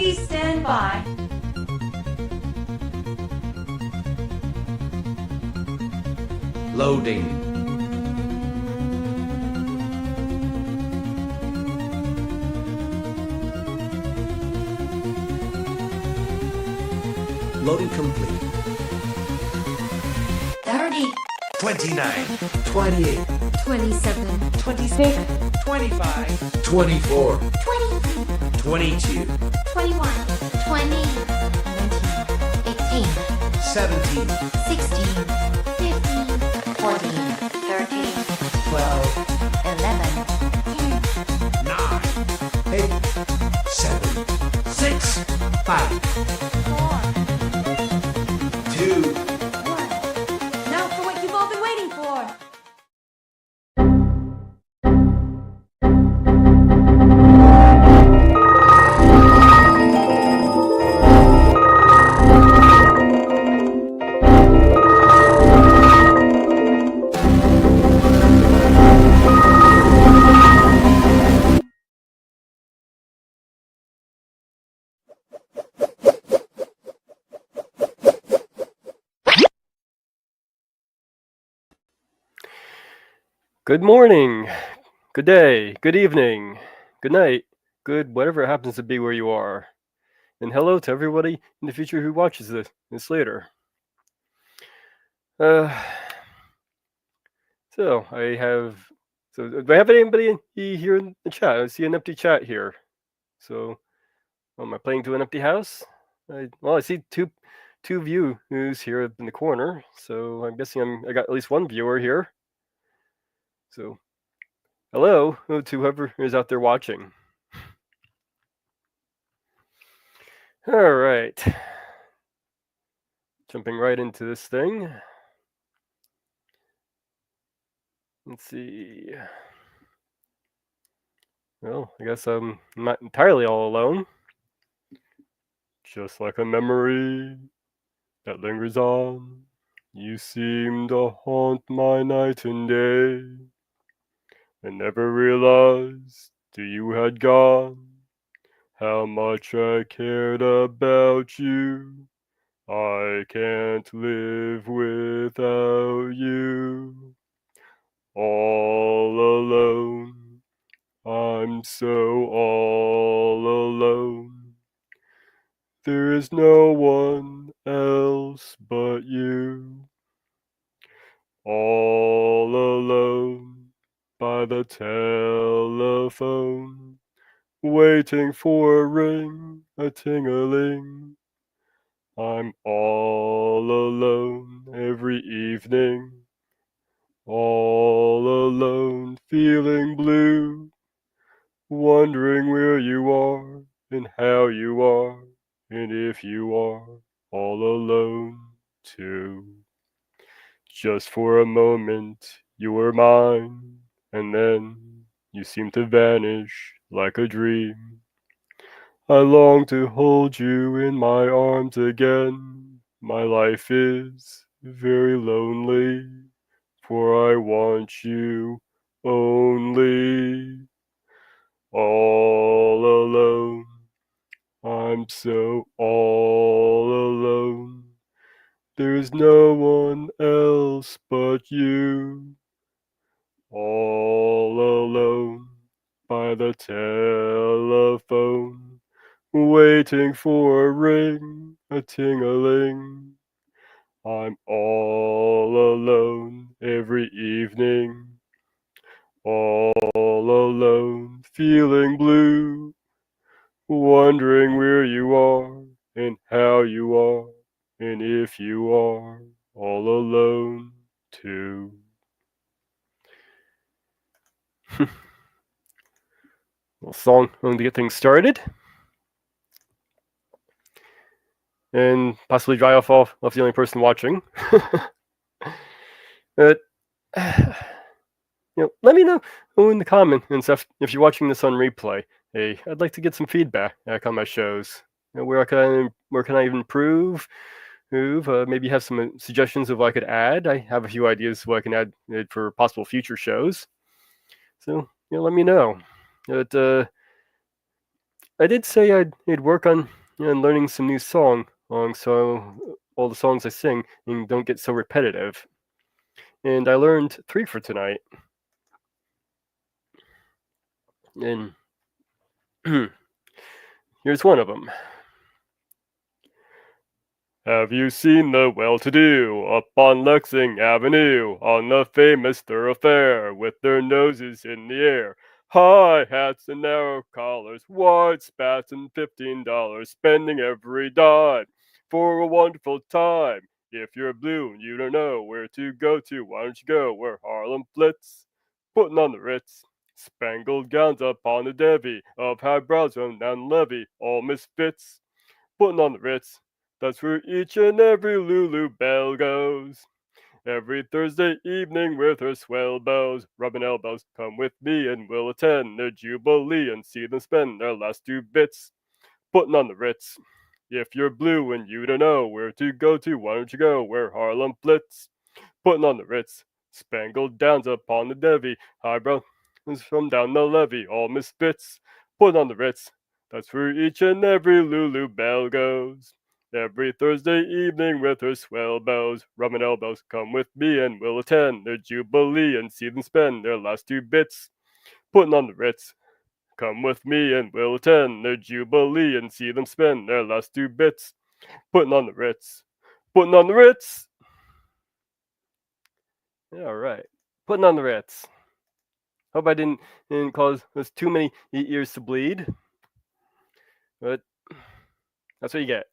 Please stand by. Loading. Loading complete. 30, 29, 28, 27, 26, 25, 24, 20, 22, 21, 20, 18, 17, 16, 15, 14, 13, 12, 11, 10, 9, 8, 7, 6, 5, 2, 1. Now for what you've all been waiting for. Good morning, good day, good evening, good night, good whatever it happens to be where you are. And hello to everybody in the future who watches this later. Uh, so do I have anybody here in the chat? I see an empty chat here. So, am I playing to an empty house? I see two views here in the corner. So I'm guessing I got at least one viewer here. So, hello to whoever is out there watching. All right. Jumping right into this thing. Let's see. Well, I guess I'm not entirely all alone. Just like a memory that lingers on, you seem to haunt my night and day. I never realized till you had gone how much I cared about you. I can't live without you. All alone, I'm so all alone. There is no one else but you. All alone by the telephone, waiting for a ring, a ting-a-ling. I'm all alone every evening, all alone feeling blue, wondering where you are and how you are, and if you are all alone too. Just for a moment you were mine, and then you seemed to vanish like a dream. I long to hold you in my arms again. My life is very lonely, for I want you only. All alone, I'm so all alone. There's no one else but you. All alone by the telephone, waiting for a ring, a ting-a-ling. I'm all alone every evening, all alone, feeling blue, wondering where you are and how you are, and if you are all alone too. Little song to get things started, and possibly dry off the only person watching. But let me know in the comment and stuff if you're watching this on replay. Hey, I'd like to get some feedback on my shows. Where can I improve? Maybe have some suggestions of what I could add. I have a few ideas of what I can add for possible future shows. So let me know. But I did say I'd work on learning some new songs, so all the songs I sing don't get so repetitive. And I learned 3 for tonight. And here's one of them. Have you seen the well-to-do up on Lexing Avenue on the famous thoroughfare with their noses in the air? High hats and narrow collars, wide spats and $15, spending every dime for a wonderful time. If you're blue and you don't know where to go to, why don't you go where Harlem flits? Putting on the Ritz. Spangled gowns up on the Devi of highbrows run down the levee, all misfits. Putting on the Ritz. That's where each and every Lulu Belle goes. Every Thursday evening with her swell bows, rubbing elbows, come with me and we'll attend their jubilee and see them spend their last 2 bits. Putting on the Ritz. If you're blue and you don't know where to go to, why don't you go where Harlem flits? Putting on the Ritz. Spangled downs upon the Devi, highbrows from down the levee, all misfits. Putting on the Ritz. That's where each and every Lulu Belle goes. Every Thursday evening with her swell bows, rubbing elbows, come with me and we'll attend their jubilee and see them spend their last 2 bits. Putting on the Ritz. Come with me and we'll attend their jubilee and see them spend their last 2 bits. Putting on the Ritz. Putting on the Ritz. Yeah, all right. Putting on the Ritz. Hope I didn't cause us too many ears to bleed. But that's what you get.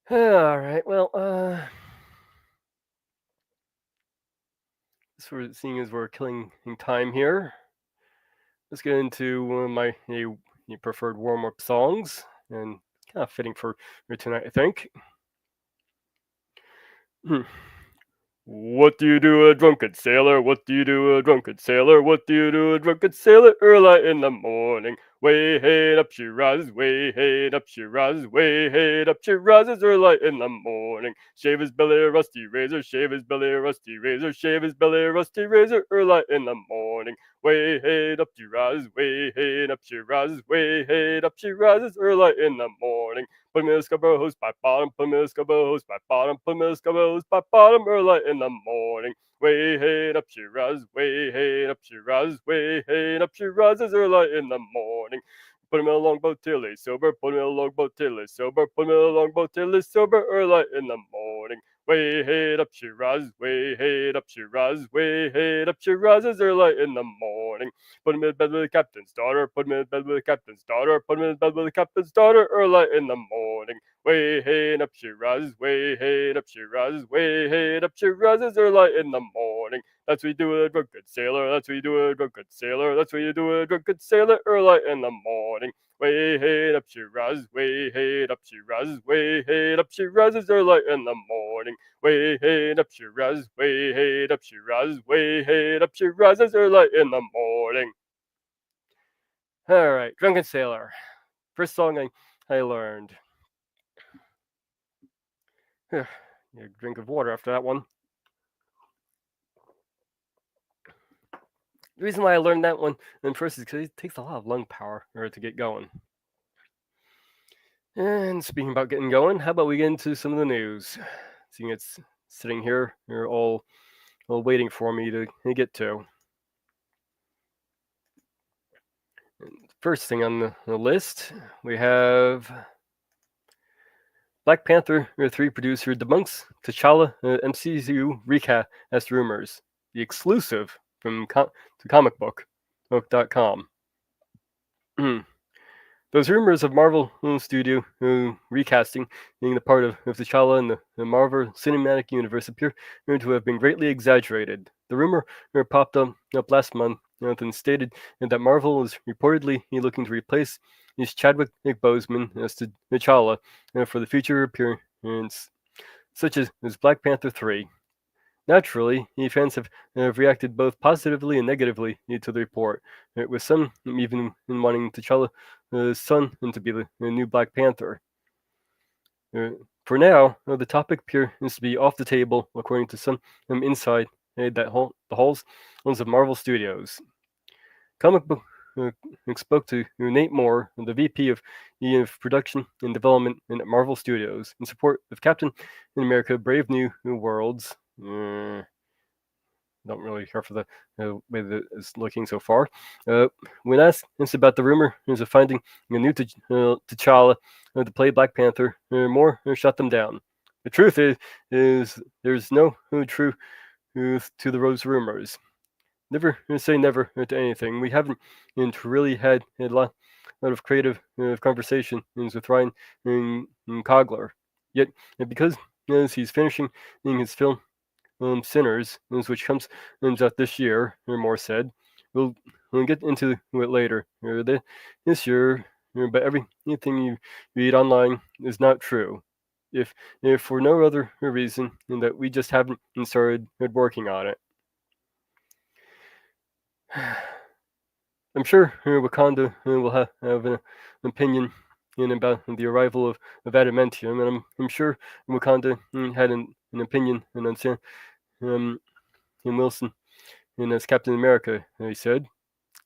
All right. Well, seeing as we're killing time here, let's get into my preferred warm-up songs, and kind of fitting for tonight, I think. What do you do, a drunken sailor? What do you do, a drunken sailor? What do you do, a drunken sailor? Early in the morning, way hey up she rises, way hey up she rises, way hey up she rises. Early in the morning, shave his belly a rusty razor, shave his belly a rusty razor, shave his belly a rusty razor. Early in the morning, way hey up she rises, way hey up she rises, way hey up she rises. Early in the morning. Put me in the scupper hose by bottom, put me in the scupper hose by bottom, put me in the scupper hose by bottom, early in the morning. Way hey up she rises, way hey up she rises, way hey up she rises, early in the morning. Put him in a longboat till he's sober, put him in a longboat till he's sober, put him in a longboat till he's sober, early in the morning. Way hey up she rises, way hey up she rises, way hey up she rises, early in the morning. Put him in bed with the captain's daughter. Put him in bed with the captain's daughter. Put him in bed with the captain's daughter early in the morning. Way hey and up she rises. Way hey and up she rises. Way hey and up she rises early in the morning. That's what you do with a drunken sailor. That's what you do with a drunken sailor. That's what you do with a drunken sailor early in the morning. Way hey and up she rises. Way hey and up she rises. Way hey and up she rises early in the morning. Way hey and up she rises. Way hey and up she rises. Way hey and up she rises early in the morning. All right, Drunken Sailor. First song I learned. A drink of water after that one. The reason why I learned that one first is because it takes a lot of lung power to get going. And speaking about getting going, how about we get into some of the news? Seeing it's sitting here, you're all waiting for me to get to. First thing on the list, we have Black Panther 3 producer debunks T'Challa MCU recast rumors. The exclusive from comicbook.com. Those rumors of Marvel Studio recasting being the part of T'Challa in the Marvel Cinematic Universe appear to have been greatly exaggerated. The rumor popped up last month and stated that Marvel is reportedly looking to replace Chadwick Boseman as T'Challa for the future appearance, such as Black Panther 3. Naturally, fans have reacted both positively and negatively to the report, with some even wanting T'Challa's son to be the new Black Panther. For now, the topic appears to be off the table, according to some inside the halls of Marvel Studios. Comic spoke to Nate Moore, the VP of Production and Development at Marvel Studios, in support of Captain America: Brave New Worlds. Don't really care for the way that it's looking so far. When asked about the rumor of finding a new T'Challa to play Black Panther, Moore shut them down. The truth is there's no true to those rumors. Never say never to anything. We haven't really had a lot of creative conversations with Ryan Cogler yet, because he's finishing his film Sinners, which comes out this year, or more said. We'll get into it later this year, but everything you read online is not true. If for no other reason than that we just haven't started working on it. I'm sure Wakanda will have an opinion about the arrival of adamantium, and I'm sure Wakanda had an opinion on Sam Wilson as Captain America, he said.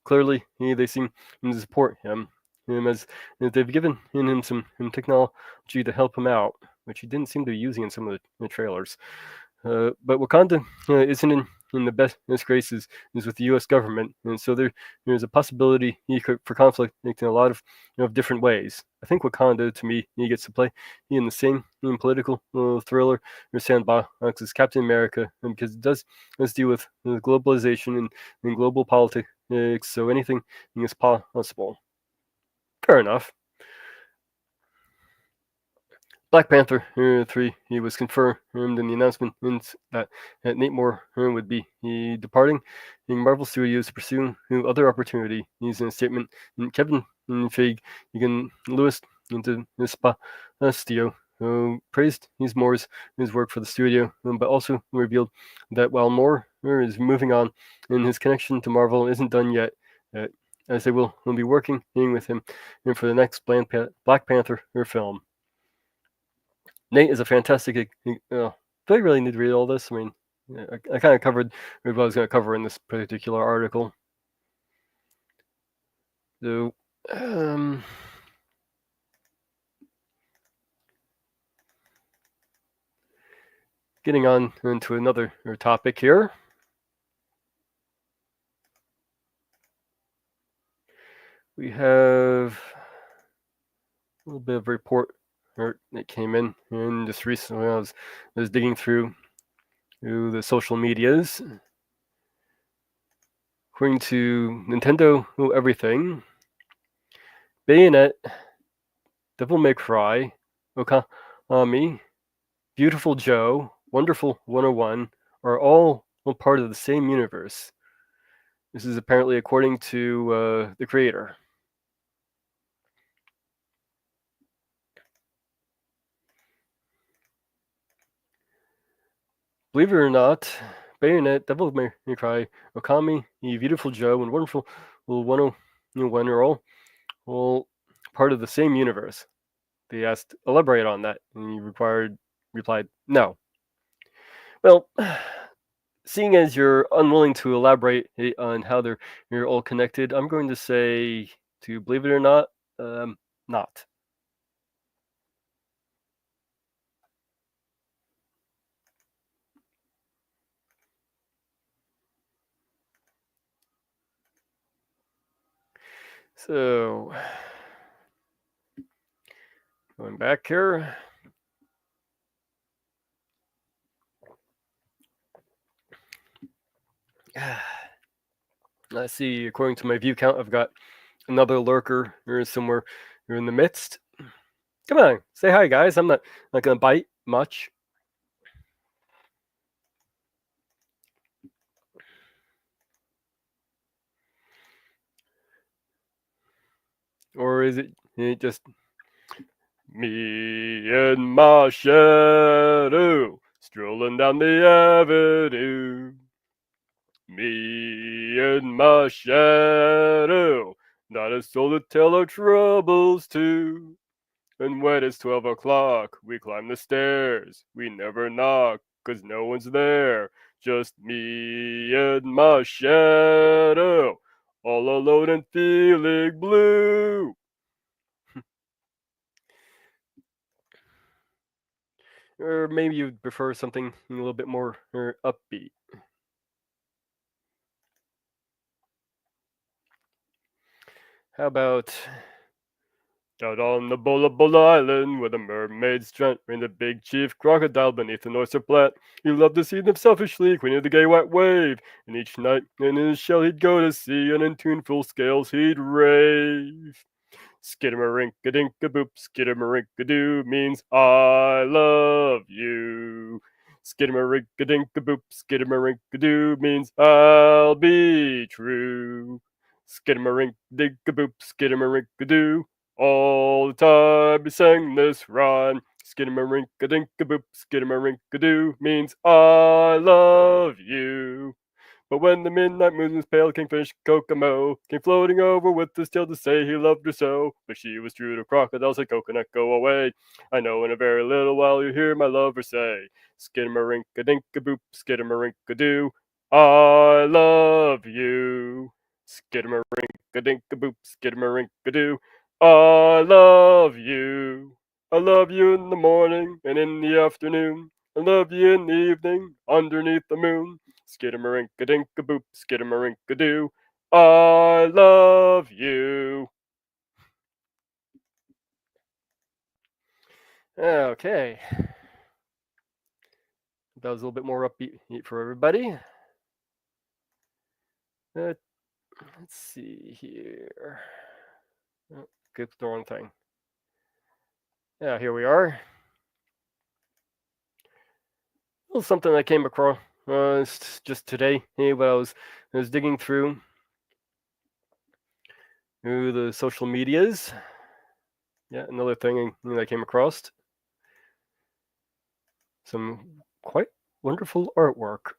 Clearly, they seem to support him as they've given him some technology to help him out, which he didn't seem to be using in some of the trailers. But Wakanda isn't in the best graces is with the U.S. government, and so there's a possibility for conflict in a lot of different ways. I think Wakanda, to me, he gets to play in the same political thriller or sandbox as Captain America, because it does deal with globalization and global politics, so anything is possible. Fair enough. Black Panther 3 he was confirmed in the announcement that Nate Moore would be departing Marvel Studios to pursue other opportunity. He's in a statement. Kevin Feige, Lewis into Spastio praised Moore's work for the studio, but also revealed that while Moore is moving on and his connection to Marvel isn't done yet, as they will be working with him for the next Black Panther film. Nate is a fantastic. Do I really need to read all this? I mean, I kind of covered what I was going to cover in this particular article. So, getting on into another topic here. We have a little bit of a report that came in, and just recently I was digging through the social medias. According to Nintendo Everything, Bayonet, Devil May Cry, Okami, Beautiful Joe, Wonderful 101 are all part of the same universe. This is apparently according to the creator. Believe it or not, Bayonet, Devil May Cry, Okami, Beautiful Joe, and Wonderful 101 are all part of the same universe. They asked, elaborate on that, and he replied, no. Well, seeing as you're unwilling to elaborate on how you're all connected, I'm going to say, to believe it or not, not. So, going back here. Let's see, according to my view count, I've got another lurker somewhere in the midst. Come on, say hi, guys. I'm not going to bite much. Or is it just me and my shadow strolling down the avenue? Me and my shadow, not a soul to tell our troubles to. And when it's 12 o'clock, we climb the stairs. We never knock, 'cause no one's there. Just me and my shadow, all alone and feeling blue. Or maybe you'd prefer something a little bit more upbeat. How about out on the Bola Bola Island, where the mermaids chant, and the big chief crocodile beneath an oyster plant. He loved to see them selfishly queen of the gay white wave, and each night in his shell he'd go to sea, and in tuneful scales he'd rave. Skidamarinka-dinka-boop, skidamarinka-doo means I love you. Skidamarinka-dinka-boop, skidamarinka-doo means I'll be true. Skidamarinka-dinka-boop, skidamarinka-doo. All the time he sang this rhyme. Skidamarinka-dinka-boop, skidamarinka-doo means I love you. But when the midnight moon was pale, Kingfish Kokomo came floating over with his tail to say he loved her so. But she was true to crocodile, said Coconut, go away. I know in a very little while you hear my lover say, Skidamarinka-dinka-boop, skidamarinka-doo, I love you. Skidamarinka-dinka-boop, skidamarinka-doo, I love you. I love you in the morning and in the afternoon. I love you in the evening underneath the moon. Skidamarinka-dinka-boop, skidamarinka-doo, I love you. Okay. That was a little bit more upbeat for everybody. Let's see here. Oh, clicked the wrong thing. Yeah, here we are. A little something I came across just today when I was digging through the social medias. Yeah, another thing I came across. Some quite wonderful artwork.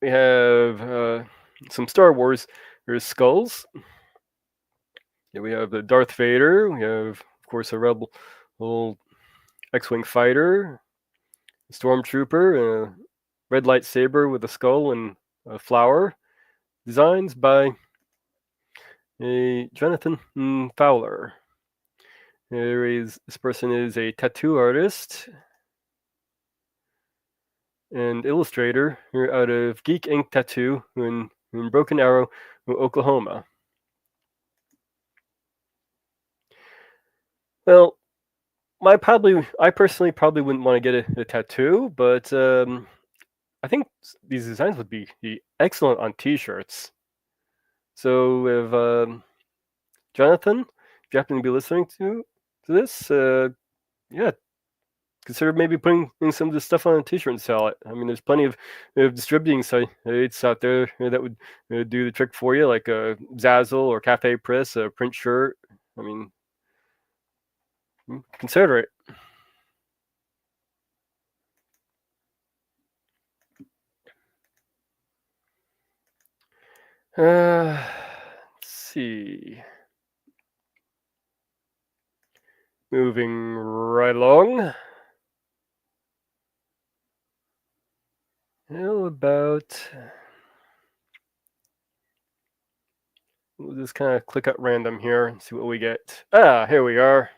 We have some Star Wars. There's skulls. Yeah, we have the Darth Vader. We have, of course, a rebel little X-wing fighter, a stormtrooper, a red lightsaber with a skull and a flower. Designs by a Jonathan Fowler. This person is a tattoo artist and illustrator out of Geek Ink Tattoo in Broken Arrow, Oklahoma. Well, I personally probably wouldn't want to get a tattoo, but I think these designs would be excellent on T-shirts. So if Jonathan, if you happen to be listening to this, yeah, consider maybe putting in some of this stuff on a T-shirt and sell it. I mean, there's plenty of distributing sites out there that would do the trick for you, like Zazzle or Cafe Press, a print shirt. I mean, consider it. Let's see. Moving right along. How about we'll just kind of click at random here and see what we get. Here we are.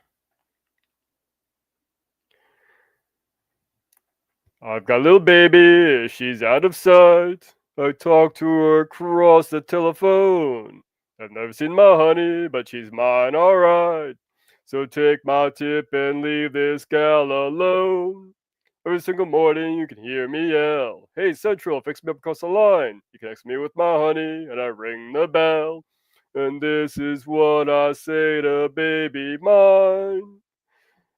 I've got a little baby, she's out of sight. I talk to her across the telephone. I've never seen my honey, but she's mine, alright. So take my tip and leave this gal alone. Every single morning you can hear me yell, hey Central, fix me up across the line. You connect me with my honey, and I ring the bell. And this is what I say to baby mine.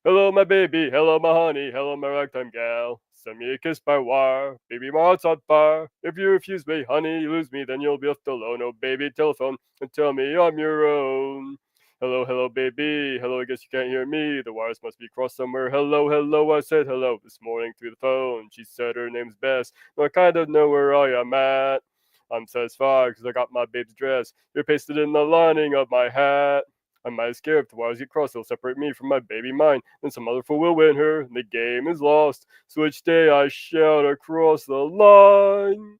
Hello, my baby. Hello, my honey. Hello, my ragtime gal. Send me a kiss by wire. Baby, my heart's on fire. If you refuse me, honey, you lose me, then you'll be left alone. Oh, baby, telephone and tell me I'm your own. Hello, hello, baby. Hello, I guess you can't hear me. The wires must be crossed somewhere. Hello, hello, I said hello this morning through the phone. She said her name's Bess. I kind of know where I am at. I'm satisfied because I got my babe's dress. You're pasted in the lining of my hat. I might have scared if the wires get crossed, they'll separate me from my baby mine. Then some other fool will win her, and the game is lost. So each day I shout across the line.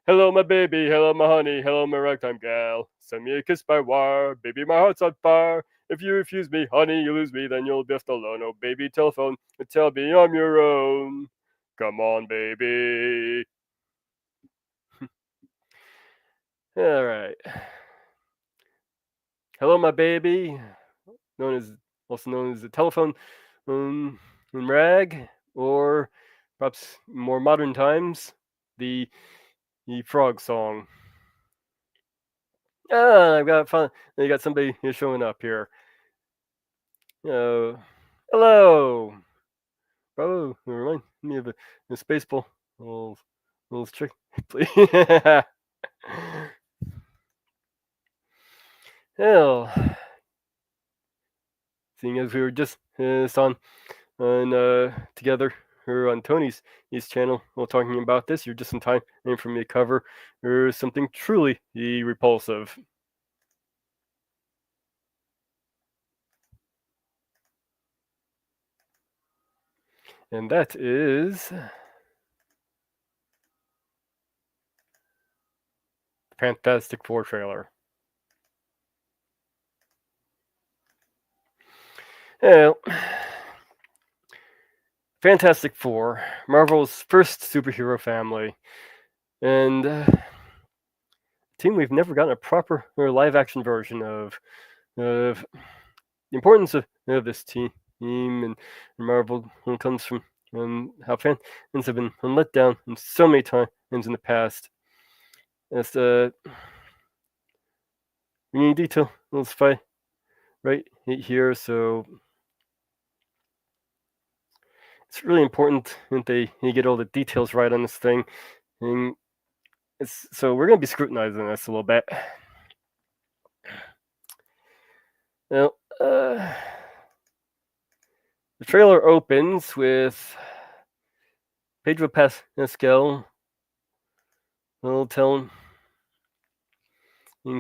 Hello, my baby. Hello, my honey. Hello, my ragtime gal. Send me a kiss by wire. Baby, my heart's on fire. If you refuse me, honey, you lose me, then you'll be left alone. Oh, baby, telephone, tell me I'm your own. Come on, baby. All right. Hello, my baby. Also known as the telephone um, rag, or perhaps more modern times, the frog song. Ah, I've got fun. You got somebody showing up here. Uh, hello. Oh, remind me of a space ball. Little trick, please. Hell, seeing as we were just on together or on Tony's his channel while talking about this, you're just in time and for me to cover something truly repulsive. And that is Fantastic Four trailer. Well, Fantastic Four, Marvel's first superhero family, and team we've never gotten a proper or live action version of the importance of this team and Marvel comes from how fans have been let down in so many times in the past. It's we need detail. Let's fight right here. So it's really important that they get all the details right on this thing. And so we're going to be scrutinizing this a little bit. Now, the trailer opens with Pedro Pascal telling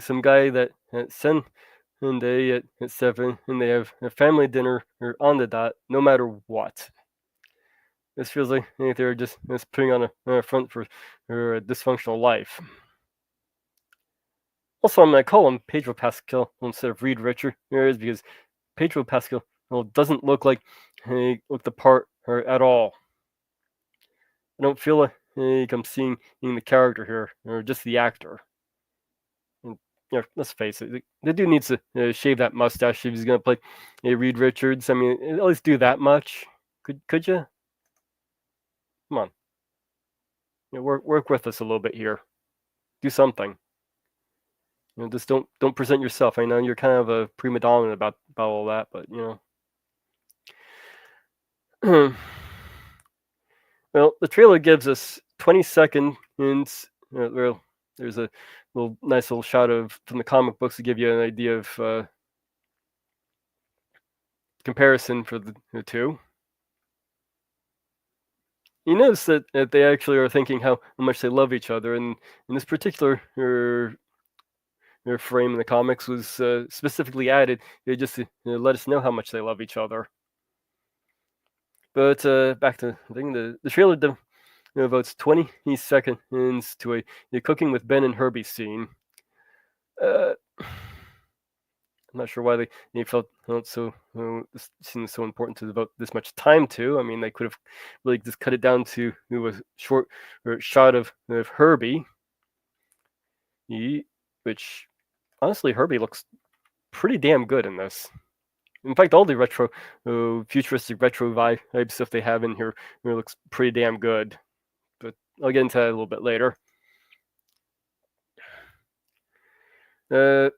some guy that at Sunday at 7, and they have a family dinner or on the dot, no matter what. This feels like they're just putting on a front for a dysfunctional life. Also, I'm going to call him Pedro Pascal instead of Reed Richards because Pedro Pascal doesn't look like he looked the part at all. I don't feel like I'm seeing the character here or just the actor. And, let's face it, the dude needs to shave that mustache if he's going to play Reed Richards. I mean, at least do that much. Could you? Come on. Work with us a little bit here. Do something. Just don't present yourself. I know you're kind of a prima donna about all that, but well, the trailer gives us 20-second hints. Well, there's a nice little shot from the comic books to give you an idea of comparison for the two. You notice that they actually are thinking how much they love each other, and in this particular their frame in the comics was specifically added just to let us know how much they love each other. But back to the thing, the trailer devotes 20 seconds to a cooking with Ben and Herbie scene. I'm not sure why they felt so this scene is so important to devote this much time to. I mean, they could have really just cut it down to a short shot of Herbie, which honestly Herbie looks pretty damn good in this. In fact, all the retro, futuristic retro vibe stuff they have in here looks pretty damn good. But I'll get into that a little bit later. They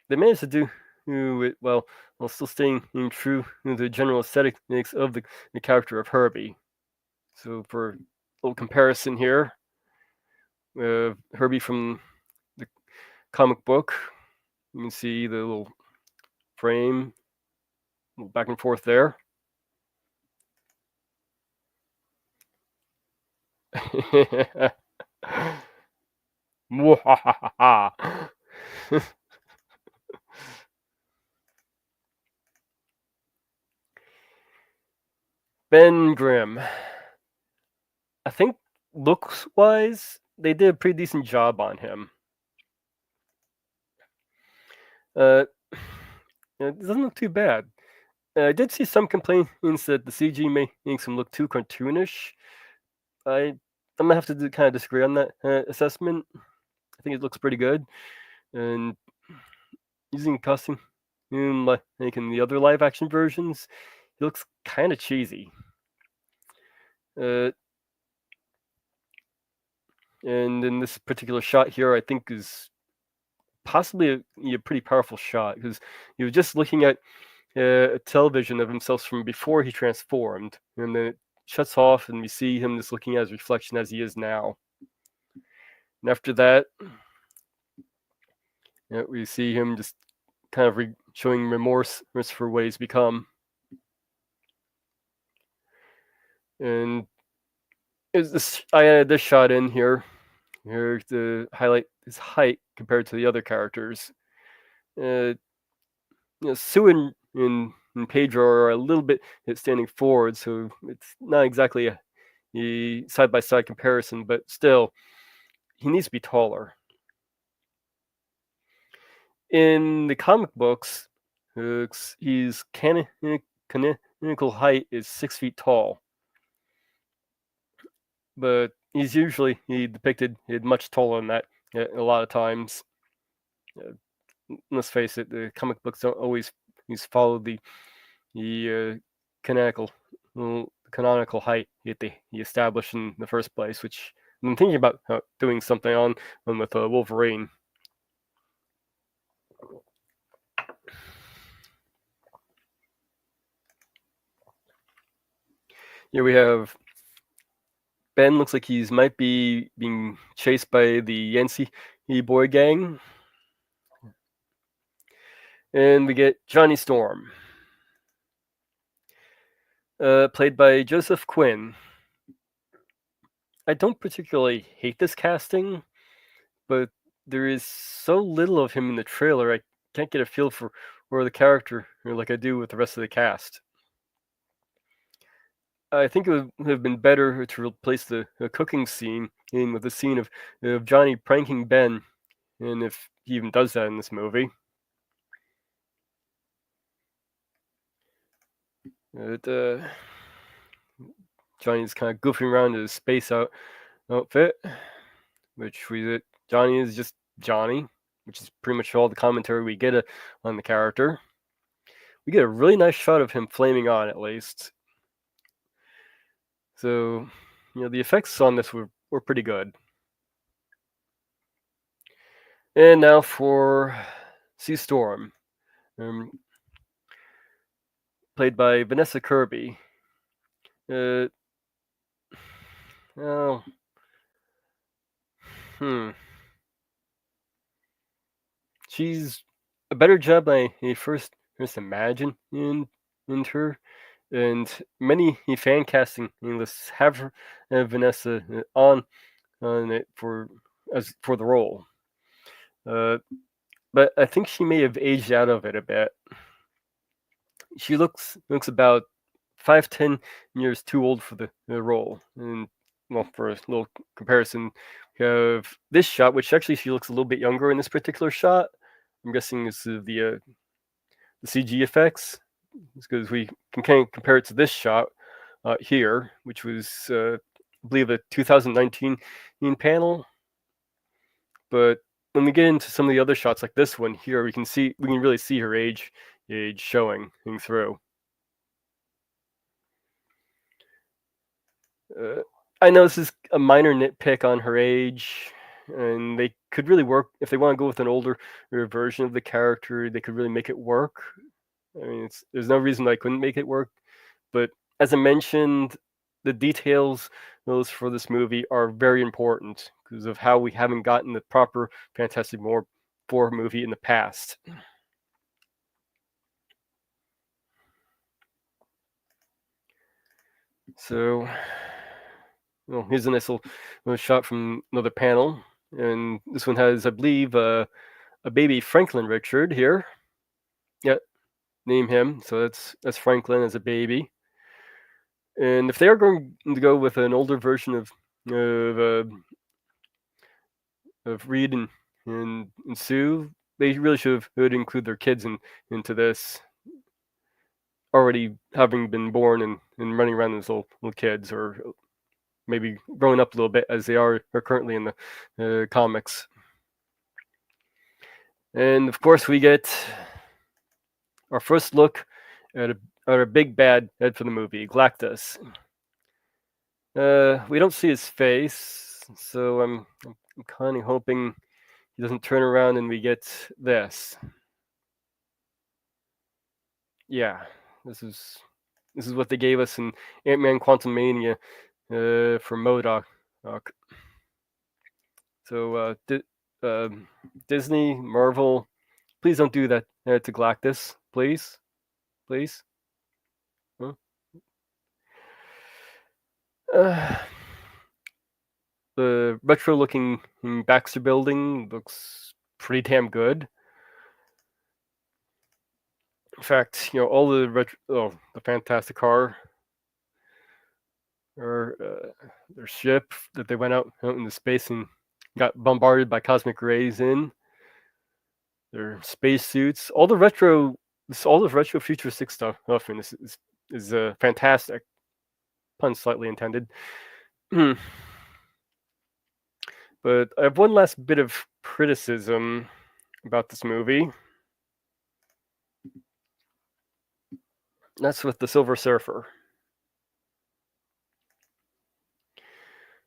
managed to do it well while still staying true to the general aesthetics of the character of Herbie. So for a little comparison here, Herbie from the comic book, you can see the little frame, little back and forth there. Ben Grimm. looks wise, they did a pretty decent job on him. Uh, it doesn't look too bad. I did see some complaints that the CG makes him look too cartoonish. I'm gonna have to kind of disagree on that assessment. I think it looks pretty good, and using costume like in the other live action versions, it looks kind of cheesy. Uh, and in this particular shot here, I think is possibly a pretty powerful shot because he was just looking at a television of himself from before he transformed, and then it shuts off, and we see him just looking at his reflection as he is now. And after that, we see him just kind of showing remorse for what he's become. And I added this shot in here to highlight his height compared to the other characters. Sue and Pedro are a little bit standing forward, so it's not exactly a side-by-side comparison, but still, he needs to be taller. In the comic books, his canonical height is 6 feet tall, but he's usually depicted much taller than that a lot of times. Let's face it, the comic books don't always follow the canonical height that he established in the first place, which I'm thinking about doing something on with Wolverine. Here we have Ben. Looks like he's might be being chased by the Yancey boy gang. And we get Johnny Storm, played by Joseph Quinn. I don't particularly hate this casting, but there is so little of him in the trailer, I can't get a feel for the character like I do with the rest of the cast. I think it would have been better to replace the cooking scene with the scene of Johnny pranking Ben, and if he even does that in this movie. Johnny's kind of goofing around in his space outfit, which Johnny is just Johnny, which is pretty much all the commentary we get on the character. We get a really nice shot of him flaming on, at least. So, the effects on this were pretty good. And now for Sue Storm, played by Vanessa Kirby. She's a better job than I first imagined in her, and many fan casting lists have her, Vanessa on it for the role. But I think she may have aged out of it a bit. She looks about 5-10 years too old for the role. And well, for a little comparison, we have this shot, which actually she looks a little bit younger in this particular shot. I'm guessing it's the CG effects, because we can kind of compare it to this shot here, which was I believe a 2019 panel. But when we get into some of the other shots, like this one here, we can really see her age showing through. I know this is a minor nitpick on her age, and they could really work if they want to go with an older version of the character. They could really make it work. I mean, there's no reason I couldn't make it work. But as I mentioned, the details for this movie are very important because of how we haven't gotten the proper Fantastic Four movie in the past. So, well, here's a nice little shot from another panel, and this one has, I believe, a baby Franklin Richard here. Yeah, name him. So that's Franklin as a baby. And if they are going to go with an older version of of Reed and Sue. They really should have would include their kids into this, already having been born and running around as little kids, or maybe growing up a little bit as they are currently in the comics. And of course, we get our first look at a big bad head for the movie, Galactus. We don't see his face, so I'm kind of hoping he doesn't turn around and we get this. Yeah, this is what they gave us in Ant-Man Quantumania for MODOK. So Disney, Marvel, please don't do that to Galactus, please, please. Huh? The retro-looking Baxter building looks pretty damn good. In fact, all the the Fantastic Car, or their ship that they went out into space and got bombarded by cosmic rays in, their spacesuits, all the retro futuristic stuff in this is fantastic. Pun slightly intended. But I have one last bit of criticism about this movie. That's with the Silver Surfer.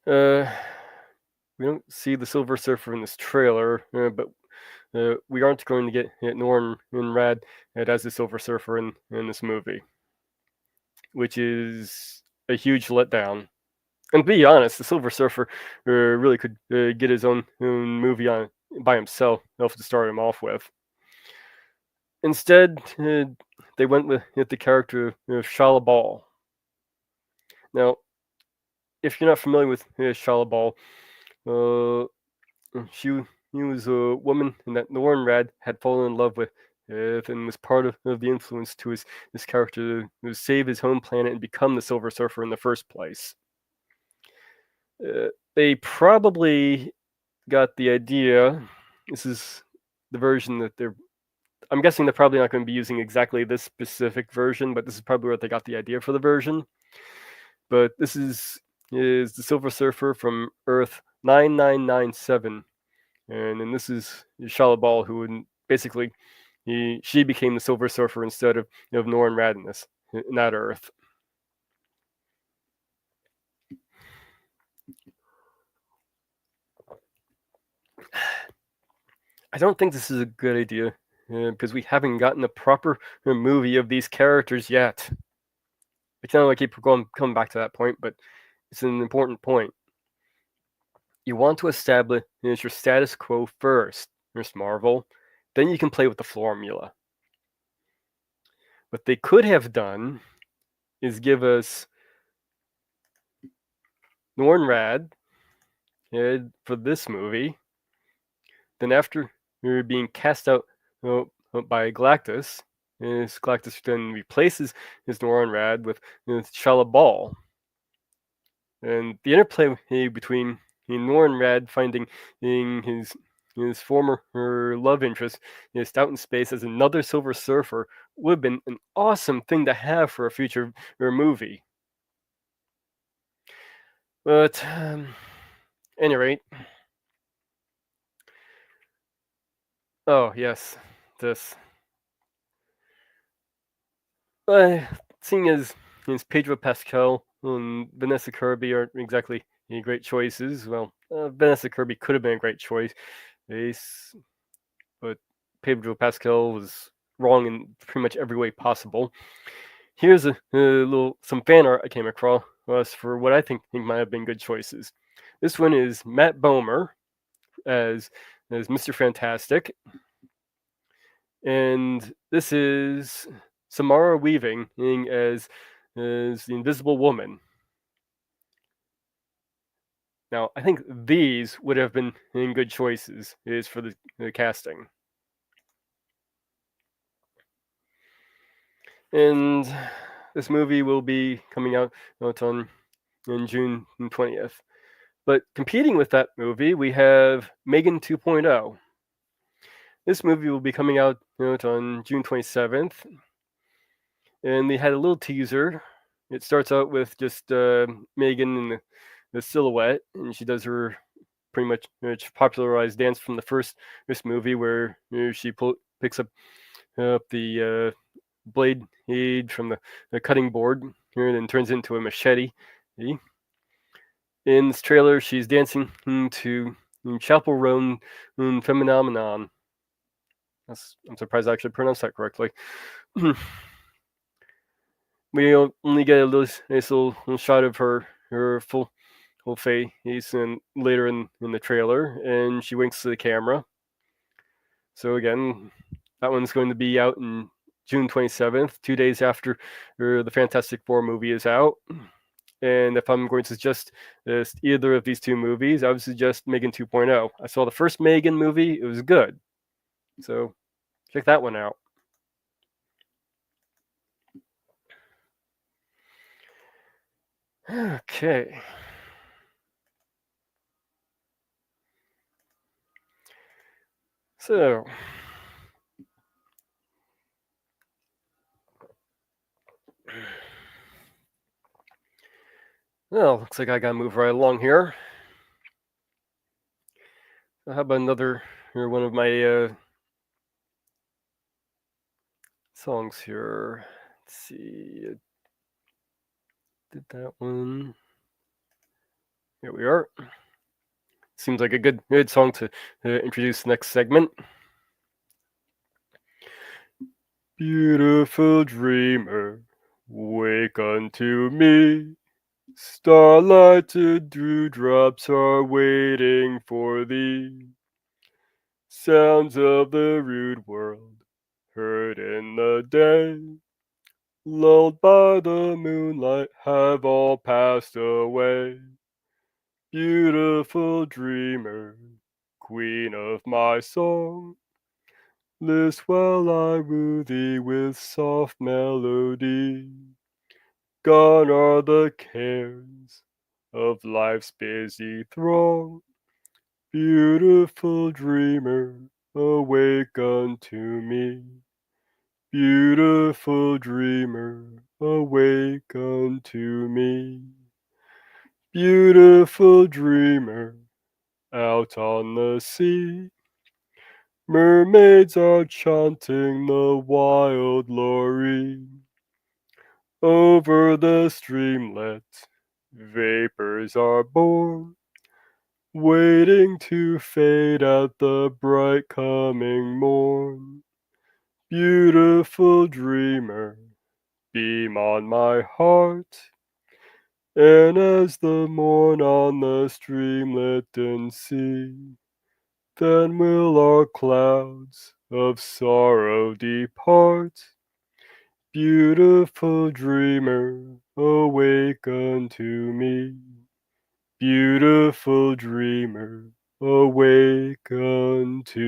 We don't see the Silver Surfer in this trailer, but we aren't going to get Norm and Rad as the Silver Surfer in this movie, which is a huge letdown. And to be honest, the Silver Surfer really could get his own movie on by himself to start him off with. Instead, they went with the character of Shala Ball. Now, if you're not familiar with Shala Ball, she was a woman that Nornrad had fallen in love with, and was part of the influence to his character to save his home planet and become the Silver Surfer in the first place. They probably got the idea. This is the version that I'm guessing they're probably not going to be using exactly this specific version, but this is probably where they got the idea for the version. But this is the Silver Surfer from Earth 9997, and then this is Shala Ball, who would basically she became the Silver Surfer instead of Norrin Radness in that Earth. I don't think this is a good idea because we haven't gotten a proper movie of these characters yet. I know I keep coming back to that point, but it's an important point. You want to establish your status quo first, Miss Marvel. Then you can play with the formula. What they could have done is give us Nornrad for this movie. Then after being cast out by Galactus, Galactus then replaces his Nornrad with Shala Ball. And the interplay between Nornrad finding his former love interest out in space as another Silver Surfer would have been an awesome thing to have for a future movie. But any rate, oh yes, this. Seeing as Pedro Pascal and Vanessa Kirby aren't exactly great choices, well, Vanessa Kirby could have been a great choice, but Pedro Pascal was wrong in pretty much every way possible. Here's some fan art I came across for what I think might have been good choices. This one is Matt Bomer as Mr. Fantastic, and this is Samara Weaving as the Invisible Woman. Now, I think these would have been good choices for the casting. And this movie will be coming out on June 20th. But competing with that movie, we have Megan 2.0. This movie will be coming out on June 27th, and they had a little teaser. It starts out with just Megan in the silhouette, and she does her pretty much popularized dance from the this movie, where she picks up the blade from the cutting board and then turns it into a machete. In this trailer, she's dancing to Chapel Roan Phenomenon. I'm surprised I actually pronounced that correctly. We only get a nice little shot of her full face and later in the trailer, and she winks to the camera. So again, that one's going to be out in June 27th, 2 days after the Fantastic Four movie is out. And if I'm going to suggest either of these two movies, I would suggest Megan 2.0. I saw the first Megan movie; it was good, so check that one out. Okay. So, well, looks like I gotta move right along here. So how about another one of my songs here? Let's see. Did that one? Here we are. Seems like a good song to introduce the next segment. Beautiful dreamer, wake unto me. Starlight and dewdrops are waiting for thee. Sounds of the rude world, heard in the day, lulled by the moonlight, have all passed away. Beautiful dreamer, queen of my song, list while I woo thee with soft melody. Gone are the cares of life's busy throng. Beautiful dreamer, awake unto me. Beautiful dreamer, awake unto me. Beautiful dreamer, out on the sea. Mermaids are chanting the wild lorry. Over the streamlet, vapors are born, waiting to fade at the bright coming morn. Beautiful dreamer, beam on my heart, and as the morn on the streamlet and sea, then will our clouds of sorrow depart. Beautiful dreamer, awake unto me. Beautiful dreamer, awake unto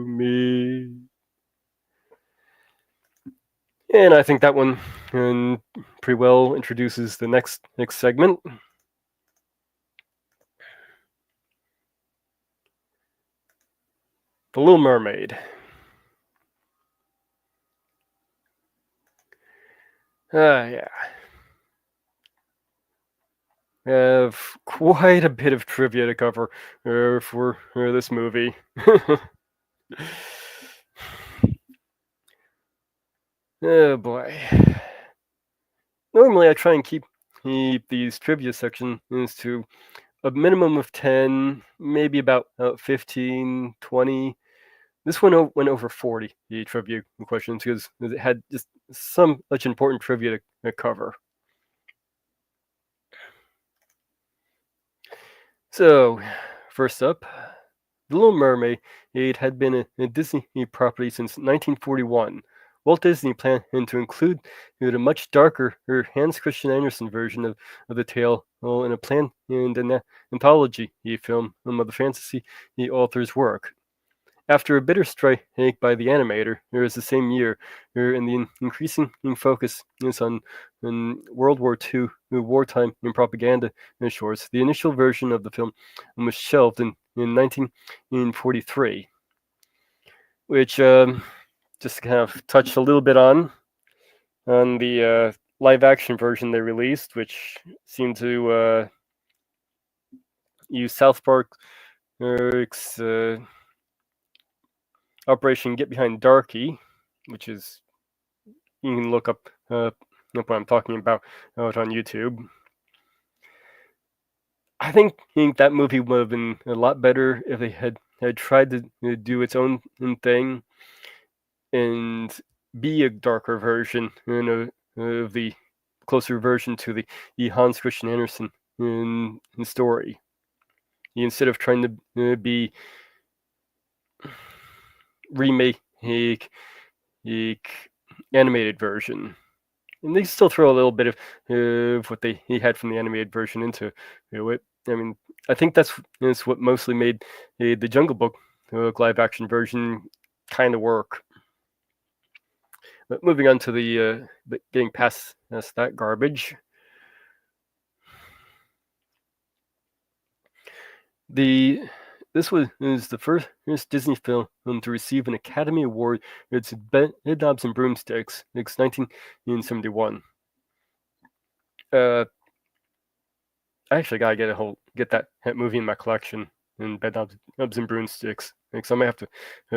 me. And I think that one pretty well introduces the next segment. The Little Mermaid. Yeah. We have quite a bit of trivia to cover for this movie. Oh boy. Normally I try and keep these trivia sections to a minimum of 10, maybe about 15, 20. This one went over 40 trivia questions because it had just so much important trivia to cover. So, first up, The Little Mermaid had been a Disney property since 1941. Walt Disney planned to include a much darker Hans Christian Andersen version of the tale in a planned and an anthology film of the fantasy author's work. After a bitter strike by the animator, there is the same year, and the increasing focus is on World War II, wartime and propaganda shorts. The initial version of the film was shelved in 1943, which just kind of touched a little bit on the live action version they released, which seemed to use South Park's Operation Get Behind Darky, which is, you can look up what I'm talking about out on YouTube. I think that movie would have been a lot better if they had tried to do its own thing and be a darker version, of the closer version to the Hans Christian Andersen story, instead of trying to be remake animated version. And they still throw a little bit of what he had from the animated version into it. I mean, I think that's what mostly made the Jungle Book live action version kind of work. But moving on to the getting past that garbage. This is the first Disney film to receive an Academy Award. It's Bedknobs and Broomsticks. It's 1971. I actually gotta get that movie in my collection, and Bedknobs and Broomsticks. So I might have to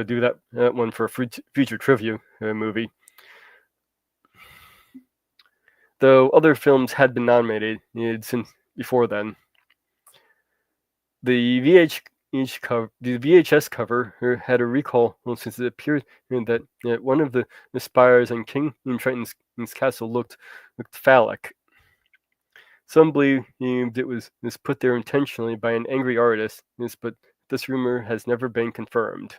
do that one for a future trivia movie. Though other films had been nominated since before then. The VHS cover had a recall since it appeared that one of the spires on King Triton's castle looked phallic. Some believe it was put there intentionally by an angry artist, but this rumor has never been confirmed.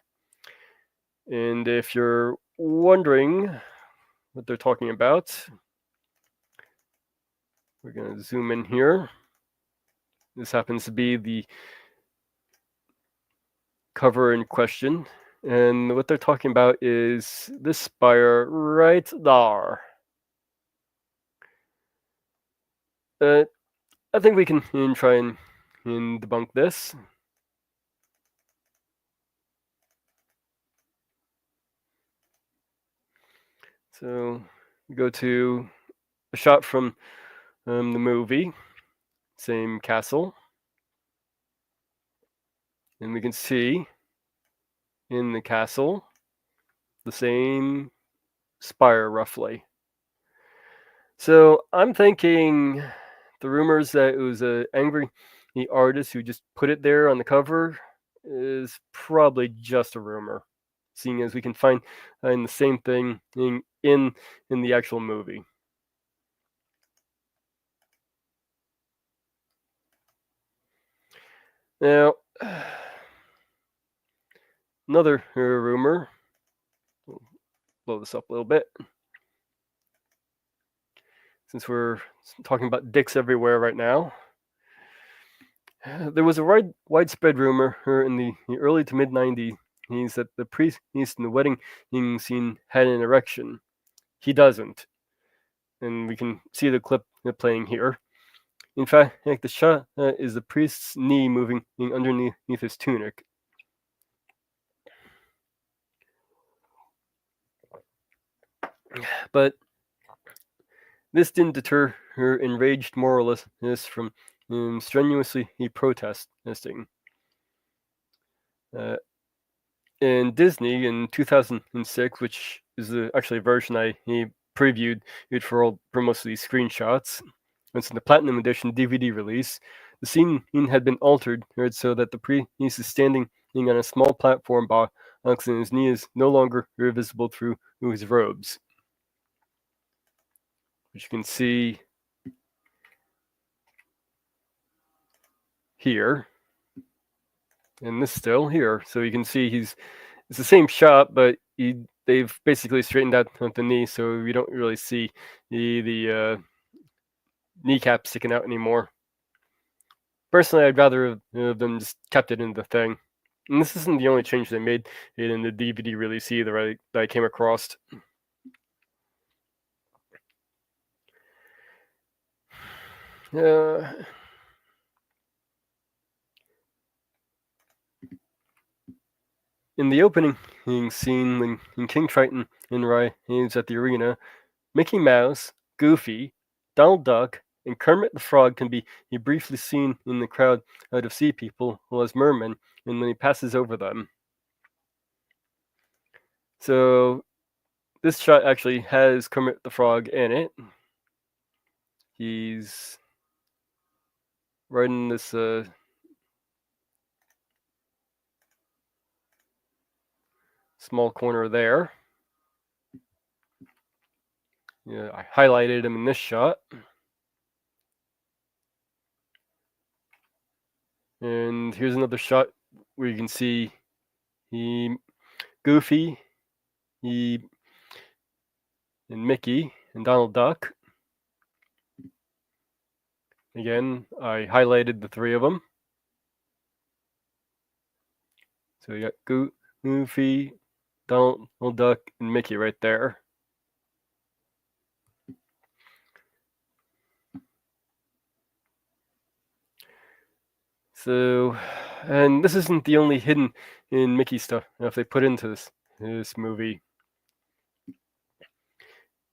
And if you're wondering what they're talking about, we're going to zoom in here. This happens to be the cover in question. And what they're talking about is this spire right there. I think we can try and debunk this. So go to a shot from the movie, same castle, and we can see in the castle the same spire roughly. So I'm thinking the rumors that it was an angry artist who just put it there on the cover is probably just a rumor, seeing as we can find the same thing in the actual movie. Now, another rumor. We'll blow this up a little bit, since we're talking about dicks everywhere right now. There was a widespread rumor in the early to mid 90s that the priest in the wedding scene had an erection. He doesn't. And we can see the clip playing here. In fact, the shot is the priest's knee moving underneath his tunic. But this didn't deter her enraged moralists from strenuously protesting. In Disney in 2006, which is actually a version I previewed it for most of these screenshots. It's in the Platinum Edition DVD release. The scene had been altered so that the priest is standing on a small platform box and his knee is no longer visible through his robes, which you can see here, and this still here. So you can see it's the same shot, but they've basically straightened out the knee, so we don't really see the kneecap sticking out anymore. Personally, I'd rather have them just kept it in the thing. And this isn't the only change they made in the DVD release either that I came across. Uh, in the opening scene, when King Triton arrives at the arena, Mickey Mouse, Goofy, Donald Duck, and Kermit the Frog can be briefly seen in the crowd out of sea people as mermen, and when he passes over them. So this shot actually has Kermit the Frog in it. He's right in this small corner there. Yeah, I highlighted him in this shot. And here's another shot where you can see Goofy, and Mickey, and Donald Duck. Again, I highlighted the three of them. So you got Goofy, Donald Duck, and Mickey right there. So, and this isn't the only hidden in Mickey stuff they put into this movie.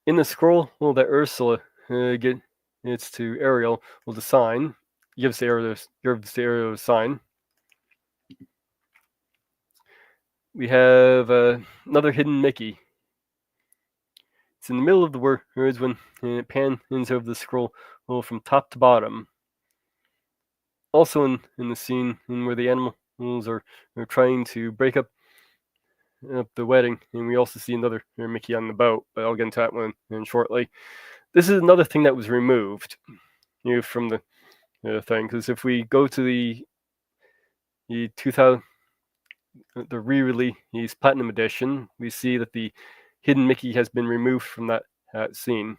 In the scroll that Ursula gets to Ariel, the sign gives Ariel the sign. We have another hidden Mickey. It's in the middle of the words when it pans over the scroll from top to bottom. Also in the scene where the animals are trying to break up the wedding, and we also see another Mickey on the boat, but I'll get into that one shortly. This is another thing that was removed from the thing, because if we go to the 2000 the re-release Platinum Edition, we see that the hidden Mickey has been removed from that scene.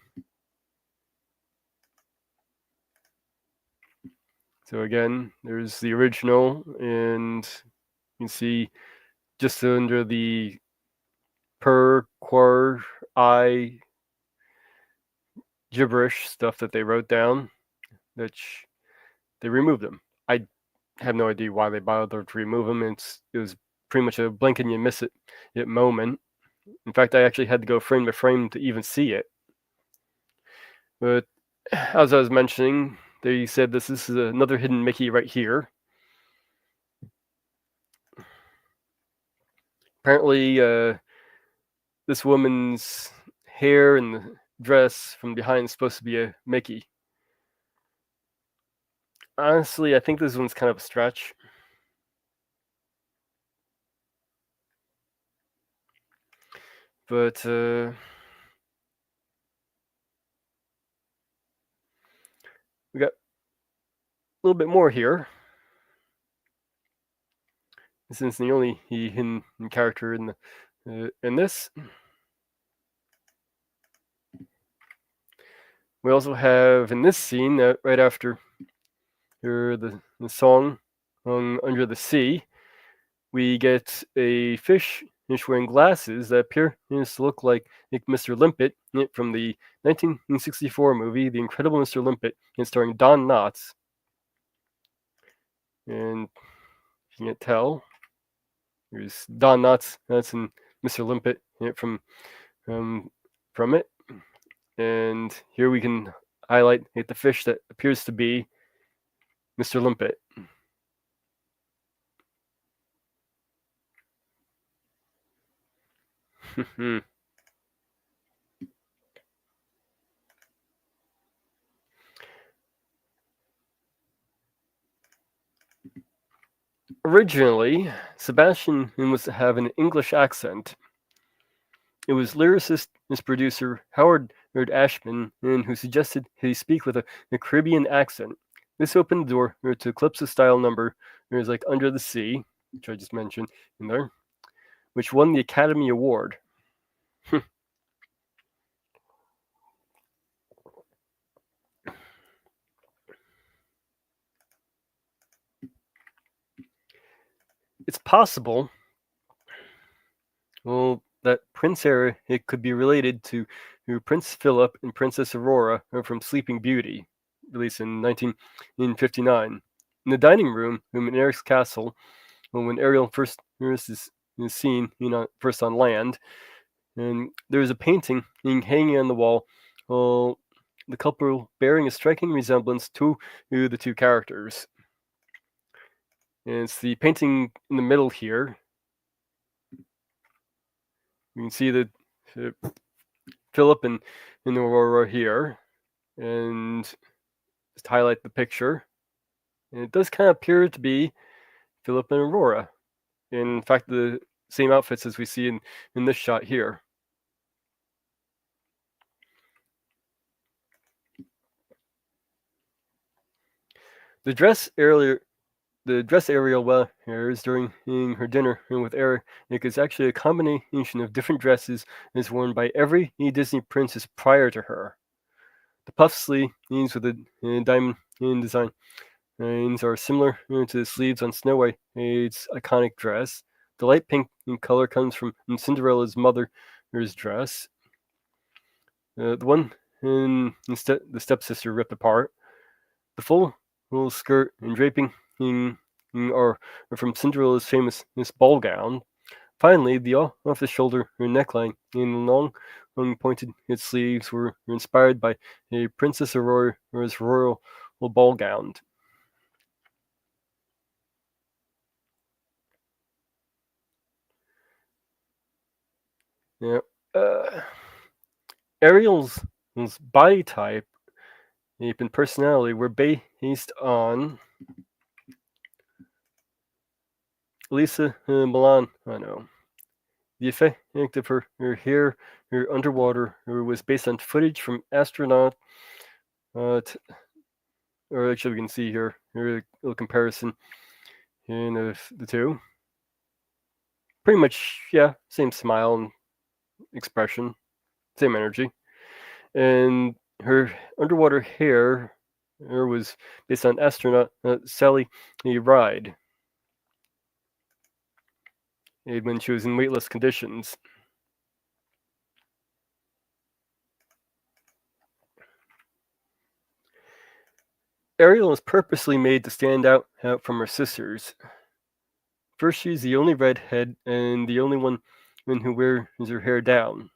So again, there's the original, and you can see just under the per, quar, I gibberish stuff that they wrote down, which they removed them. I have no idea why they bothered to remove them. It was pretty much a blink and you miss it moment. In fact, I actually had to go frame by frame to even see it. But as I was mentioning, they said this is another hidden Mickey right here. Apparently, this woman's hair and the dress from behind is supposed to be a Mickey. Honestly, I think this one's kind of a stretch. But we got a little bit more here. This is the only hidden character in this. We also have in this scene right after the song Under the Sea, we get a fish wearing glasses that appear to look like Mr. Limpet from the 1964 movie The Incredible Mr. Limpet, and starring Don Knotts. And you can't tell, there's Don Knotts that's in Mr. Limpet from it. And here we can highlight the fish that appears to be Mr. Limpet. Originally, Sebastian was to have an English accent. It was lyricist and producer Howard Ashman who suggested he speak with a Caribbean accent. This opened the door to Calypso-style number like Under the Sea, which I just mentioned in there, which won the Academy Award. it's possible, well, that Prince Eric it could be related to Prince Philip and Princess Aurora from Sleeping Beauty, released in 1959. In the dining room in Eric's castle, when Ariel first is seen, first on land, and there's a painting hanging on the wall. Well, the couple bearing a striking resemblance to the two characters. And it's the painting in the middle here. You can see the Philip and Aurora here, and just highlight the picture. And it does kind of appear to be Philip and Aurora. In fact, the same outfits as we see in this shot here. The dress Ariel wears during her dinner with Eric is actually a combination of different dresses as worn by every Disney princess prior to her. The puff sleeves with a diamond design are similar to the sleeves on Snow White's iconic dress. The light pink color comes from Cinderella's mother's dress. The one the stepsister ripped apart. The full skirt and draping are from Cinderella's famous ball gown. Finally, the off-the-shoulder neckline and long pointed sleeves were inspired by a Princess Aurora's royal ball gown. Yeah. Ariel's body type and personality were based on Lisa Milano. The effect of her hair, her underwater, was based on footage from astronaut. Or actually, we can see here a little comparison of the two. Pretty much, yeah, same smile and expression, same energy. And her underwater hair was based on astronaut Sally Ride when she was in weightless conditions. Ariel is purposely made to stand out from her sisters. First, she's the only redhead and the only one who wears her hair down.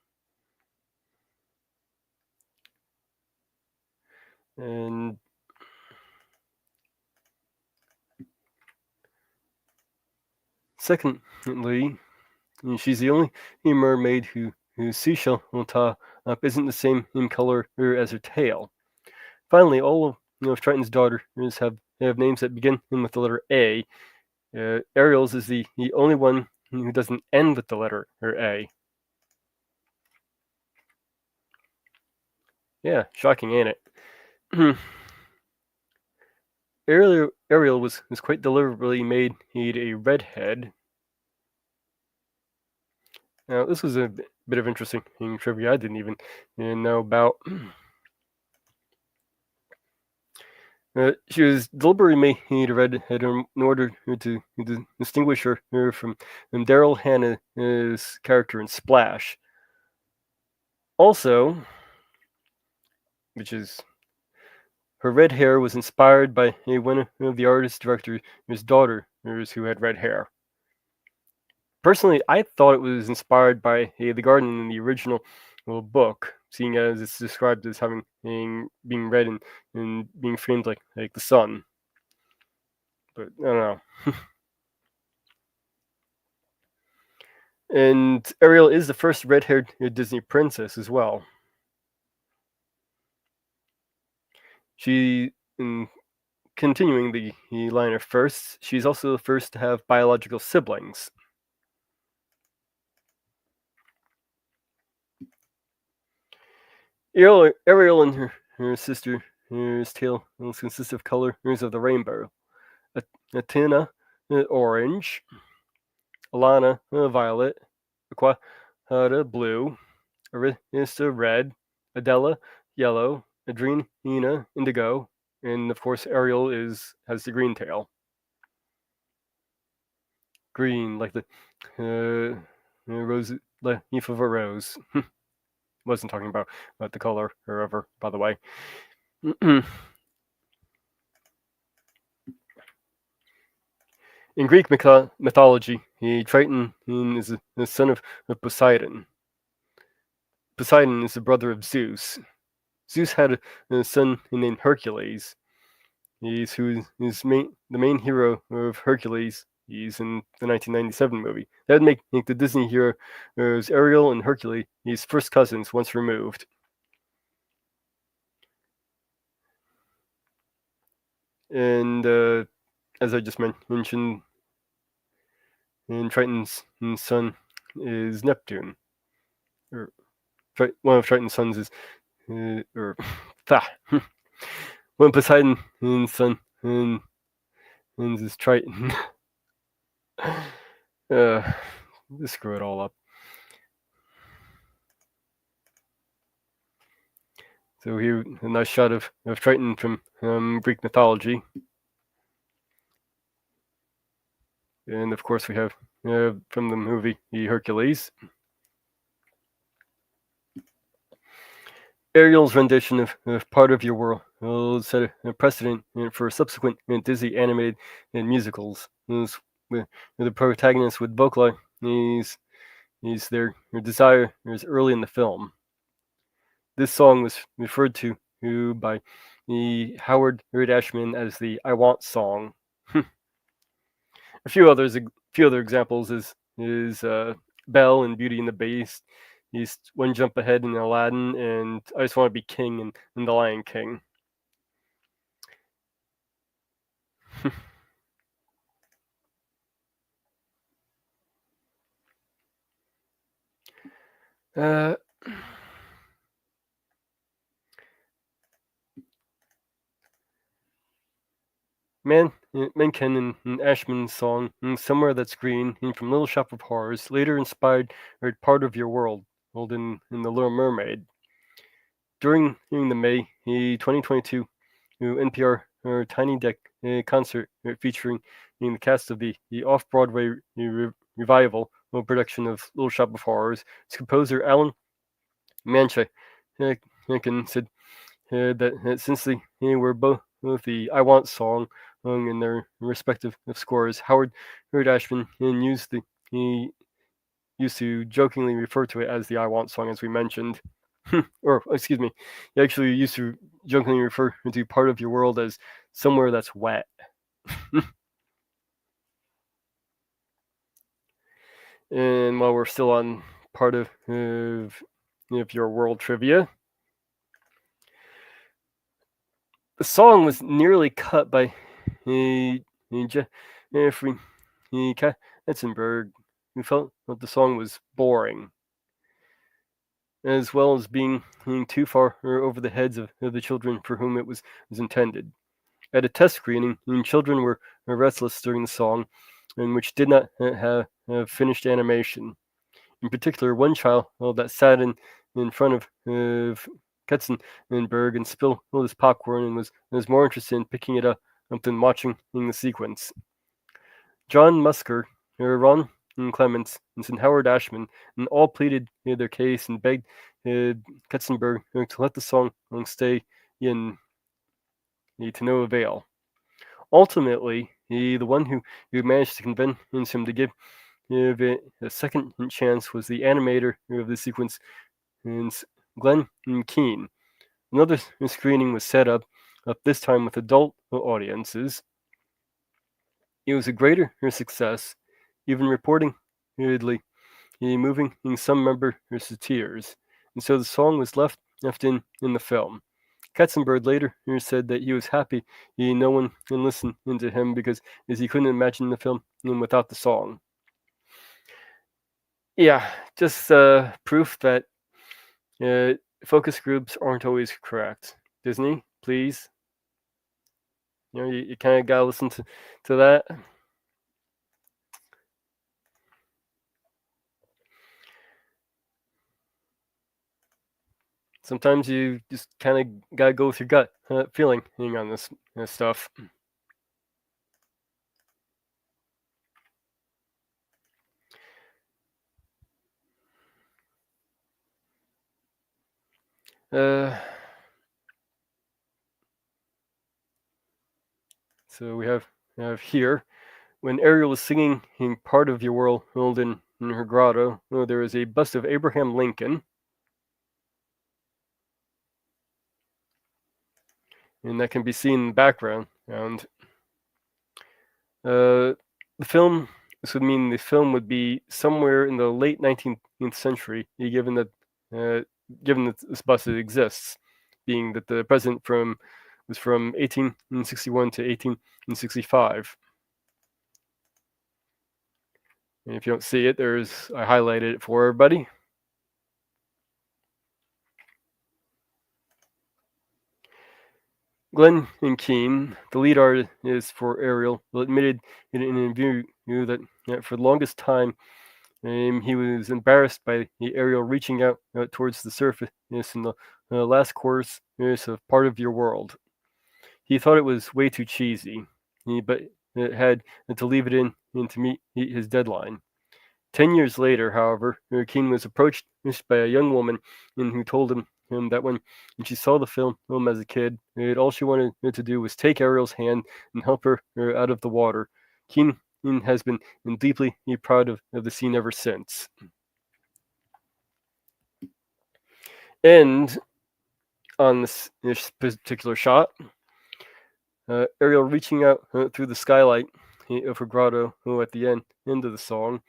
And secondly, she's the only mermaid whose seashell on top isn't the same in color as her tail. Finally, all of Triton's daughters have names that begin with the letter A. Ariel's is the only one who doesn't end with the letter A. Yeah, shocking, ain't it? Ariel was quite deliberately made a redhead. Now, this was a bit of interesting trivia I didn't even know about. She was deliberately made a redhead in order to distinguish her from Daryl Hannah's character in Splash. Also, which is her red hair was inspired by one of the artist director's daughters who had red hair. Personally, I thought it was inspired by the garden in the original book, seeing as it's described as having being red and being framed like the sun. But I don't know. And Ariel is the first red-haired Disney princess as well. She, in continuing the line of firsts, she's also the first to have biological siblings. Ariel and her sister's tail consist of colors of the rainbow. Athena, orange. Alana, violet. Aquata, blue. Arista, red. Adela, yellow. Adrena, indigo. And of course, Ariel has the green tail. green like the rose leaf of a rose. Wasn't talking about the color, however, by the way. In Greek mythology, Triton is the son of Poseidon. Poseidon is the brother of Zeus. Zeus had a son named Hercules. He's the main hero of Hercules. He's in the 1997 movie. That would make the Disney heroes Ariel and Hercules his first cousins once removed. And as I just mentioned, and Triton's son is Neptune. Or one of Triton's sons is or one Poseidon's son is Triton. Just screw it all up. So here, a nice shot of Triton from Greek mythology. And of course we have from the movie Hercules. Ariel's rendition of Part of Your World will set a precedent for subsequent Disney animated musicals. The protagonist would vocalize their desire early in the film. This song was referred to by the Howard Ashman as the "I Want" song. A few other examples is Belle in Beauty and the Beast. He's One Jump Ahead in Aladdin, and I Just Want to Be King in The Lion King. Menken and Ashman's song "Somewhere That's Green" from Little Shop of Horrors later inspired Part of Your World in The Little Mermaid. During the May 2022 NPR Tiny Deck concert featuring the cast of the off-Broadway revival production of Little Shop of Horrors, composer Alan Mancha said that since they were both the "I Want" song in their respective scores, Howard Ashman used to jokingly refer to it as the "I Want" song, as we mentioned. Or excuse me, he actually used to jokingly refer to Part of Your World as "Somewhere That's Wet." And while we're still on Part of Your World trivia, the song was nearly cut by Jeffrey Katzenberg, who felt that the song was boring, as well as being too far over the heads of the children for whom it was intended. At a test screening, children were restless during the song, which did not have finished animation. In particular, one child that sat in front of Katzenberg and spilled his popcorn and was more interested in picking it up than watching the sequence. John Musker, Ron Clements, and Howard Ashman, and all pleaded their case and begged Katzenberg to let the song stay in to no avail. Ultimately, the one who managed to convince him to give it a second chance was the animator of the sequence, Glenn Keane. Another screening was set up this time with adult audiences. It was a greater success, even reportedly moving some members to tears, and so the song was left in the film. Katzenberg later said that he was happy no one listened to him because he couldn't imagine the film without the song. Yeah, just proof that focus groups aren't always correct. Disney, please. You kind of gotta listen to that. Sometimes you just kind of gotta go with your gut feeling on this stuff. So we have here when Ariel is singing in Part of Your World in her grotto, there is a bust of Abraham Lincoln, and that can be seen in the background. And the film, this would mean the film would be somewhere in the late 19th century, uh, given that this bust exists, being that the president was from 1861 to 1865. And if you don't see it, I highlighted it for everybody. Glenn and Keane, the lead artist for Ariel, admitted in an interview that for the longest time he was embarrassed by the Ariel reaching out towards the surface in the last chorus of Part of Your World. He thought it was way too cheesy, but it had to leave it in to meet his deadline. 10 years later, however, Keane was approached by a young woman who told him that when she saw the film as a kid, all she wanted to do was take Ariel's hand and help her out of the water. Keane has been deeply proud of the scene ever since. And on this particular shot, Ariel reaching out through the skylight of her grotto at the end of the song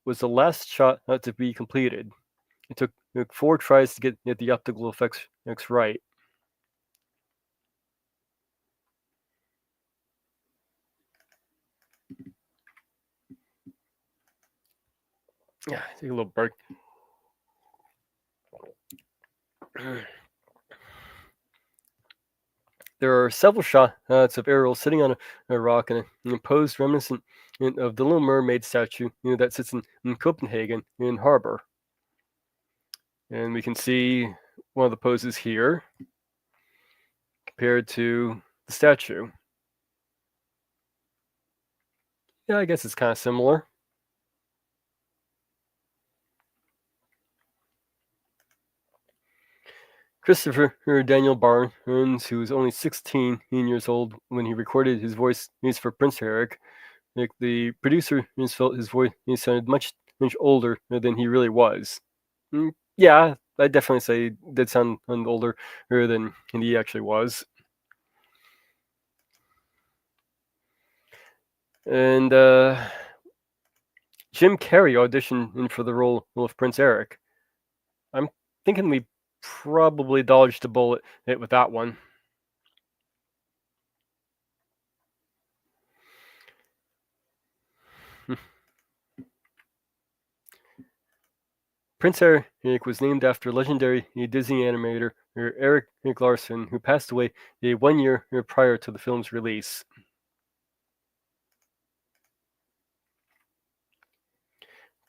was the last shot to be completed. It took 4 tries to get the optical effects right. Yeah, take a little break. There are several shots of Ariel sitting on a rock in a pose reminiscent of the Little Mermaid statue that sits in Copenhagen in harbor. And we can see one of the poses here compared to the statue. Yeah, I guess it's kind of similar. Christopher Daniel Barnes, who was only 16 years old when he recorded his voice for Prince Eric, the producer felt his voice sounded much older than he really was. Yeah, I'd definitely say he did sound older than he actually was. And Jim Carrey auditioned for the role of Prince Eric. I'm thinking we probably dodged a bullet with that one. Prince Eric was named after legendary Disney animator Eric Larson, who passed away 1 year prior to the film's release.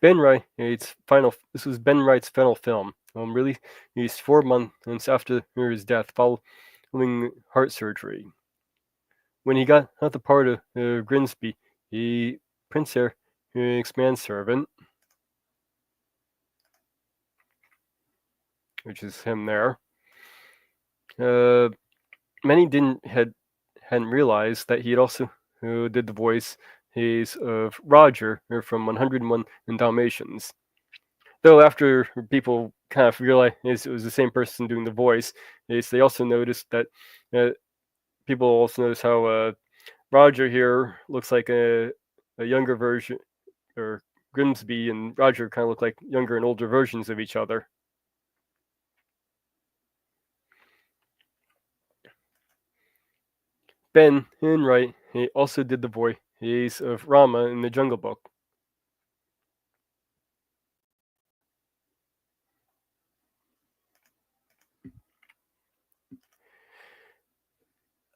This was Ben Wright's final film, released 4 months after his death following heart surgery. When he got the part of Grimsby, Prince Eric's manservant, which is him there. Many hadn't realized that he had also did the voice of Roger from 101 Dalmatians. Though after people kind of realized it was the same person doing the voice, they also noticed that people also notice how Roger here looks like a younger version, or Grimsby and Roger kind of look like younger and older versions of each other. Ben Wright also did the voice of Rama in the Jungle Book.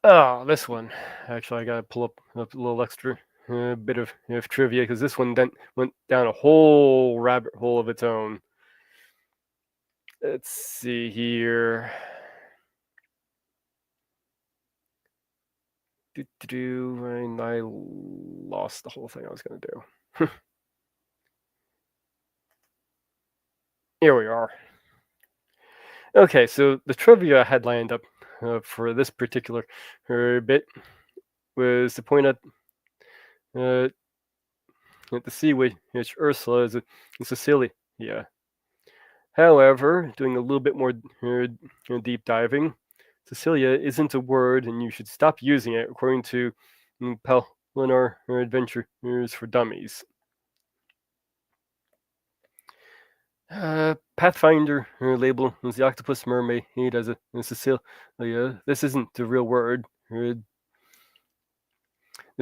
Oh, this one. Actually, I gotta pull up a little extra bit of trivia because this one went down a whole rabbit hole of its own. Let's see here. And I lost the whole thing I was going to do. Here we are. Okay, so the trivia I had lined up for this particular bit was to point out uh, at the sea which Ursula is in Sicilia. Yeah. However, doing a little bit more deep diving, Cecilia isn't a word, and you should stop using it, according to Pellinar Adventures for Dummies. Pathfinder label is the octopus mermaid as a Cecilia. This isn't the real word. This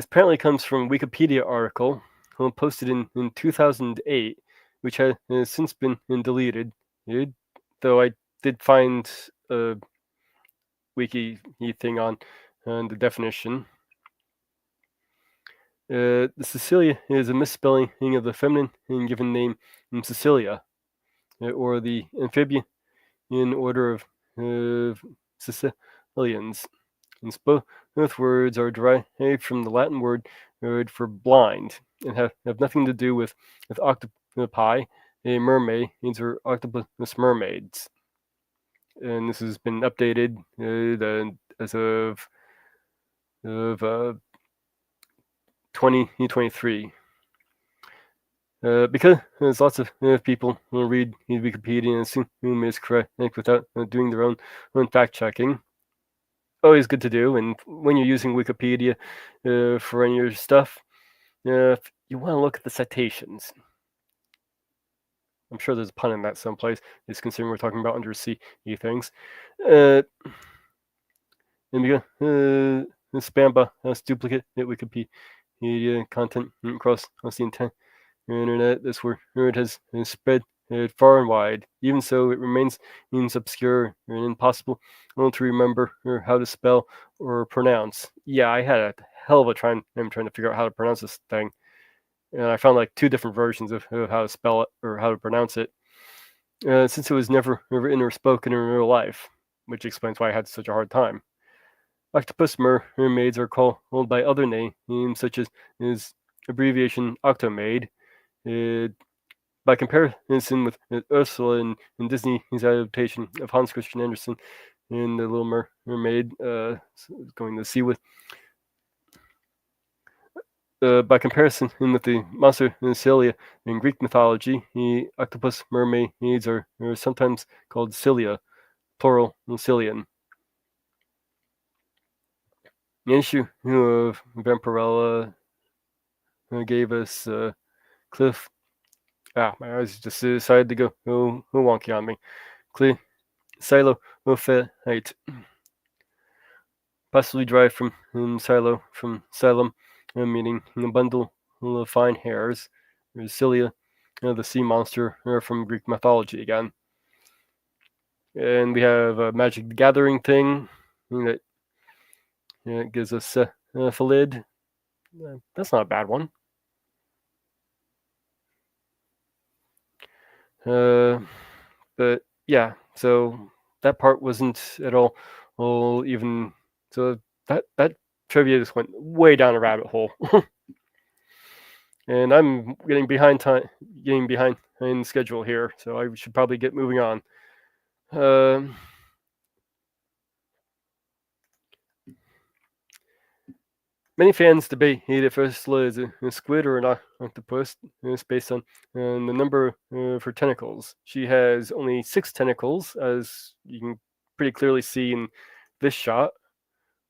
apparently comes from Wikipedia article posted in 2008, which has since been deleted. Though I did find a wiki thing on the definition. The Cecilia is a misspelling of the feminine given name Cecilia, or the amphibian order of Sicilians. And both words are derived from the Latin word for blind and have nothing to do with octopi, a mermaid, or octopus mermaids. And this has been updated as of 2023. Because there's lots of people who read Wikipedia and assume it's correct without doing their own fact checking. Always good to do. And when you're using Wikipedia for any of your stuff, you want to look at the citations. I'm sure there's a pun in that someplace, just considering we're talking about undersea things. And because Spamba has duplicate Wikipedia content across the entire internet, this word has spread far and wide. Even so, it remains obscure and impossible to remember how to spell or pronounce. Yeah, I had a hell of a time trying to figure out how to pronounce this thing. And I found like 2 different versions of how to spell it or how to pronounce it, since it was never written or spoken in real life, which explains why I had such a hard time. Octopus mermaids are called by other names, such as abbreviation Octomaid. By comparison with Ursula in Disney's adaptation of Hans Christian Andersen in The Little Mermaid, going to sea with. By comparison with the monster Scylla in Greek mythology, the octopus mermaids are sometimes called Scylla, plural Scylian. The issue of Vampirella gave us Cliff. My eyes just decided to go wonky on me. Cliff Silophyte, possibly derived from silo, from xylem, meaning a bundle of fine hairs. Cilia, the sea monster from Greek mythology again. And we have a Magic the Gathering thing that gives us Phalid. That's not a bad one. But yeah, so that part wasn't at all even. So that trivia just went way down a rabbit hole. And I'm getting behind schedule here, so I should probably get moving on. Many fans debate if Ursula is a squid or an octopus. It's based on the number of her tentacles. She has only 6 tentacles, as you can pretty clearly see in this shot.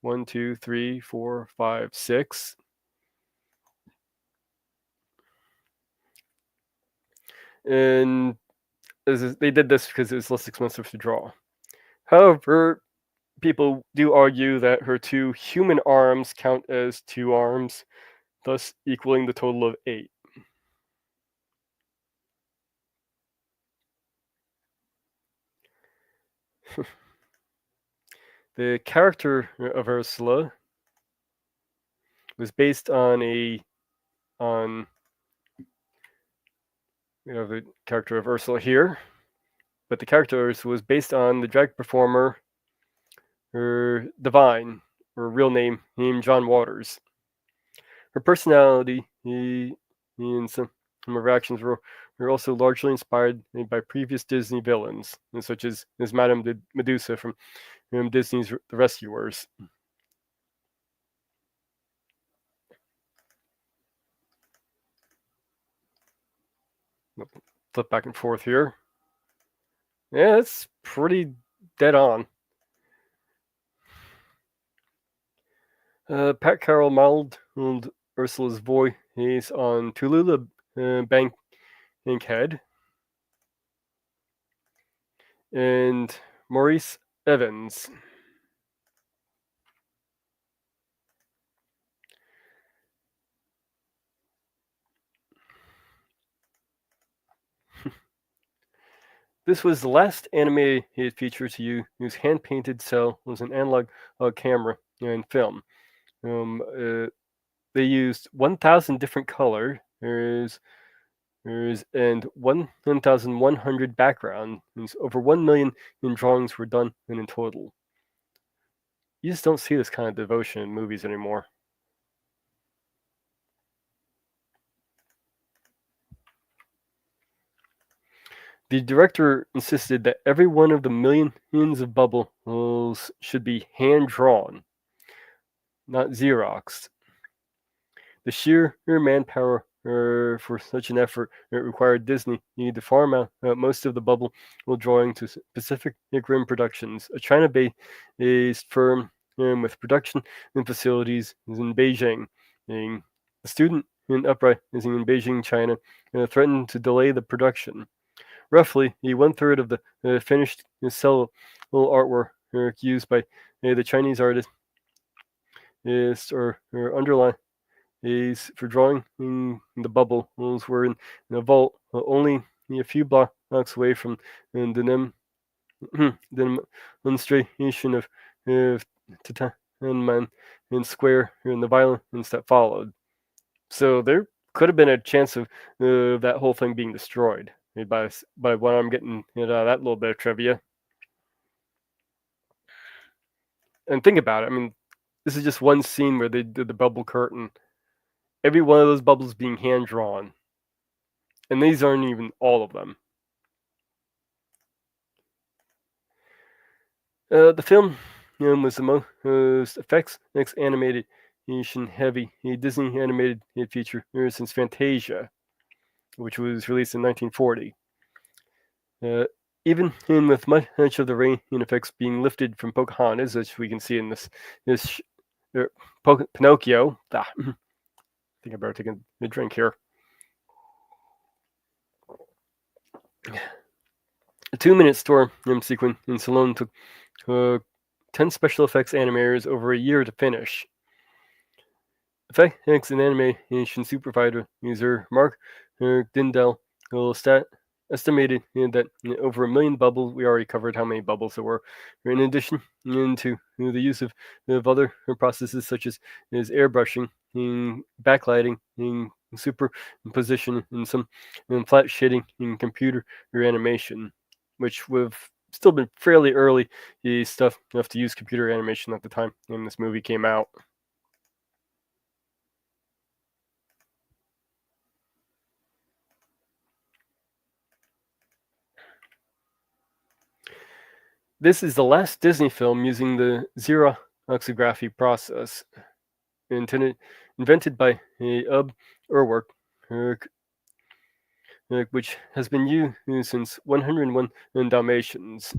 1, 2, 3, 4, 5, 6. And they did this because it was less expensive to draw. However, people do argue that her 2 human arms count as 2 arms, thus equaling the total of 8. The character of Ursula was based on the character of Ursula here, but the character was based on the drag performer, her Divine, her real name John Waters. Her personality in some reactions were also largely inspired by previous Disney villains, such as Madame Medusa from Disney's The Rescuers. Flip back and forth here. Yeah, it's pretty dead on. Pat Carroll modeled Ursula's voice on Tulula Bankhead and Maurice Evans. This was the last animated feature to use hand-painted cel as an analog camera and film. They used 1,000 different colors and 1,100 backgrounds. Over 1 million drawings were done in total. You just don't see this kind of devotion in movies anymore. The director insisted that every one of the millions of bubbles should be hand-drawn, not Xeroxed. The sheer manpower for such an effort required Disney to farm out most of the bubble drawing to Pacific Rim Productions, a China-based firm with production and facilities in Beijing. A student uprising in Beijing, China, threatened to delay the production. Roughly, 1/3 of the finished cel artwork used by the Chinese artist or underline is for drawing the bubbles were in a vault only a few blocks away from the demonstration of Tiananmen Square and the violence that followed. So there could have been a chance of that whole thing being destroyed by what I'm getting out of that little bit of trivia. And think about it. I mean, this is just one scene where they did the bubble curtain. Every one of those bubbles being hand drawn, and these aren't even all of them. The film was the most effects animated heavy Disney animated feature since Fantasia, which was released in 1940. Even with much of the rain effects being lifted from Pocahontas, as we can see in this Pinocchio. I think I better take a drink here. A 2-minute storm sequence in Salon took 10 special effects animators over a year to finish. Effects and animation supervisor Mark Dindell estimated that over 1 million bubbles. We already covered how many bubbles there were. In addition to the use of other processes such as airbrushing, backlighting, superposition, and some flat shading in computer animation, which would have still been fairly early stuff enough to use computer animation at the time when this movie came out. This is the last Disney film using the xerography process, invented by Ub Iwerk, which has been used since 101 Dalmatians.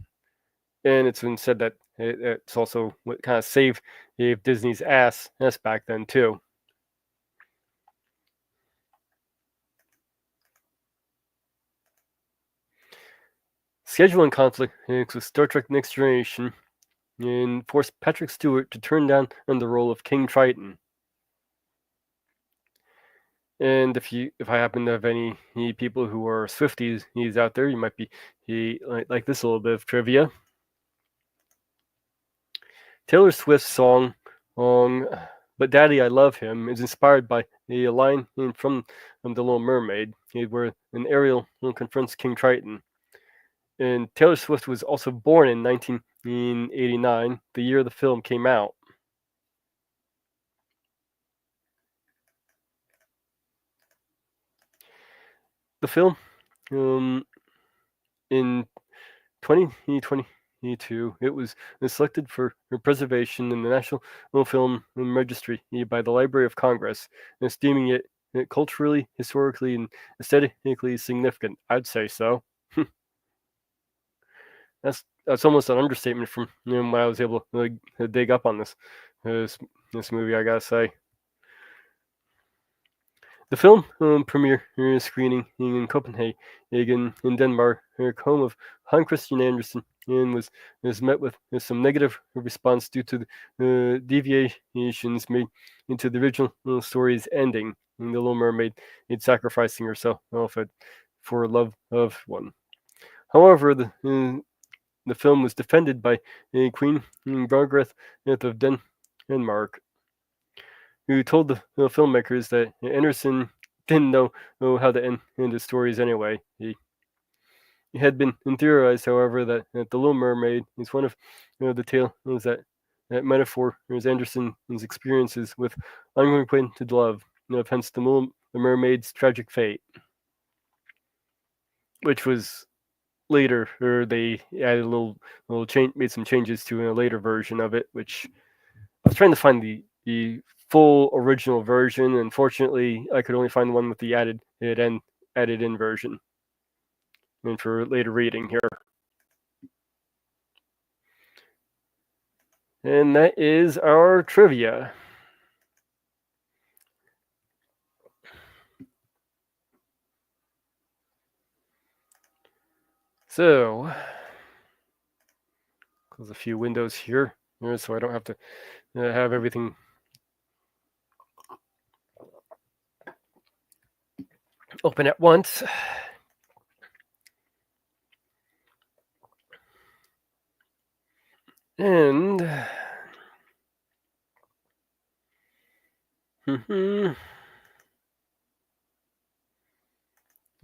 And it's been said that it's also what kind of saved Disney's ass back then, too. Scheduling conflict with Star Trek Next Generation and forced Patrick Stewart to turn down the role of King Triton. And if I happen to have any people who are Swifties out there, you might be like this little bit of trivia. Taylor Swift's song "But Daddy, I Love Him" is inspired by a line from The Little Mermaid, where an Ariel confronts King Triton. And Taylor Swift was also born in 1989, the year the film came out. the film in 2022, it was selected for preservation in the National Film Registry by the Library of Congress, esteeming it culturally, historically, and aesthetically significant. I'd say so. That's almost an understatement from when I was able to dig up on this movie. I gotta say. The film premiere screening in Copenhagen, in Denmark, home of Hans Christian Andersen, and was met with some negative response due to the deviations made into the original story's ending. In The Little Mermaid, sacrificing herself for love of one. However, the film was defended by Queen Margaret of Denmark, who told the filmmakers that Andersen didn't know how to end the stories anyway. He had been theorized, however, that The Little Mermaid is one of the tales that metaphor is Andersen's experiences with unrequited love, hence the Mermaid's tragic fate, which was later, or they added a little change, made some changes to a later version of it, which I was trying to find the full original version. Unfortunately, I could only find the one with the added in version. And for later reading here. And that is our trivia. So, close a few windows here so I don't have to have everything open at once. And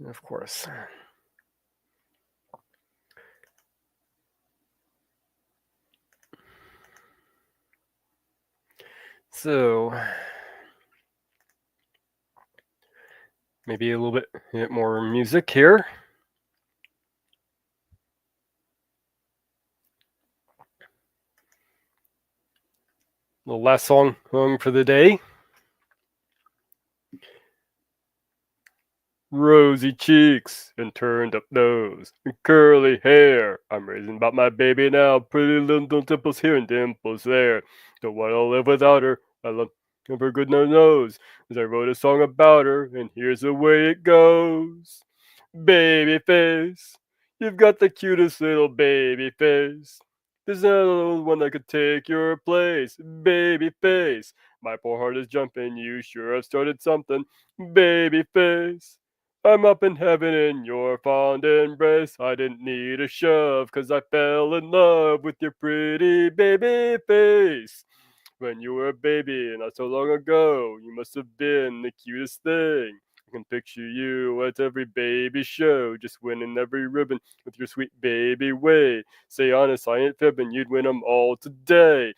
of course. So maybe a little bit more music here. The last song for the day. Rosy cheeks and turned up nose and curly hair. I'm raising about my baby now. Pretty little dimples here and dimples there. Don't want to live without her. I love her good nose. As I wrote a song about her, and here's the way it goes. Baby face, you've got the cutest little baby face. There's no one that could take your place. Baby face, my poor heart is jumping. You sure have started something. Baby face. I'm up in heaven in your fond embrace. I didn't need a shove, 'cause I fell in love with your pretty baby face. When you were a baby, not so long ago, you must have been the cutest thing. I can picture you at every baby show, just winning every ribbon with your sweet baby way. Say honest, I ain't fibbing, you'd win 'em all today.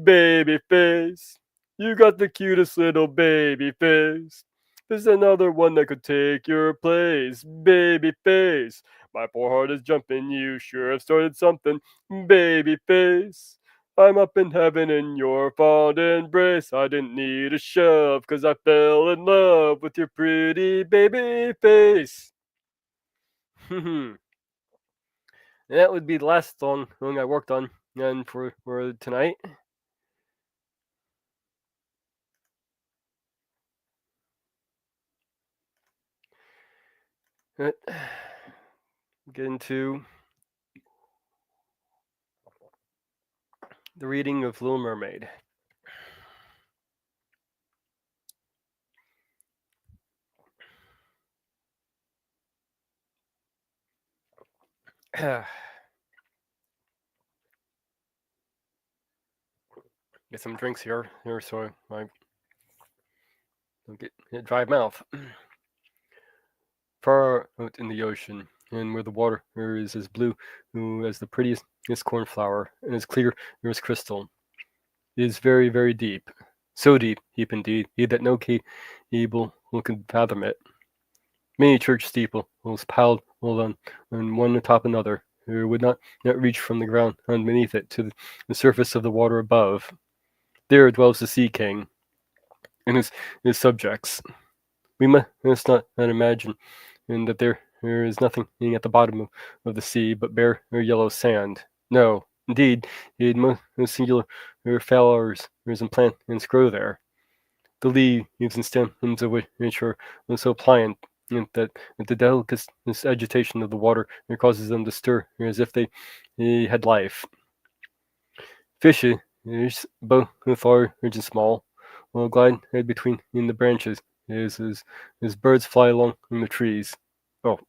Baby face, you got the cutest little baby face. There's another one that could take your place. Baby face, my poor heart is jumping, you sure have started something. Baby face, I'm up in heaven in your fond embrace. I didn't need a shove, 'cause I fell in love with your pretty baby face. That would be the last song I worked on and for tonight. Get into the reading of Little Mermaid. Get some drinks here so I don't get dry mouth. Far out in the ocean, and where the water is as blue as the prettiest cornflower, and as clear as crystal. It is very, very deep. So deep indeed, that no cable can fathom it. Many church steeples piled on one atop another, who would not reach from the ground beneath it to the surface of the water above. There dwells the Sea King and his subjects. We must not imagine that there is nothing at the bottom of the sea but bare yellow sand. No, indeed, most singular flowers and plants grow there. The leaves and stems of which are so pliant that the delicate agitation of the water causes them to stir as if they had life. Fishes, both large and small, will glide between in the branches as birds fly along in the trees. Oh,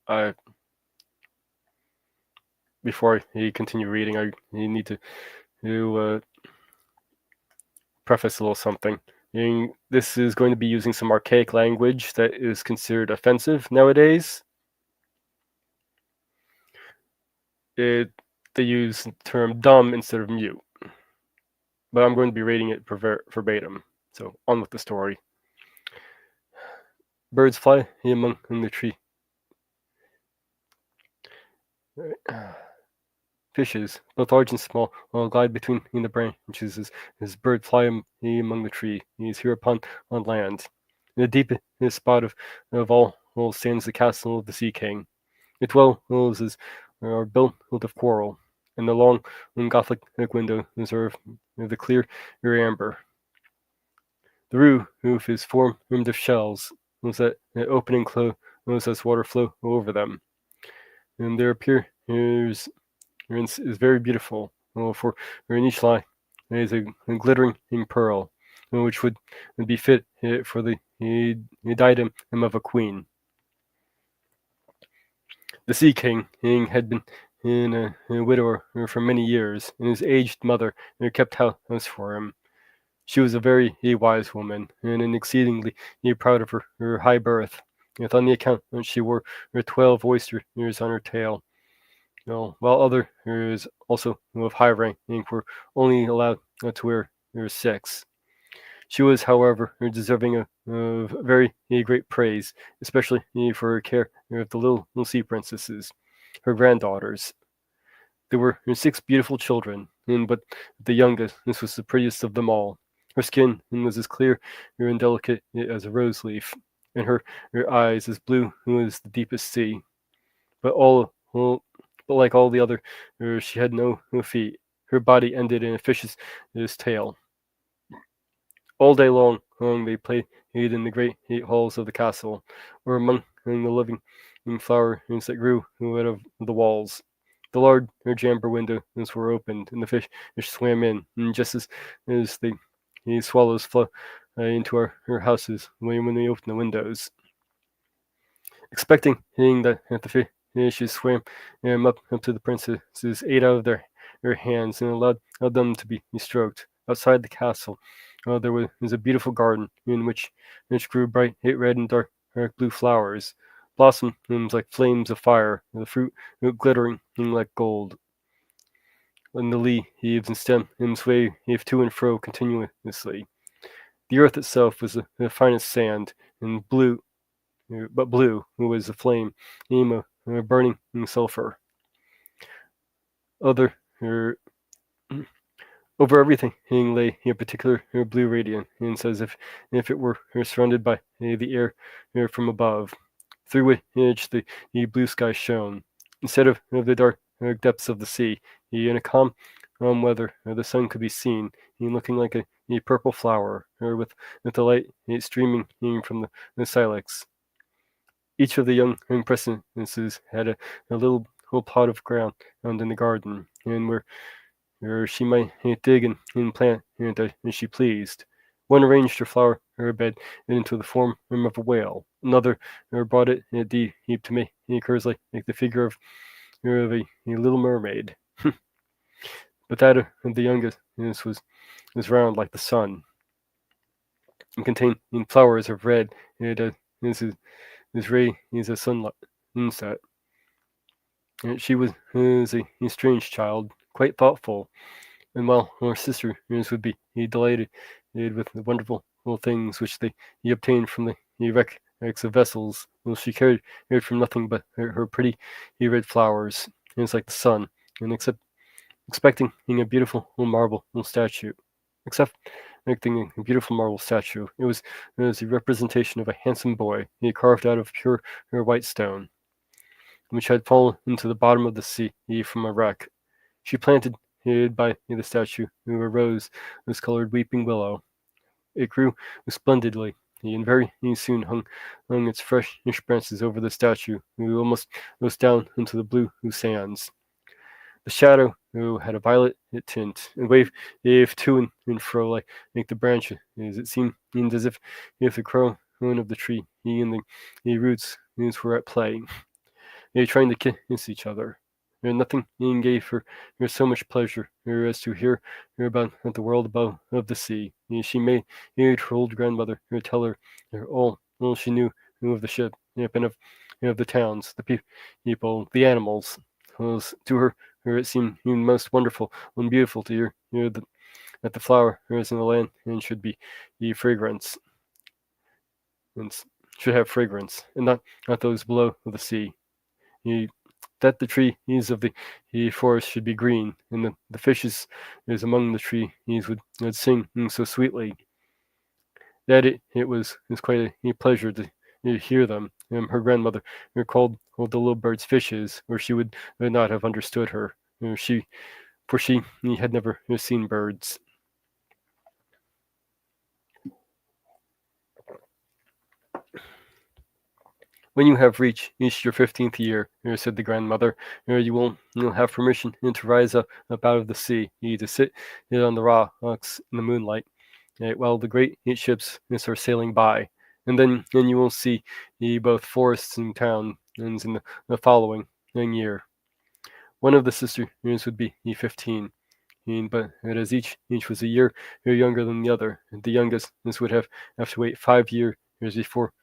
before I continue reading, I need to preface a little something. This is going to be using some archaic language that is considered offensive nowadays. They use the term dumb instead of mute. But I'm going to be reading it verbatim. So on with the story. Birds fly among the tree. Fishes, both large and small, will glide between the branches as birds fly among the tree. He is here on land. In the deepest spot of all stands the castle of the Sea King. Its walls are built of coral, and the long Gothic windows are of the clear amber. The roof is formed of shells that open and close as water flow over them. And their appearance is very beautiful, for in each line is a glittering pearl, which would be fit for the diadem of a queen. The Sea King had been a widower for many years, and his aged mother kept house for him. She was a very wise woman, and exceedingly proud of her high birth, on the account that she wore her 12 oysters on her tail, while others also of high rank were only allowed to wear 6. She was, however, deserving of very great praise, especially for her care of the little sea princesses, her granddaughters. There were 6 beautiful children, but the youngest, this was the prettiest of them all. Her skin was as clear and delicate as a rose leaf, and her eyes as blue as the deepest sea. But but like all the other, she had no feet. Her body ended in a fish's tail. All day long they played in the great halls of the castle, or among the living flowers that grew out of the walls. The large amber windows were opened, and the fish swam in, and just as the swallows flew into our houses when we opened the windows, expecting that the fishes swam up to the princesses, ate out of their hands, and allowed them to be stroked. Outside the castle, there was a beautiful garden in which grew bright red and dark blue flowers, blossoms like flames of fire, the fruit glittering like gold. And the leaves and stems sway to and fro continuously. The earth itself was the finest sand, and blue, but blue was the flame of burning sulfur. Other Over everything lay a particular blue radiance, as if it were surrounded by the air from above, through which the blue sky shone. Instead of the dark depths of the sea, in a calm weather, the sun could be seen looking like a purple flower, with the light streaming from the silex. Each of the young princesses had a little plot of ground in the garden, and where she might dig and plant as she pleased. One arranged her bed into the form of a whale. Another brought it deep to make hers like the figure of a little mermaid. But that of the youngest was round like the sun, and contained flowers of red, as ray is a sunset. She was a strange child, quite thoughtful, and while her sisters would be delighted with the wonderful things which they obtained from the eggs of vessels. Well, she cared for nothing but her pretty red flowers. And it's like the sun, and expecting a beautiful marble statue. Except expecting a beautiful marble statue. It was a representation of a handsome boy, carved out of pure white stone, which had fallen into the bottom of the sea from a wreck. She planted by the statue a rose-colored weeping willow. It grew splendidly, and very soon hung its fresh branches over the statue, almost down into the blue sands. The shadow had a violet tint, and waved to and fro like the branches. It seemed as if the crown of the tree and the roots were at play. They were trying to kiss each other. And nothing gave her so much pleasure as to hear about the world above of the sea. She made her old grandmother tell her all she knew of the ship and of the towns, the people, the animals. To her, it seemed most wonderful and beautiful to hear that the flower in the land and should be fragrance and should have fragrance, and not those below the sea. That the trees of the forest should be green, and the fishes among the trees would sing so sweetly that it was quite a pleasure to hear them. Her grandmother called the little birds fishes, or she would not have understood her. She had never seen birds. When you have reached your 15th year, said the grandmother, you'll have permission to rise up out of the sea, to sit on the rocks in the moonlight, while the great ships are sailing by, and then you will see both forests and towns in the following year. One of the sisters would be 15, but as each was a year younger than the other, the youngest would have to wait 5 years before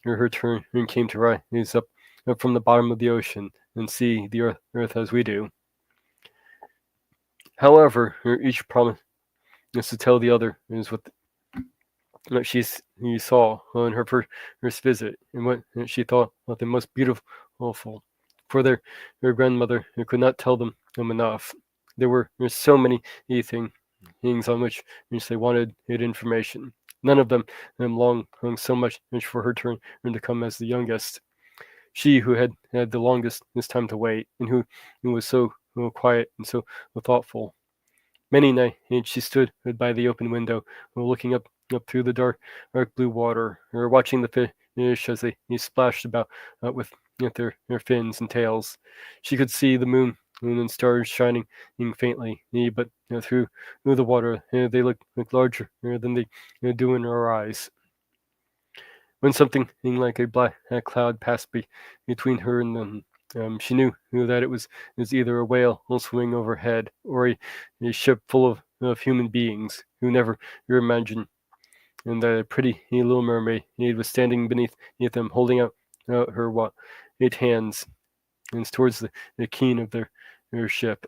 her turn came to rise up from the bottom of the ocean and see the earth as we do. However, each promised to tell the other what she saw on her first visit and what she thought the most beautiful. For their grandmother could not tell them enough. There were so many things on which they wanted information. None of them longed so much for her turn to come as the youngest. She who had the longest this time to wait, and who was so quiet and so thoughtful. Many nights she stood by the open window, looking up through the dark blue water, or watching the fish as they splashed about with their fins and tails. She could see the moon and stars shining faintly, but through the water they looked larger than they do in our eyes. When something like a black cloud passed between her and them, she knew that it was either a whale swimming overhead or a ship full of human beings who never imagined, and the pretty little mermaid was standing beneath them, holding out her eight hands and towards the keel of their ship.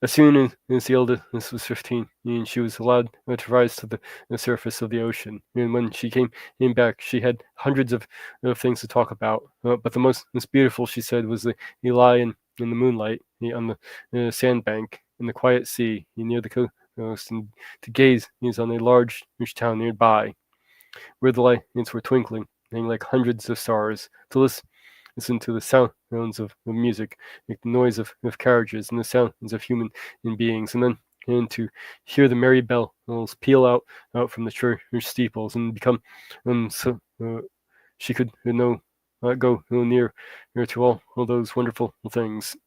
As soon as the eldest was 15, and she was allowed to rise to the surface of the ocean. And when she came back, she had hundreds of things to talk about. But the most beautiful, she said, was the lie in the moonlight on the sandbank in the quiet sea near the coast, and to gaze on a large town nearby, where the lights were twinkling like hundreds of stars, to listen to the sounds of music, like the noise of carriages and the sounds of human beings, and then to hear the merry bells peal out from the church steeples and become so she could go near to all those wonderful things.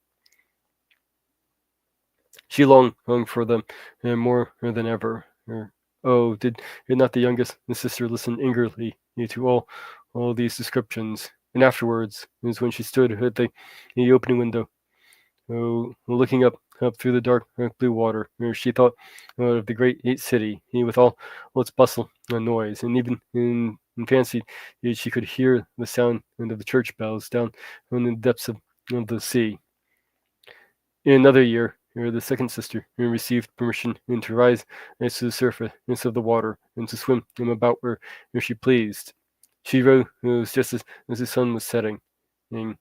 She longed for them more than ever. Oh, did not the youngest sister listen eagerly to all these descriptions? And afterwards, is when she stood at the opening window, looking up through the dark blue water, she thought of the great city, with all its bustle and noise, and even in fancy she could hear the sound of the church bells down in the depths of the sea. In another year, the second sister, received permission to rise to the surface of the water and to swim about where she pleased. She rose just as the sun was setting, and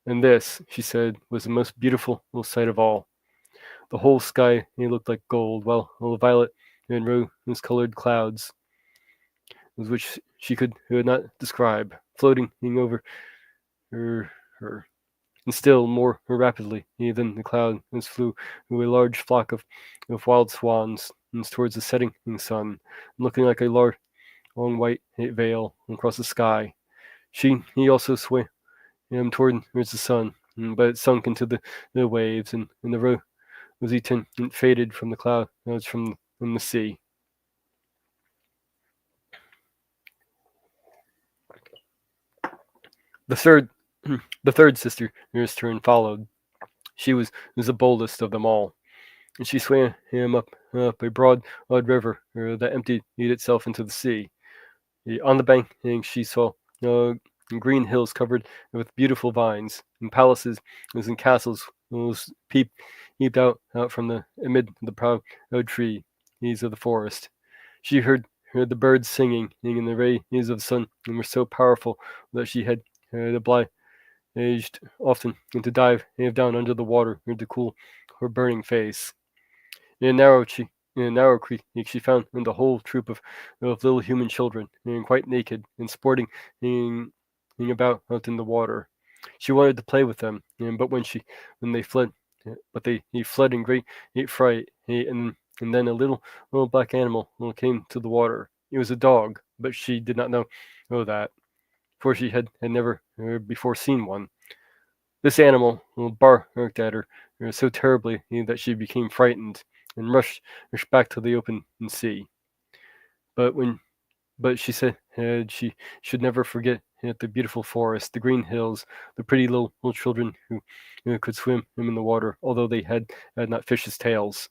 this, she said, was the most beautiful sight of all. The whole sky looked like gold, while violet and rose-colored clouds, which she could not describe, floating over her. And still more rapidly than the clouds flew a large flock of wild swans towards the setting sun, looking like a long white veil across the sky. He also swam towards the sun, but it sunk into the waves, and the rosy tint faded from the clouds from the sea. The third, the third sister's turn followed. She was the boldest of them all, and she swam him up a broad river that emptied itself into the sea. On the bank, she saw green hills covered with beautiful vines, and palaces and castles peeped out from amid the proud trees of the forest. She heard the birds singing, and the rays of the sun were so powerful that she had obliged often to dive down under the water to cool her burning face. In a narrow creek, she found the whole troop of little human children, quite naked and sporting about out in the water. She wanted to play with them, but when they fled, he fled in great fright, and then a little black animal came to the water. It was a dog, but she did not know that, for she had never before seen one. This animal barked at her so terribly that she became frightened and rushed back to the open sea. But she said she should never forget the beautiful forest, the green hills, the pretty little children who could swim in the water, although they had not fishes' tails.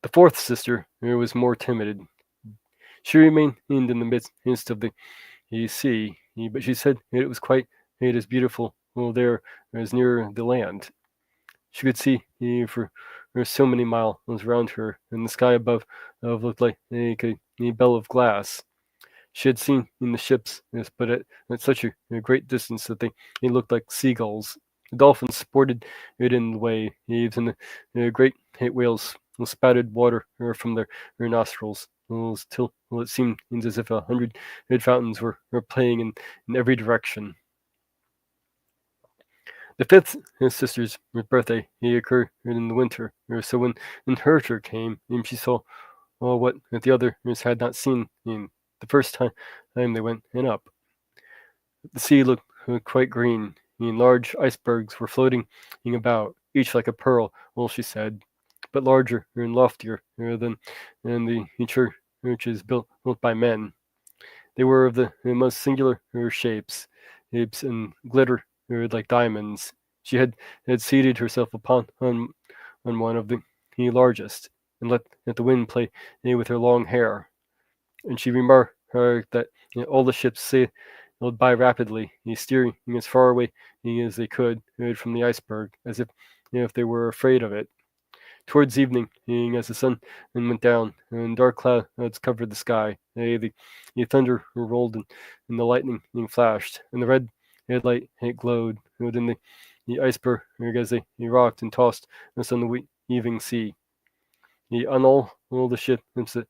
The fourth sister was more timid. She remained in the midst of the sea, but she said it was quite as beautiful there as near the land. She could see for so many miles around her, and the sky above looked like a bell of glass. She had seen in the ships, yes, but at such a great distance that they looked like seagulls. The dolphins sported it in the waves, and the great whales spouted water from their nostrils, till it seemed as if 100 fountains were playing in every direction. The fifth sister's birthday occurred in the winter, so when her turn came, she saw what the others had not seen in the first time they went up. The sea looked quite green, and large icebergs were floating about, each like a pearl, she said, but larger and loftier than the churches built by men. They were of the most singular shapes and glitter like diamonds. She had seated herself upon one of the largest, and let the wind play with her long hair. And she remarked that all the ships sailed by rapidly, steering as far away as they could from the iceberg, as if they were afraid of it. Towards evening, as the sun went down, and dark clouds covered the sky, the thunder rolled and the lightning flashed, and the red light glowed within the iceberg as they rocked and tossed on the heaving sea. On all the ships that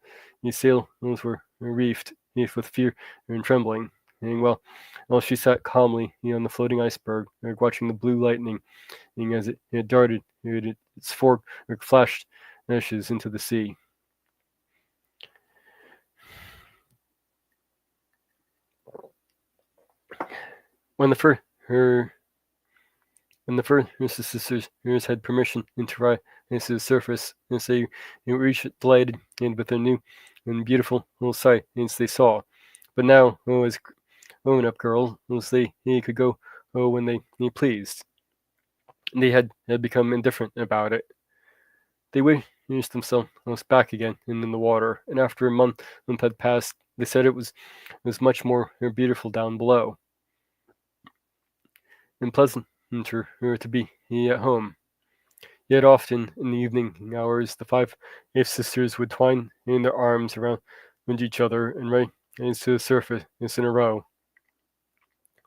sails were reefed with fear and trembling. And while she sat calmly on the floating iceberg, watching the blue lightning as it darted its fork flashed ashes into the sea. When the first sisters had permission to rise to the surface, as they reached delighted with a new and beautiful sight as they saw. But now, as grown-up girls, they could go when they pleased. They had become indifferent about it. They wished themselves back again in the water, and after a month had passed, they said it was much more beautiful down below, and pleasanter to be at home. Yet often, in the evening hours, the five sisters would twine in their arms around each other and rise to the surface in a row.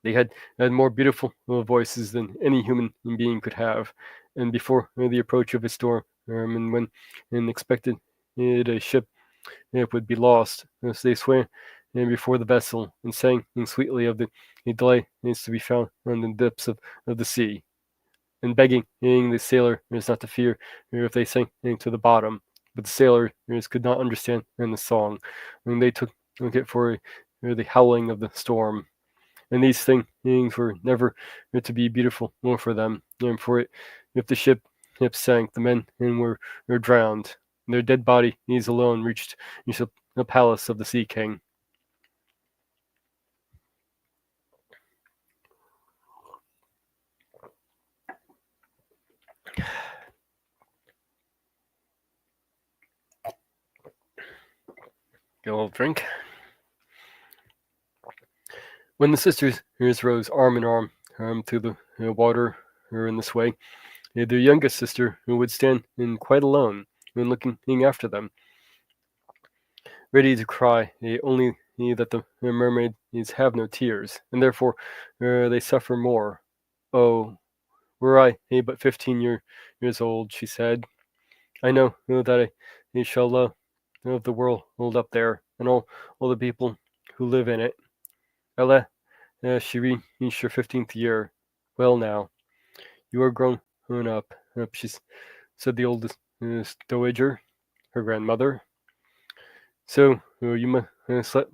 They had more beautiful voices than any human being could have, and before the approach of a storm, and when expected a ship would be lost, as they swam before the vessel and sang sweetly of the delay is to be found on the depths of the sea, and begging the sailor is not to fear if they sank to the bottom. But the sailors could not understand the song, and they took it for the howling of the storm. And these things were never to be beautiful for them, and for it, if the ship sank, the men were drowned. Their dead bodies alone reached the palace of the Sea King. Get a little drink. When the sisters rose arm in arm through the water in this way, their youngest sister would stand quite alone when looking after them, ready to cry, only that the mermaids have no tears, and therefore they suffer more. Oh, were I but 15 years old, she said, I know that I shall love the world up there, and all the people who live in it. Ella, she reached her 15th year. Well, now, you are grown up, she said the oldest dowager, her grandmother. So you must let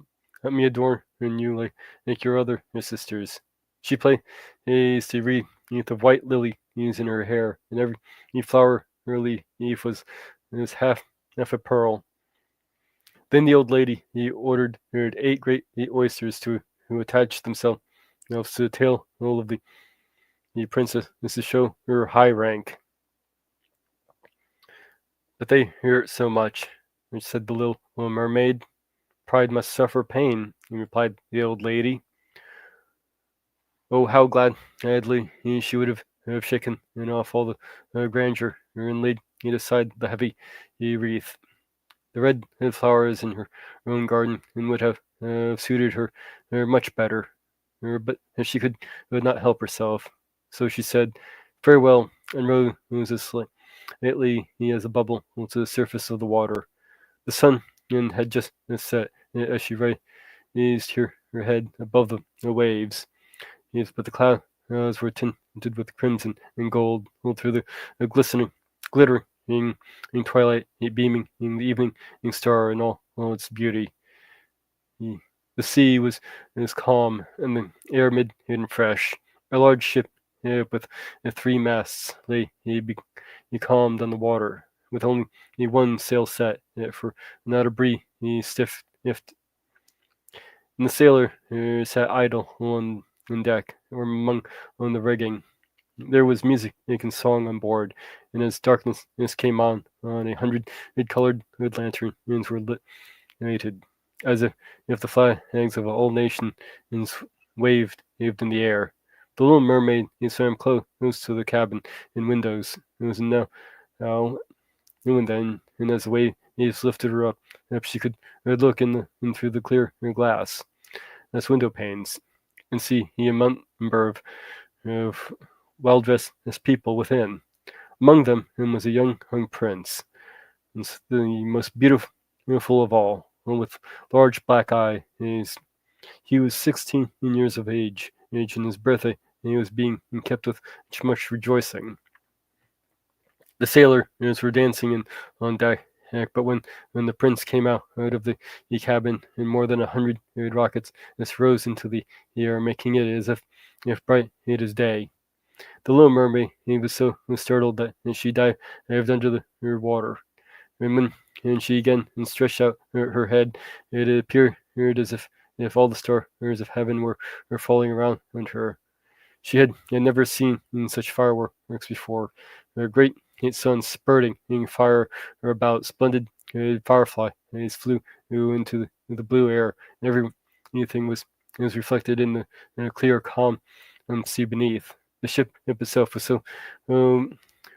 me adorn you like your other sisters. She placed a wreath of white lilies in her hair, and every flower leaf was half a pearl. Then the old lady ordered 8 great oysters to attach themselves to the tail of the princess to show her high rank. But they hurt so much, said the little mermaid. Pride must suffer pain, replied the old lady. Oh, how gladly she would have shaken off all the grandeur and laid it aside the heavy wreath. The red flowers in her own garden and would have suited her much better, but she could not help herself. So she said farewell and rose as lightly as a bubble to the surface of the water. The sun had just set as she raised her head above the waves. Yes, but the clouds were tinted with crimson and gold, all through the glittering in twilight, beaming in the evening star in all its beauty. The sea was calm, and the air mid and fresh. A large ship with 3 masts lay becalmed on the water, with only one sail set, for not a breeze stiff if and the sailor sat idle on deck or among on the rigging. There was music and song on board, and as darkness came on 100 colored lanterns were lighted, as if the flags of a whole nation waved in the air. The little mermaid swam close to the cabin and windows. It was now and then, and as the waves lifted her up she could look in through the clear glass as window panes, and see a number of well-dressed people within. Among them was a young prince, the most beautiful of all, with large black eyes. He was 16 years of age, and his birthday he was being kept with much rejoicing. The sailors were dancing on deck, but when the prince came out of the cabin, and more than 100 rockets rose into the air, making it as if bright as day. The little mermaid was so startled that she dived under the water. And she again stretched out her head, it appeared as if all the stars of heaven were falling around her. She had never seen such fireworks before. A great sun spurting fire about splendid fireflies flew into the blue air. Everything was reflected in the clear, calm sea beneath. The ship itself was so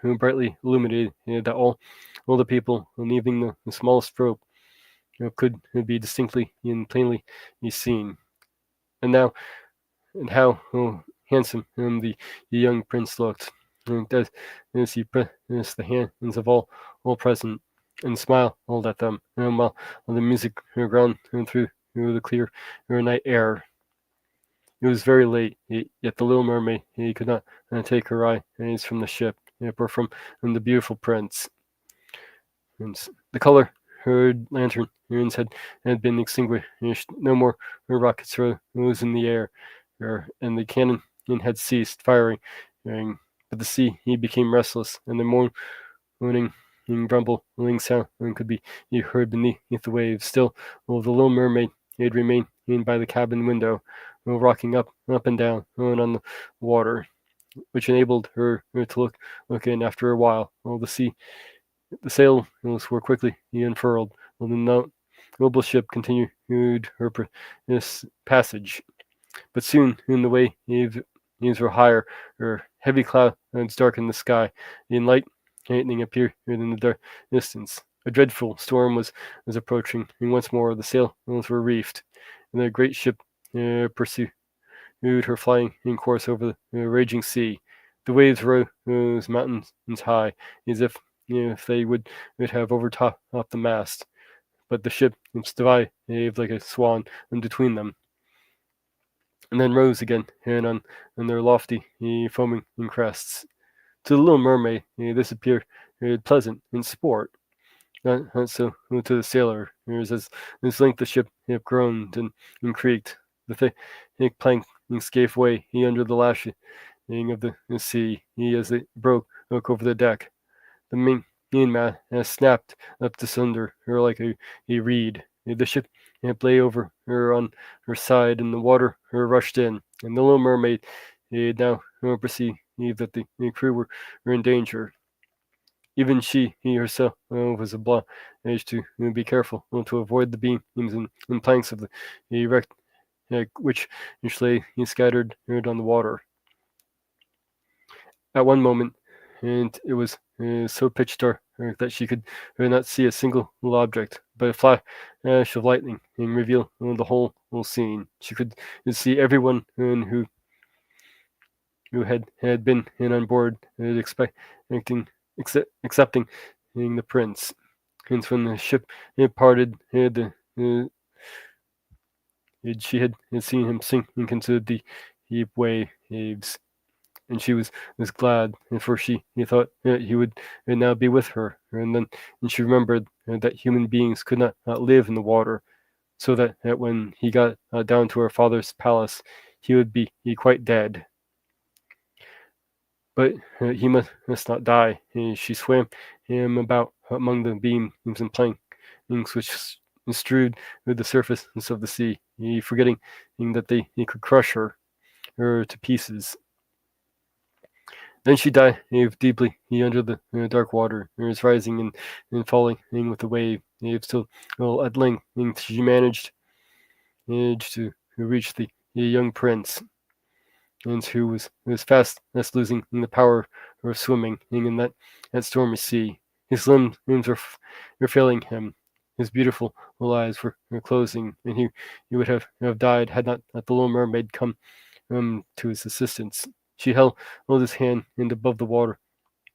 brightly illuminated, that all the people, and even the smallest rope, could be distinctly and plainly be seen. And now, and how handsome the young prince looked, and as he pressed the hands of all present, and smiled at them, while the music ground through the clear night air. It was very late, yet the little mermaid could not take her eyes from the ship, or from the beautiful prince. And the color her lanterns had been extinguished. No more rockets rose in the air, and the cannon had ceased firing. But the sea became restless, and the moaning and grumbling sound could be heard beneath the waves. Still, the little mermaid had remained by the cabin window, rocking up and down on the water, which enabled her to look in. After a while, the sails were quickly unfurled, while the noble ship continued her passage. But soon, the waves were higher, heavy clouds darkened the sky, and lightning appeared in the distance. A dreadful storm was approaching, and once more the sails were reefed, and the great ship pursued her flying in course over the raging sea. The waves rose mountains high, as if they would have overtopped the mast, but the ship dived like a swan in between them, and then rose again, and on their lofty, foaming crests. To the little mermaid, this appeared pleasant in sport, not so to the sailor, as length the ship groaned and creaked. The thick planks gave way under the lashing of the sea, as they broke over the deck. The mainmast snapped up asunder like a reed. The ship lay over her on her side, and the water rushed in, and the little mermaid now perceived that the crew were in danger. Even she herself was obliged to be careful to avoid the beams and planks of the wreck, which lay scattered on the water. At one moment, and it was so pitch dark that she could not see a single object, but a flash of lightning revealed the whole scene. She could see everyone who had been on board, accepting the prince. Hence, when the ship parted, she had seen him sink into the deep waves, and she was glad, for she thought he would now be with her. And she remembered that human beings could not live in the water, so that when he got down to her father's palace, he would be quite dead. But he must not die. She swam him about among the beams and planks which strewed the surface of the sea, forgetting that they could crush her to pieces. Then she dived deeply under the dark water, rising and falling with the wave. Till at length she managed to reach the young prince, and who was fast losing the power of swimming in that stormy sea. His limbs were failing him. His beautiful eyes were closing, and he would have died had not the little mermaid come to his assistance. She held his hand above the water.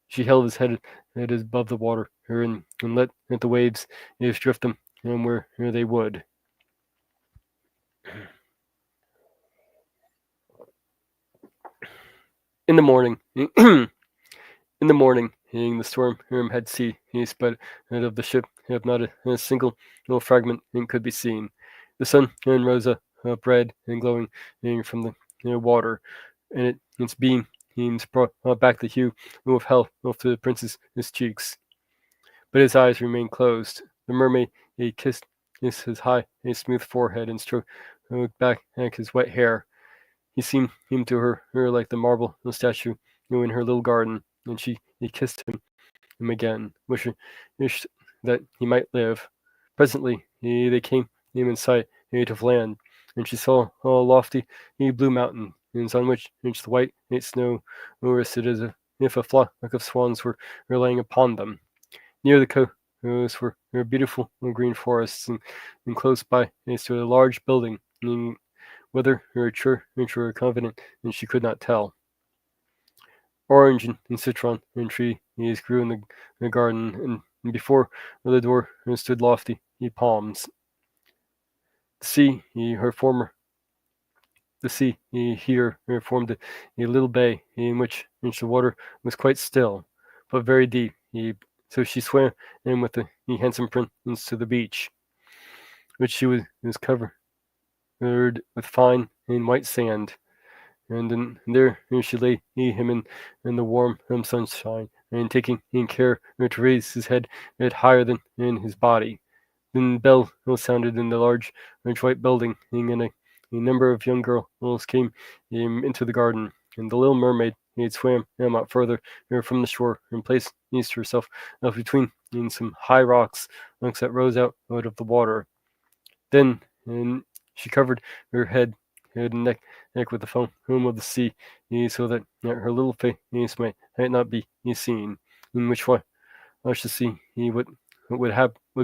She held his head above the water, and let the waves drift them where they would. In the morning, in the morning, the storm had ceased, but of the ship, not a single fragment could be seen. The sun rose up red and glowing from the water, and its beams brought back the hue of health to the prince's cheeks. But his eyes remained closed. The mermaid kissed his smooth forehead, and stroked back his wet hair. He seemed to her like the marble statue in her little garden, and she kissed him again, wishing that he might live. Presently they came in sight of land, and she saw a lofty blue mountain, on which the white snow rested as if a flock of swans were laying upon them. Near the coast were beautiful green forests, and close by stood a large building, and whether a church or a convent, and she could not tell. Orange and citron and trees grew in the garden, and before the door stood lofty palms. The sea, here formed a little bay in which the water was quite still, but very deep. So she swam in with the handsome prince to the beach, which she was covered with fine and white sand. And then there she lay him in the warm sunshine, and taking care to raise his head higher than in his body. Then the bell sounded in the large white building, and a number of young girls came into the garden, and the little mermaid swam out further from the shore and placed herself between some high rocks that rose out of the water. Then she covered her head and neck with the foam of the sea, so that her little face might not be seen, in which way I should see would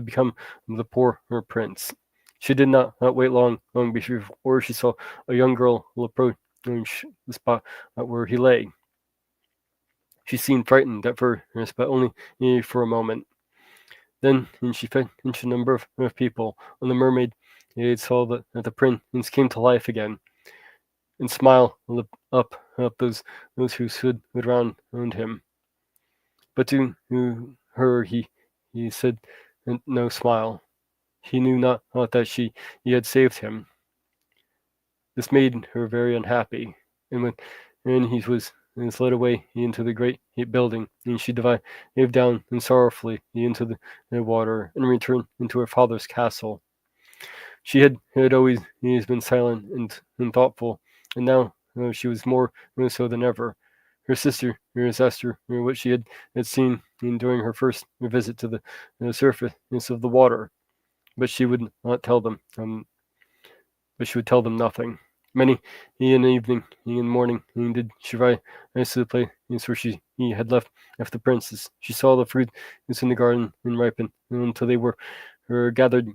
become the poor prince. She did not wait long before she saw a young girl approach the spot where he lay. She seemed frightened at first, but only for a moment. Then she fed into a number of people, and the mermaid saw that the prince came to life again, and smiled up those who stood around him. But to her he said no smile. He knew not that he had saved him. This made her very unhappy, and when he was led away into the great building, and she dived down and sorrowfully into the water and returned into her father's castle. She had always been silent and thoughtful, and now she was more so than ever. Her sister asked her what she had seen during her first visit to the surface of the water, but she would not tell them. But she would tell them nothing. Many in the evening, in the morning, did she ride to the place where she had left the princess. She saw the fruit in the garden and ripen until they were gathered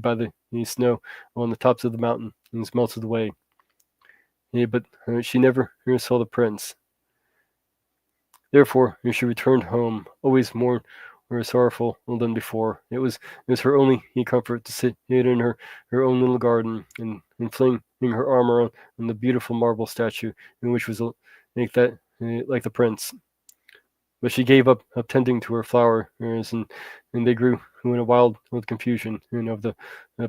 by the snow on the tops of the mountain and melted away. But she never saw the prince. Therefore, she returned home, always more sorrowful than before. It was her only comfort to sit in her own little garden and fling her arm around the beautiful marble statue, which was like the prince. But she gave up tending to her flowers, and they grew in a wild confusion of the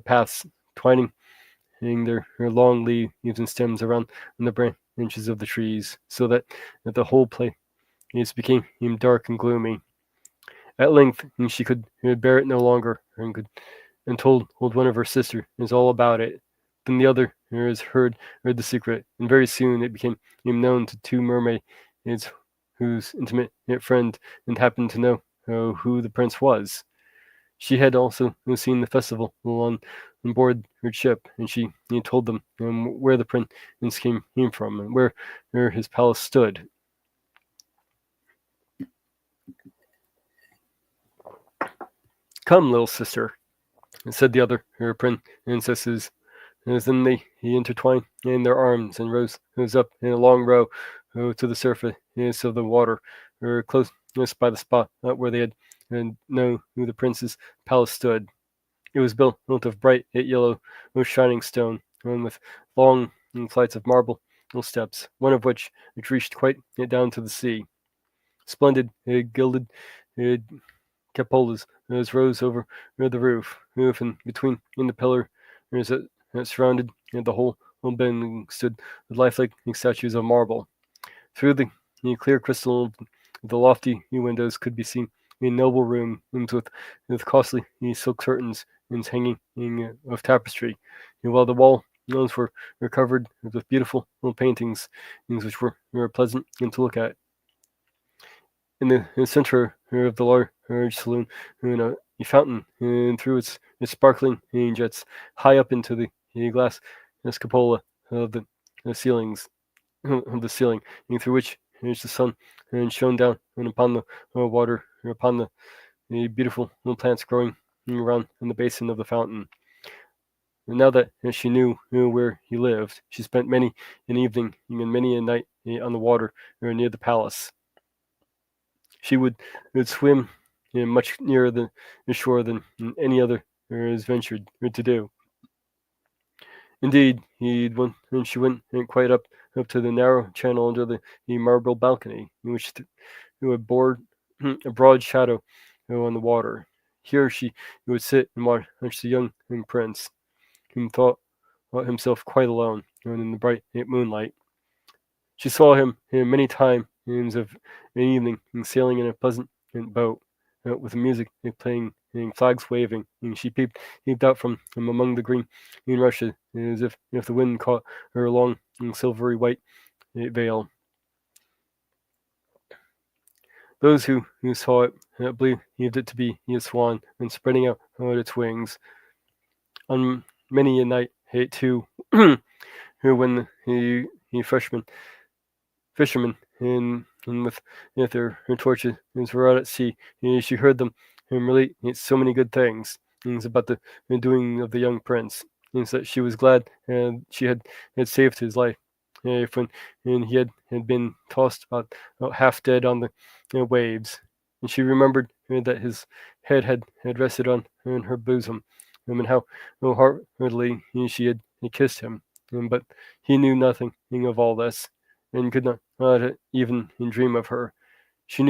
paths, twining her long leaves and stems around the branches of the trees, so that the whole place became dark and gloomy. At length she could bear it no longer, and told one of her sisters all about it. Then the other heard the secret, and very soon it became known to two mermaids whose intimate friend and happened to know who the prince was. She had also seen the festival on board her ship, and she told them where the prince came from and where his palace stood. "Come, little sister," said the other princesses, as then they intertwined in their arms and rose up in a long row to the surface of the water, close by the spot where they had known who the prince's palace stood. It was built of bright yellow shining stone, and with long flights of marble steps, one of which reached quite down to the sea. Splendid gilded cupolas rose over the roof, and between the pillars that surrounded the whole building stood lifelike statues of marble. Through the clear crystal of the lofty windows could be seen a noble room with costly silk curtains and hanging of tapestry, while the walls were covered with beautiful paintings, which were pleasant to look at. In the center of the large saloon, a fountain threw its sparkling jets high up into the glass cupola of the ceilings of the ceiling, through which as the sun shone down upon the water, upon the beautiful little plants growing around in the basin of the fountain. And now that she knew where he lived, she spent many an evening and many a night on the water near the palace. She would swim much nearer the shore than any other has ventured to do. Indeed, she went quite up to the narrow channel under the marble balcony, in which it bore a broad shadow on the water. Here she would sit and watch the young prince, whom thought himself quite alone in the bright moonlight. She saw him many times of an evening sailing in a pleasant boat with the music playing and flags waving. And she peeped out from among the green rushes as if the wind caught her long silvery white veil. Those who saw it believed it to be a swan and spreading out its wings. On many a night, too, when the fishermen and with their torches were out at sea, she heard them relate so many good things about the doing of the young prince, and so that she was glad she had saved his life. When he had been tossed about half dead on the waves, and she remembered that his head had rested on her bosom, and how heartily she had kissed him. But he knew nothing of all this, and could not even dream of her. She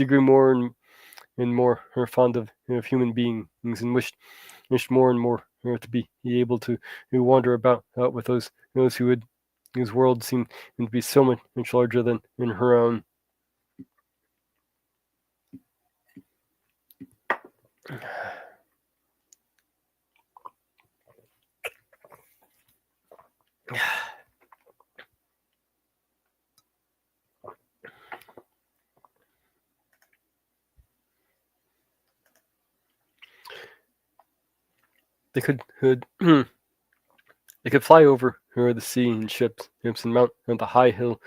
grew more and more fond of human beings, and wished more and more to be able to wander about with those whose world seemed to be so much larger than in her own. They could they could fly over the sea in ships and mount the high hills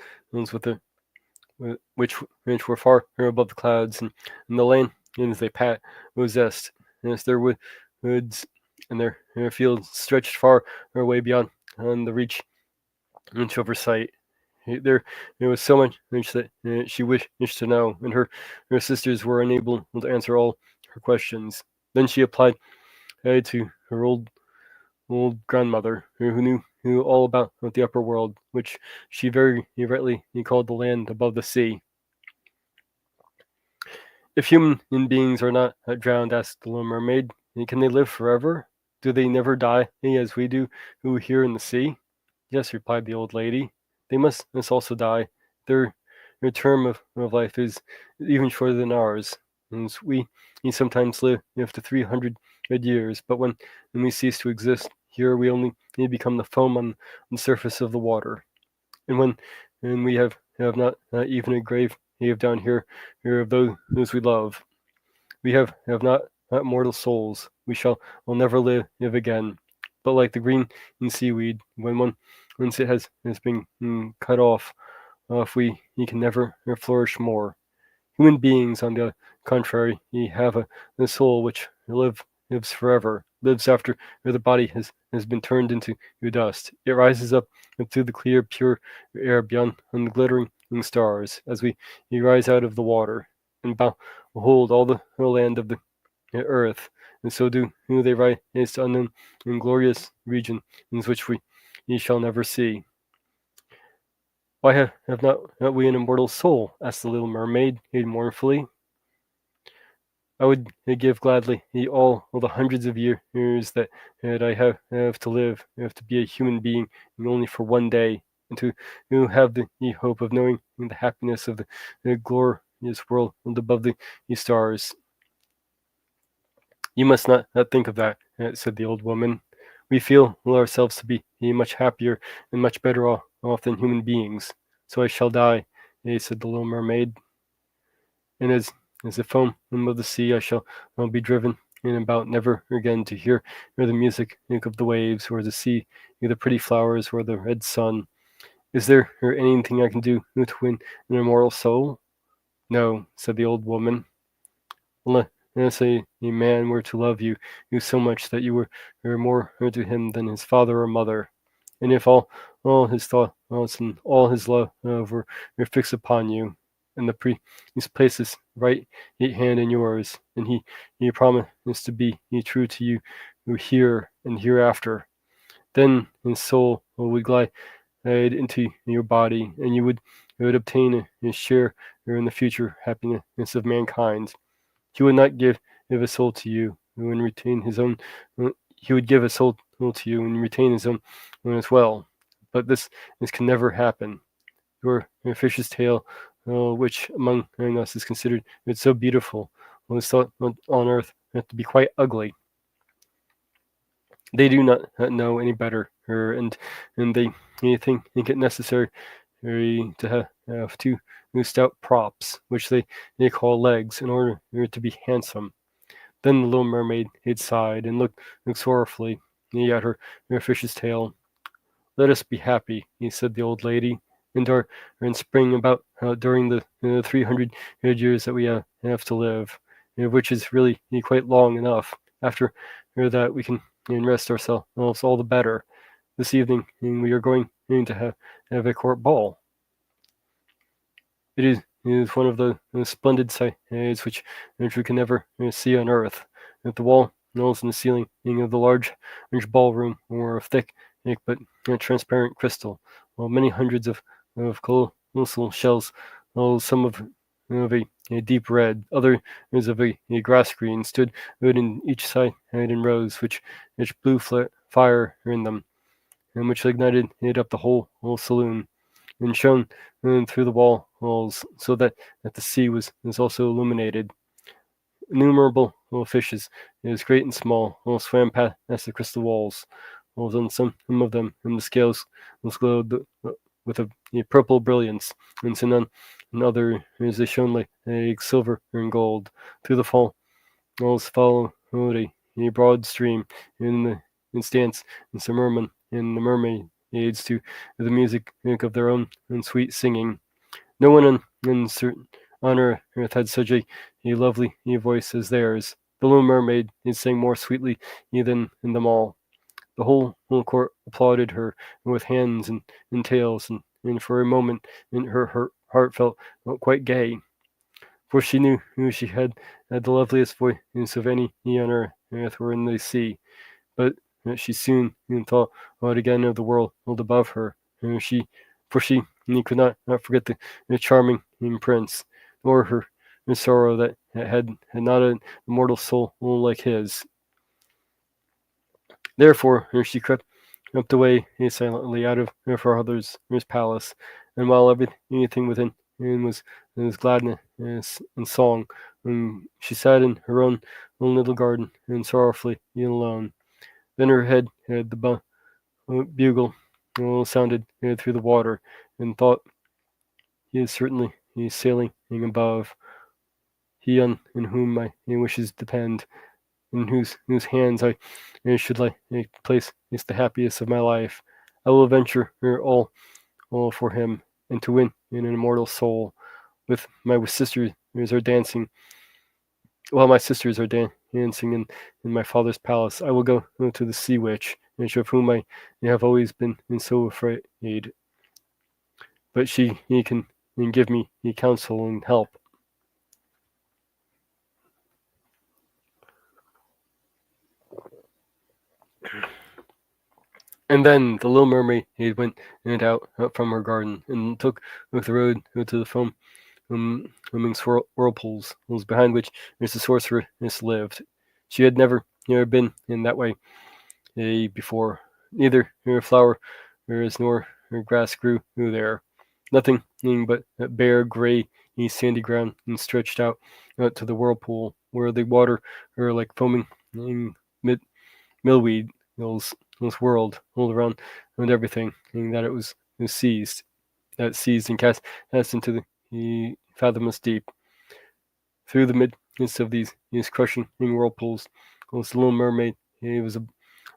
with which were far above the clouds, and the land as they possessed, as their woods and their fields stretched far away beyond on the reach of her sight. There was so much that she wished to know, and her sisters were unable to answer all her questions. Then she applied to her old grandmother, who knew all about the upper world, which she very rightly called the land above the sea. If human beings are not drowned, asked the little mermaid, can they live forever? Do they never die as we do, who here in the sea? Yes, replied the old lady. They must also die. Their term of life is even shorter than ours. And we sometimes live to 300 years, but when we cease to exist, here we only become the foam on the surface of the water. And when we have not even a grave down here of those we love, we have not mortal souls. We will never live again. But like the green seaweed, once it has been cut off, we can never flourish more. Human beings, on the contrary, have a soul which lives forever, lives after the body has been turned into dust. It rises up through the clear, pure air beyond the glittering stars as we rise out of the water and behold all the land of the earth, and so do they rise to unknown and glorious regions which we shall never see. Why have not we an immortal soul? Asked the little mermaid mournfully. I would give gladly all the hundreds of years that I have to live, to be a human being, and only for one day, and to have the hope of knowing the happiness of the glorious world above the stars. You must not think of that, said the old woman. We feel ourselves to be much happier and much better off than human beings. So I shall die, said the little mermaid. And as the foam of the sea, I shall be driven in about, never again to hear the music of the waves, or the sea, the pretty flowers, or the red sun. Is there anything I can do to win an immortal soul? No, said the old woman. Unless a man were to love you so much that you were more to him than his father or mother, and if all his thoughts and all his love were fixed upon you, and the priest placed his right hand in yours, and he promised to be true to you here and hereafter, then his soul would glide into your body, and you would obtain a share in the future happiness of mankind. He would not give a soul to you and retain his own. He would give a soul to you and retain his own as well. But this can never happen. Your fish's tail, which among us is considered it's so beautiful, was thought on earth to be quite ugly. They do not know any better, and they think it necessary to have two stout props, which they call legs, in order to be handsome. Then the little mermaid sighed and looked sorrowfully at her fish's tail. Let us be happy, said the old lady, and our in spring about during the 300 years that we have to live, which is really quite long enough. After that, we can rest ourselves all the better. This evening, we are going to have a court ball. It is one of the splendid sights which we can never see on earth. At the walls and the ceiling of the large ballroom were of thick but transparent crystal, while many hundreds of colossal shells, some of a deep red, others of a grass green, stood in each side in rows, which blew fire in them, and which ignited up the whole saloon, and shone through the walls, so that the sea was also illuminated. Innumerable little fishes, great and small, swam past the crystal walls. On some of them, and the scales glowed with a purple brilliance, and on other as they shone like silver and gold. Through the walls followed a broad stream, in the instance and some mermen and the mermaids to the music of their own sweet singing. No one on earth had such a lovely voice as theirs. The little mermaid sang more sweetly than in them all. The whole court applauded her with hands and tails, and for a moment her heart felt quite gay, for she knew she had the loveliest voice of any on earth or in the sea. But she soon thought again of the world above her. She could not forget the charming prince, nor her sorrow that had not an immortal soul like his. Therefore she crept away silently out of her father's palace, and while everything within was gladness and song, she sat in her own little garden and sorrowfully alone. Then her head the bugle sounded through the water, and thought, he is certainly sailing above. He in whom my wishes depend, in whose hands I should place is the happiest of my life. I will venture all for him, and to win an immortal soul. With my sisters are dancing, while my sisters are dancing in my father's palace, I will go to the sea witch, and of whom I have always been so afraid. But she can give me counsel and help. And then the little mermaid went out from her garden, and took the road to the foaming whirlpools, behind which the sorceress lived. She had never been in that way before. Neither flower nor grass grew there. Nothing but bare, gray, sandy ground, and stretched out to the whirlpool, where the water like foaming millweed whirled all around and everything, and that it was seized and cast into the fathomless deep. Through the midst of these crushing whirlpools, the little mermaid was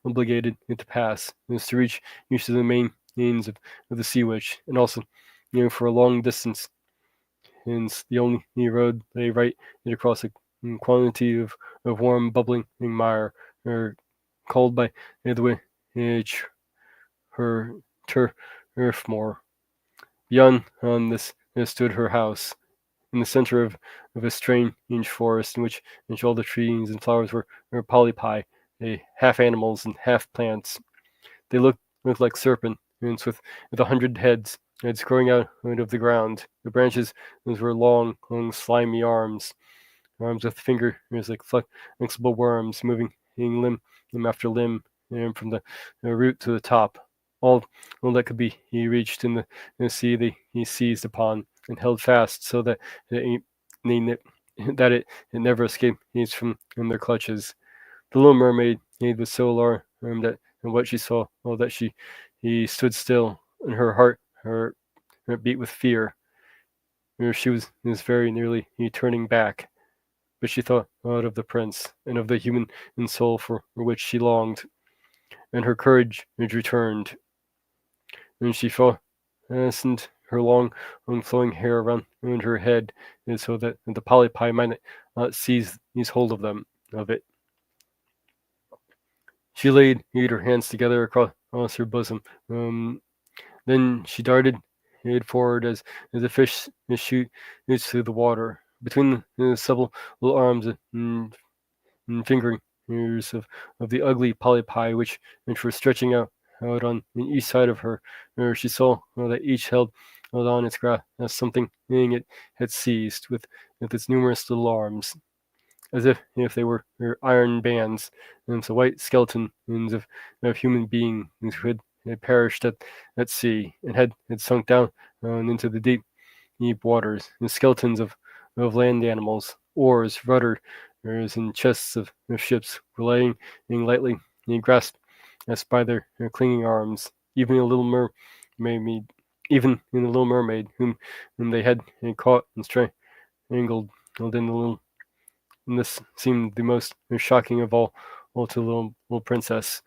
obligated to pass, was to reach the main names of the sea witch, and also, for a long distance, and the only road lay right across a quantity of warm, bubbling mire, or called by the witch her turf moor. Beyond on this stood her house, in the center of a strange forest in which all the trees and flowers were polypi, half animals and half plants. They looked like serpents with 100 heads growing out of the ground. The branches, those were long, slimy arms with fingers like flexible worms, moving limb after limb, from the root to the top. All that could be he reached in the sea, he seized upon and held fast, so that it, that it never escaped from in their clutches. The little mermaid was so alarmed that and what she saw, that he stood still, and her beat with fear. She was very nearly turning back, but she thought of the prince and of the human soul for which she longed, and her courage returned, and she fastened her long, flowing hair around her head, and so that the polypi might not seize hold of it. She laid her hands together across her bosom. Then she darted forward as a fish shoots through the water. Between the supple little arms and fingering of the ugly polypi which were stretching out on each side of her, she saw that each held on its grasp as something it had seized with its numerous little arms, as if they were iron bands, and the white skeletons of human beings who had perished at sea and had sunk down into the deep waters, and skeletons of land animals, oars, rudders, and chests of ships were laying lightly grasped as by their clinging arms, even a little mermaid, whom they had caught and strangled in the little. And this seemed the most shocking of all to the little princess.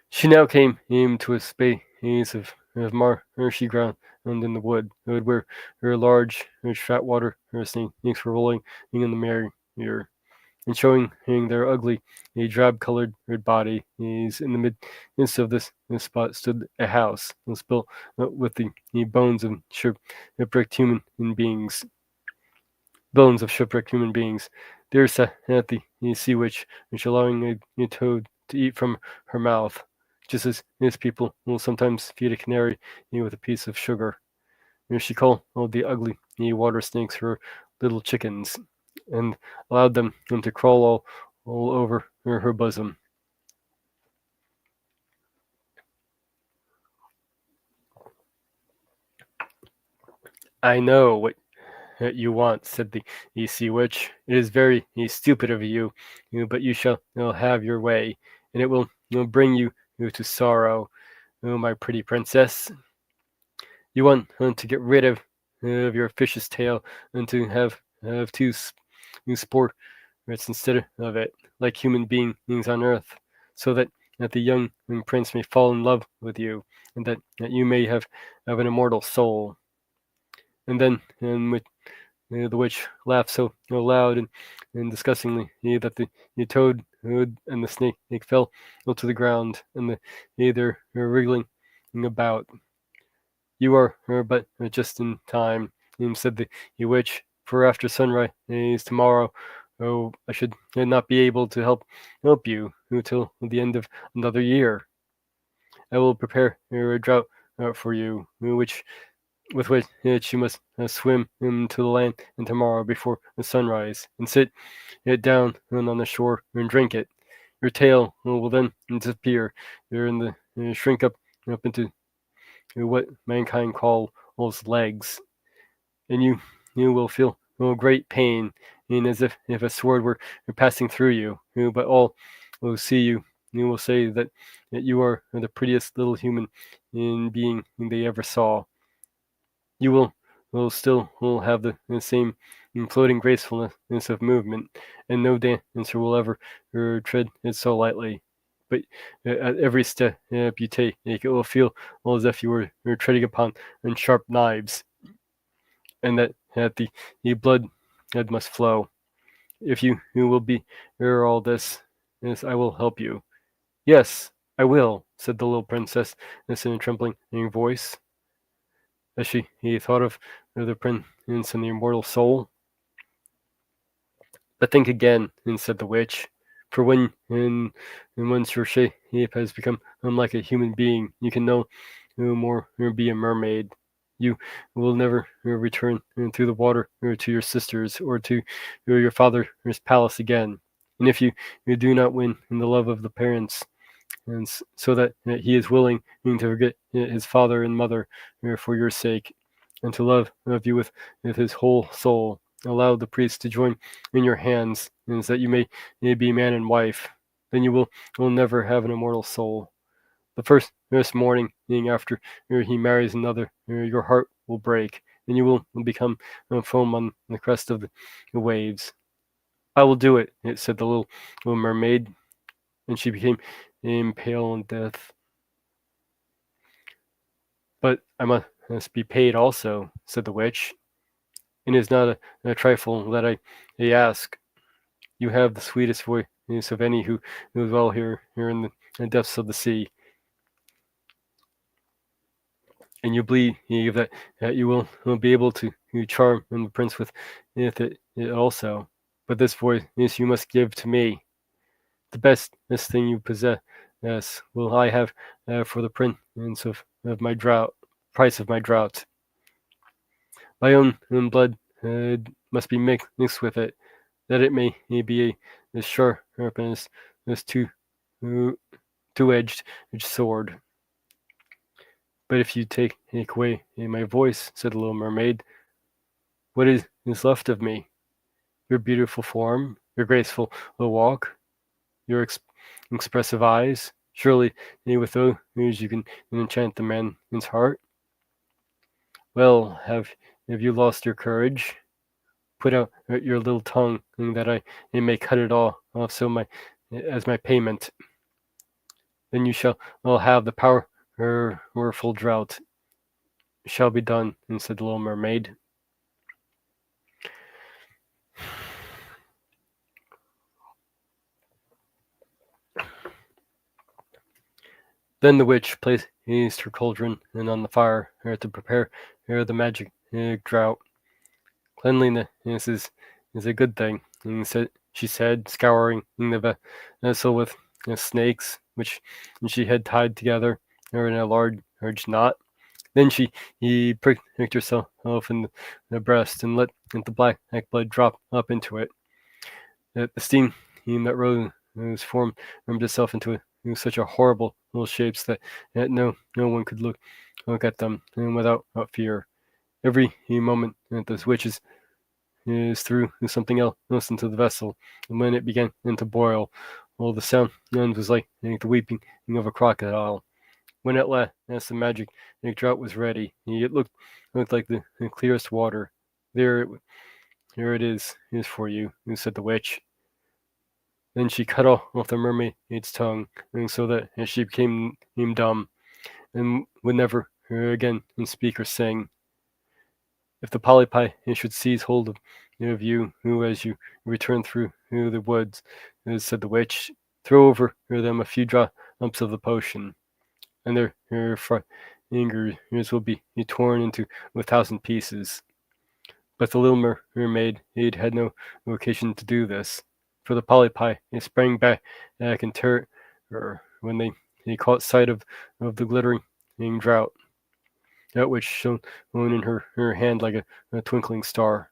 She now came to a space of marshy ground and in the wood, where large, fat water snakes were rolling in the mirror, and showing their ugly, drab-colored bodies. In the midst of this spot stood a house, built with the bones of shipwrecked human beings. There sat the sea witch, allowing a toad to eat from her mouth, just as people will sometimes feed a canary with a piece of sugar. She called all the ugly water snakes her little chickens, and allowed them to crawl all over her bosom. I know what you want, said the sea witch. It is very stupid of but you shall have your way, and it will bring you to sorrow, my pretty princess. You want to get rid of your fish's tail, and to have two sport instead of it, like human beings on earth, so that the young prince may fall in love with you, and that you may have an immortal soul. And then, and with the witch laughed so loud and disgustingly that the toad and the snake fell to the ground, and they're wriggling about. You are but just in time, said the witch, for after sunrise tomorrow, I should not be able to help you till the end of another year. I will prepare a drought for you, with which you must swim to the land and tomorrow before the sunrise, and sit it down on the shore and drink it. Your tail will then disappear, and shrink up into what mankind calls legs, and you will feel great pain, and as if a sword were passing through you. But all will see you will say that you are the prettiest little human being they ever saw. You will still have the same floating gracefulness of movement, and no dancer will ever tread it so lightly. but at every step you take, it will feel as if you were treading upon sharp knives, and that the blood must flow. If you will be all this, yes, I will help you. Yes, I will, said the little princess in a trembling voice, as he thought of the prince and the immortal soul. But think again, and said the witch, for and once your shape has become like a human being, you can no more be a mermaid. You will never return through the water to your sisters or to your father's palace again. And if you do not win in the love of the parents, and so that he is willing to forget his father and mother for your sake, and to love of you with his whole soul. Allow the priest to join in your hands, and so that you may be man and wife. Then you will never have an immortal soul. The first morning after he marries another, your heart will break, and you will become foam on the crest of the waves. I will do it, said the little mermaid, and she became pale in death. But I must be paid also, said the witch. It is not a trifle that I ask. You have the sweetest voice of any who dwell here in the depths of the sea, and you believe that you will be able to charm the prince with it also. But this voice you must give to me. The best thing you possess will I have for the prince of my drought, price of my drought. My own blood must be mixed with it, that it may be as sharp as two-edged sword. But if you take away my voice, said the little mermaid, what is left of me? Your beautiful form, your graceful walk, your expressive eyes. Surely with those you can enchant the man's heart. Well, have you lost your courage? Put out your little tongue, that I may cut it all off, so as my payment. Then you shall have the power or full drought. Shall be done, and said the little mermaid. Then the witch placed her cauldron and on the fire to prepare the magic drought. Cleanliness is a good thing, she said, scouring the vessel with snakes, which she had tied together in a large knot. Then he pricked herself in the breast and let the black blood drop up into it. The steam that rose formed itself into such a horrible little shapes that no one could look at them without fear. Every moment that the witches threw something else into the vessel, and when it began to boil, all the sound was like the weeping of a crocodile. When at last the magic draught was ready, it looked like the clearest water. Here it is for you, said the witch. Then she cut off the mermaid's tongue, and so that she became dumb, and would never again speak or sing. If the polypi should seize hold of you, as you return through the woods, said the witch, throw over them a few drops of the potion, and their fingers will be torn into 1,000 pieces. But the little mermaid had no occasion to do this, for the polypi sprang back in terror when they caught sight of the glittering drought, that which shone in her hand like a twinkling star.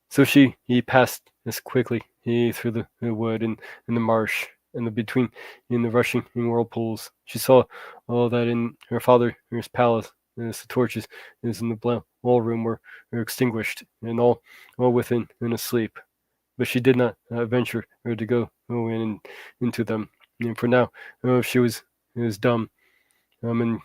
So he passed as quickly through the wood and the marsh, and between in the rushing whirlpools. She saw all that in her father's palace, as the torches in the ballroom were extinguished, and all within asleep. But she did not venture to go into them, and for now she was dumb, and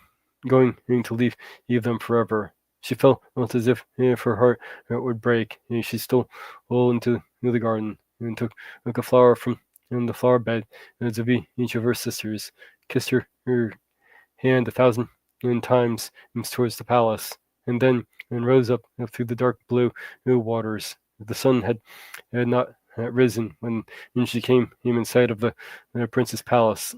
going to leave them forever. She felt as if her heart would break, and she stole into the garden and took a flower from on the flower bed as of each of her sisters, kissed her hand 1,000 times towards the palace, and then rose up through the dark blue waters. The sun had not risen when she came in sight of the prince's palace,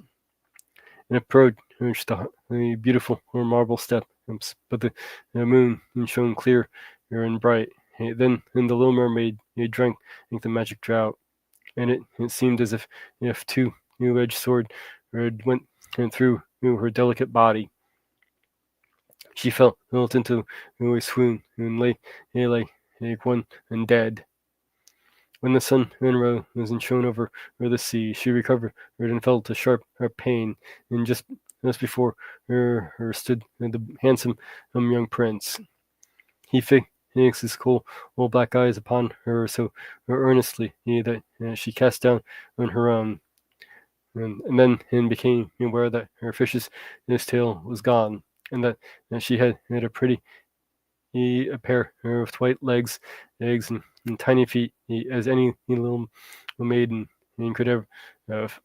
and approached the beautiful marble steps, but the moon shone clear and bright. Then the little mermaid drank the magic draught, and it seemed as if two edged sword went through her delicate body. She fell into a swoon and lay like one and dead. When the sun rose and shone over the sea, she recovered and felt a sharp pain, and just before her stood the handsome young prince. He fixed his cool old black eyes upon her so earnestly that she cast down on her own, and then became aware that her fish's tail was gone, and that she had a pretty a pair of white legs, eggs, and tiny feet as any little maiden could ever have.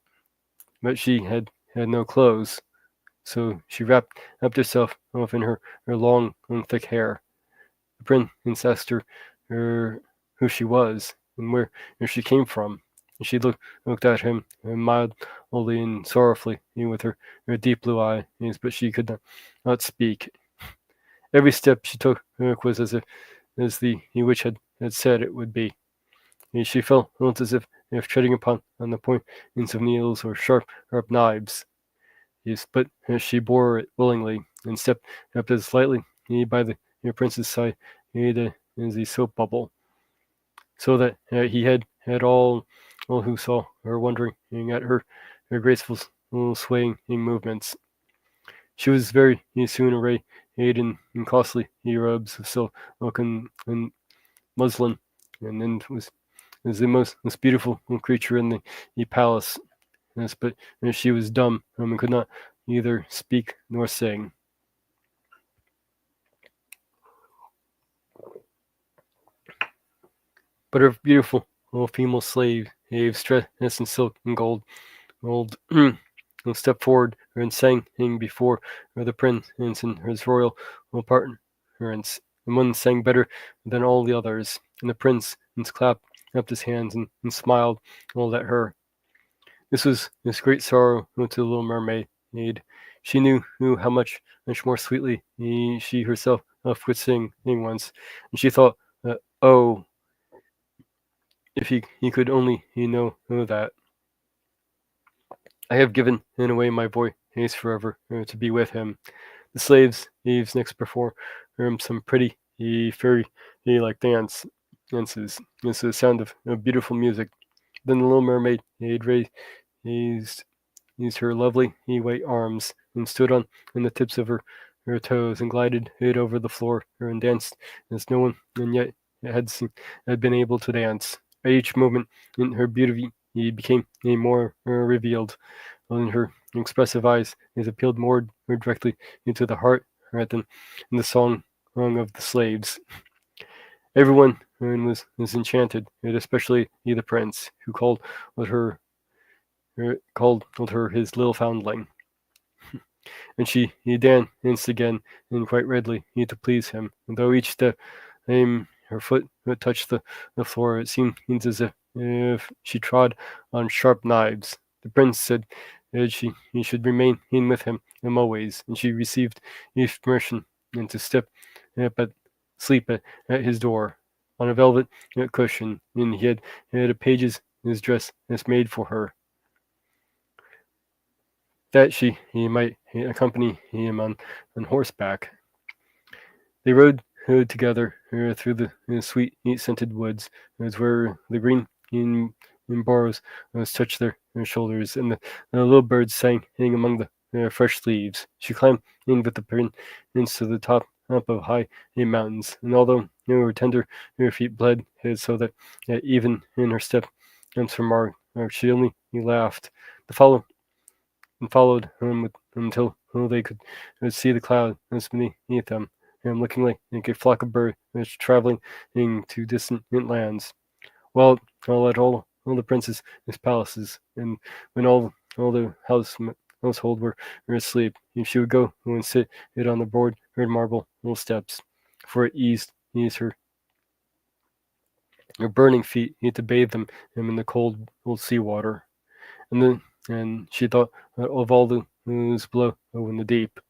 But she had no clothes, so she wrapped herself up in her long and thick hair. The prince asked her who she was and where she came from. And she looked at him mildly and sorrowfully with her deep blue eyes, but she could not speak. Every step she took was as the witch had said it would be. She felt as if treading upon the points of needles or sharp knives. Yes, but she bore it willingly and stepped up as lightly by the prince's side as a soap bubble, so that he had all who saw her wondering at her graceful swaying movements. She was very soon arrayed in costly robes of silk and muslin, and then was the most beautiful creature in the palace. Yes, but she was dumb and could not neither speak nor sing. But her beautiful little female slave, dressed in silk and gold, stepped forward and sang before the prince and his royal partners, and one sang better than all the others. And the prince clapped up his hands and smiled all at her. This was this great sorrow to the little mermaid. She knew how much more sweetly she herself could sing once, and she thought, oh, if he could only know that. I have given away my boy Ace forever to be with him. The slaves next perform some pretty fairy like dances. This is the sound of beautiful music. Then the little mermaid raised her lovely white arms and stood on the tips of her toes and glided it over the floor and danced as no one and yet had been able to dance. At each movement, in her beauty became more revealed, while in her expressive eyes it appealed more directly into the heart than in the song of the slaves. Everyone was enchanted, and especially the prince, who called her his little foundling. And he danced again, and quite readily to please him. And though each step her foot touched the floor, it seemed as if she trod on sharp knives. The prince said that he should remain with him always, and she received permission and to sleep at his door on a velvet cushion, and he had a page's dress made for her, that he might accompany him on horseback. They rode together through the sweet, scented woods, as where the green boughs touched their shoulders, and the little birds sang among the fresh leaves. She climbed in with the prince to the top of high mountains, and although her tender feet bled so that even in her steps from she only laughed. The follow and followed until they could see the clouds beneath them, looking like a flock of birds traveling to distant lands. While at all all the prince's palaces, and when all the household were asleep, she would go and sit it on the broad red marble little steps, for it eased her burning feet to bathe them in the cold sea water, and she thought of all the moons below in the deep.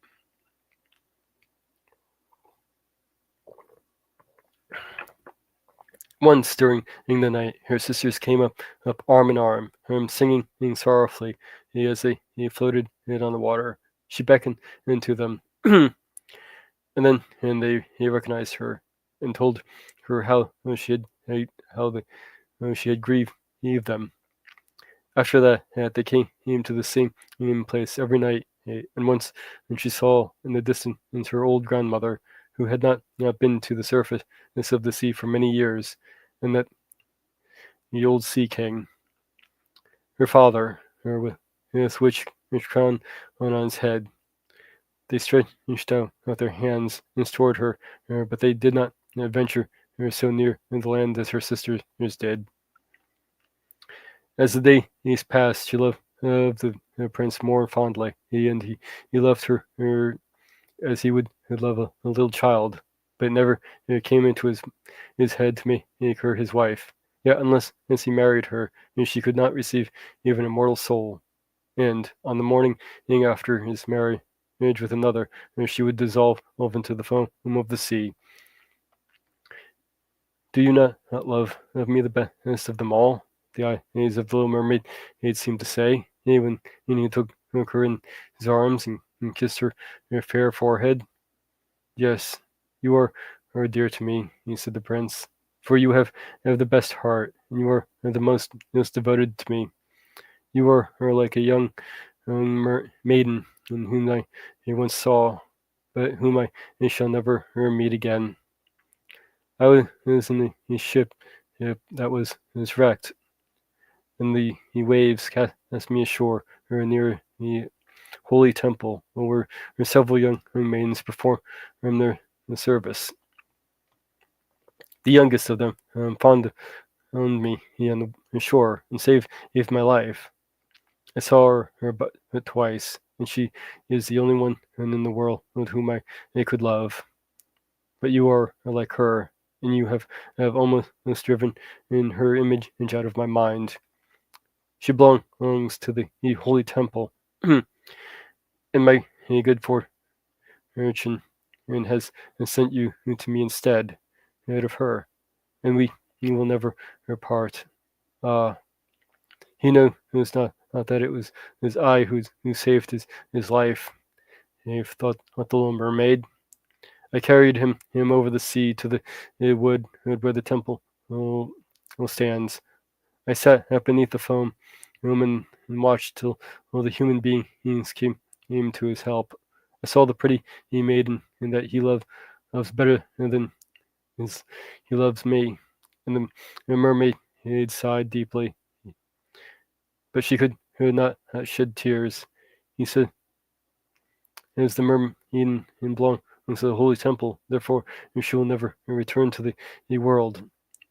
Once during the night, her sisters came up arm in arm, singing sorrowfully as they floated on the water. She beckoned into them, and they recognized her and told her how she had grieved them. After that, they came to the same place every night, and once when she saw in the distance her old grandmother, who had not been to the surface of the sea for many years, and that the old sea king, her father, with his which crown on his head. They stretched out their hands toward her, but they did not venture so near the land as her sisters did. As the days passed, she loved the prince more fondly, and he loved her as he would love a little child, but it never came into his head to make her his wife. Yet, unless he married her, she could not receive even a mortal soul. And on the morning after his marriage with another, she would dissolve into the foam of the sea. Do you not love me the best of them all? The eyes of the little mermaid seemed to say, when he took her in his arms and kissed her fair forehead. Yes, you are dear to me, said the prince, for you have the best heart, and you are the most devoted to me. You are like a young maiden whom I once saw, but whom I shall never meet again. I was in the ship that was wrecked, and the waves cast me ashore near the holy temple, where several young maidens performed the service. The youngest of them found me on the shore and saved my life. I saw her but twice, and she is the only one in the world with whom I could love. But you are like her, and you have almost driven in her image out of my mind. She belongs to the holy temple, and my good fortune and has sent you to me instead of her, and we will never part. He knows not that it was I who saved his life. I've thought the little mermaid. I carried him over the sea to the wood where the temple stands. I sat up beneath the foam and watched till the human beings came to his help. I saw the pretty maiden and that he loves better than he loves me. And the mermaid sighed deeply, but she could not shed tears. He said, "As the mermaid belongs to the holy temple, therefore she will never return to the world.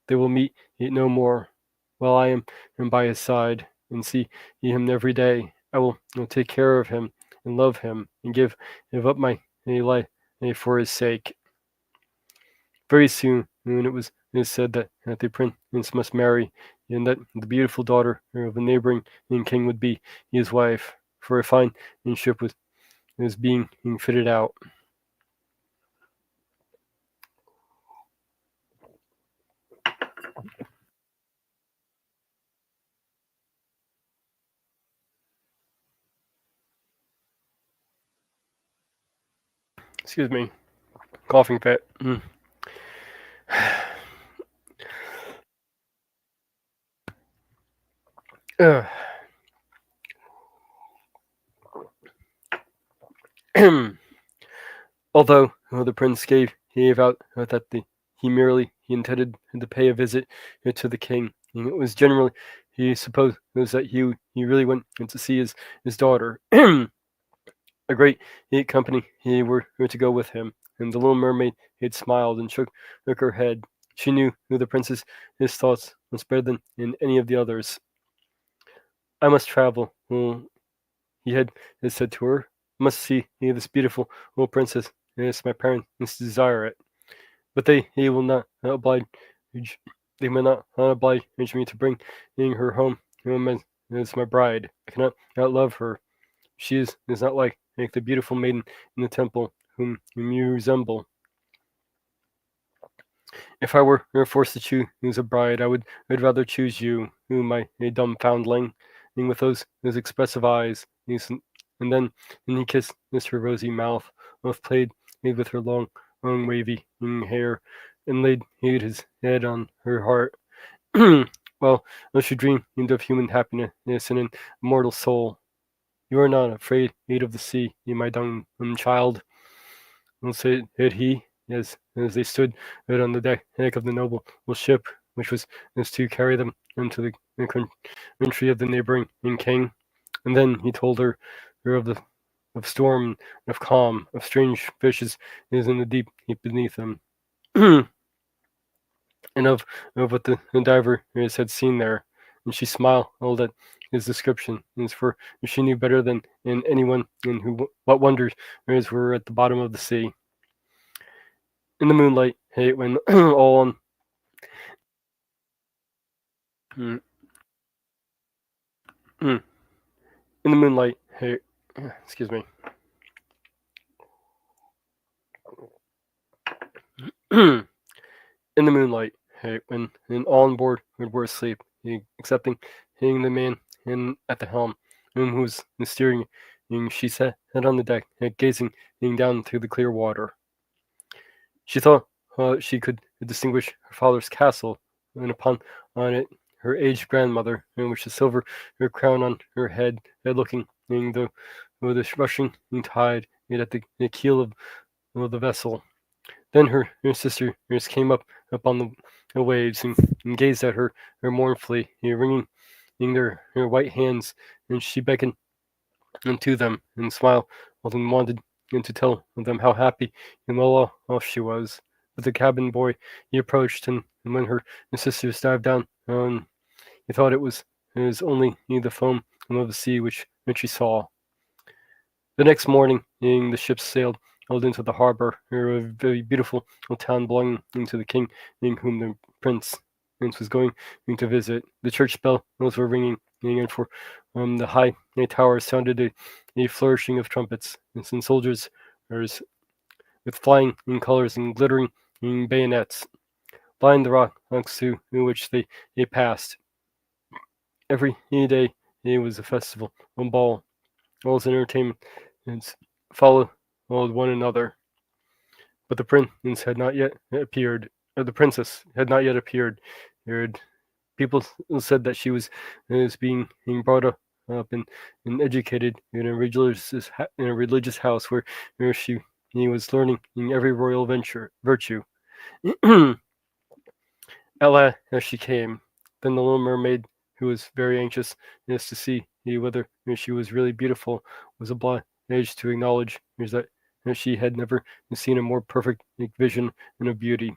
They will meet no more. While I am by his side and see him every day, I will take care of him and love him and give up my life for his sake." Very soon it was said that the prince must marry, and that the beautiful daughter of a neighboring king would be his wife, for a fine ship was being fitted out. Excuse me, coughing fit. Although the prince gave out that he merely intended to pay a visit to the king, and it was generally he supposed that he really went to see his daughter. A great company were to go with him, and the little mermaid had smiled and shook her head. She knew the prince's his thoughts was better than in any of the others. I must travel. He had said to her. I must see this beautiful little princess. Yes, my parents desire it. But they will not oblige. They may not oblige me to bring her home as my bride. I cannot love her. She is not like the beautiful maiden in the temple whom you resemble. If I were forced to choose a bride, I'd rather choose you, who my a dumb foundling, and with those expressive eyes. And then he kissed her rosy mouth, played with her long wavy hair, and laid his head on her heart. Well, she dreamed of human happiness and an immortal soul. You are not afraid of the sea, my dumb child, said he, as they stood on the deck of the noble ship, which was to carry them into the country of the neighboring king. And then he told her of the storm, of calm, of strange fishes is in the deep beneath them, and of what the diver had seen there. And she smiled at his description, for she knew better than anyone what wonders were at the bottom of the sea. In the moonlight, when all on mm, mm, in the moonlight, excuse me. In the moonlight, when all on board were asleep, excepting the man at the helm, who was steering, she sat on the deck, gazing down through the clear water. She thought she could distinguish her father's castle, and upon it her aged grandmother, with a silver crown on her head, looking the rushing tide at the keel of the vessel. Then her sisters came up on the waves and gazed at her mournfully, wringing her white hands, and she beckoned to them and smiled and wanted to tell them how happy and well off she was. But the cabin boy he approached, and when her sisters dived down, he thought it was only the foam of the sea which he saw. The next morning, the ship sailed into the harbor, a very beautiful town belonging to the king, whom the prince was going to visit. The church bells were ringing, and for the high towers sounded a flourishing of trumpets, and soldiers with flying colors and glittering bayonets lined the rocks through which they passed. Every day it was a festival, a ball, all was entertainment, and followed one another. But the prince had not yet appeared. Or the princess had not yet appeared. People said that she was being brought up and educated in a religious house where he was learning in every royal virtue. At last she came. Then the little mermaid, who was very anxious to see whether she was really beautiful, was obliged to acknowledge that she had never seen a more perfect vision of beauty.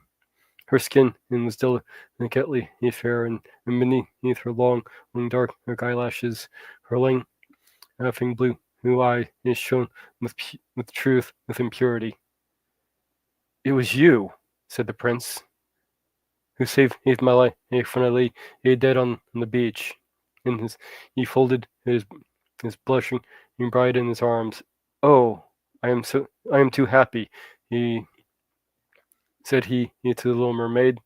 Her skin was delicately fair, and beneath her long dark eyelashes, her laughing blue eye shone with truth, with impurity. "It was you," said the prince, "who saved my life when I lay dead on the beach." And he folded his blushing bride in his arms. "Oh, I am too happy," he said to the little mermaid.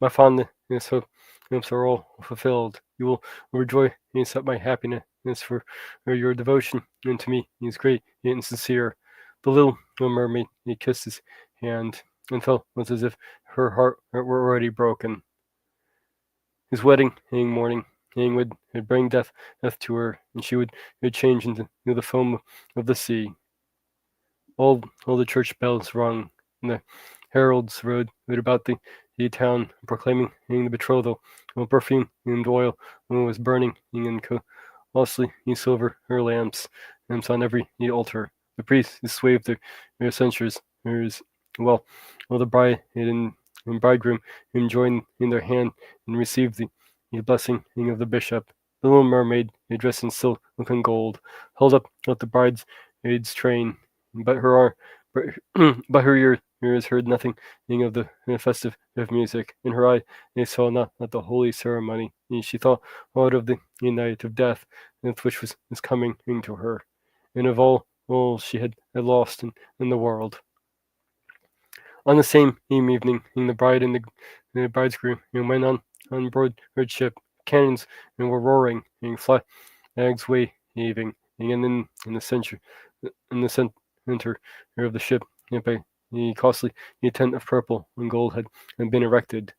"My fondness hopes are all fulfilled. You will rejoice at my happiness, for your devotion to me is great and sincere." The little mermaid kissed his hand and felt as if her heart were already broken. His wedding morning would bring death to her, and she would change into the foam of the sea. All the church bells rung, and the heralds rode about the town, proclaiming the betrothal. Perfume and oil was burning in costly silver lamps on every altar. The priests waved their censers, while the bride and bridegroom joined in their hand and received the blessing of the bishop. The little mermaid, dressed in silk and gold, held up the bridesmaid's train, but but, but her ears heard nothing of the festive music. In her eye, they saw not the holy ceremony. She thought out of the night of death, which was coming into her, and of all she had lost in the world. On the same evening, the bride and the bridegroom went on board her ship. Cannons were roaring, and flags waving, and in the center of the ship, by the costly tent of purple and gold had been erected.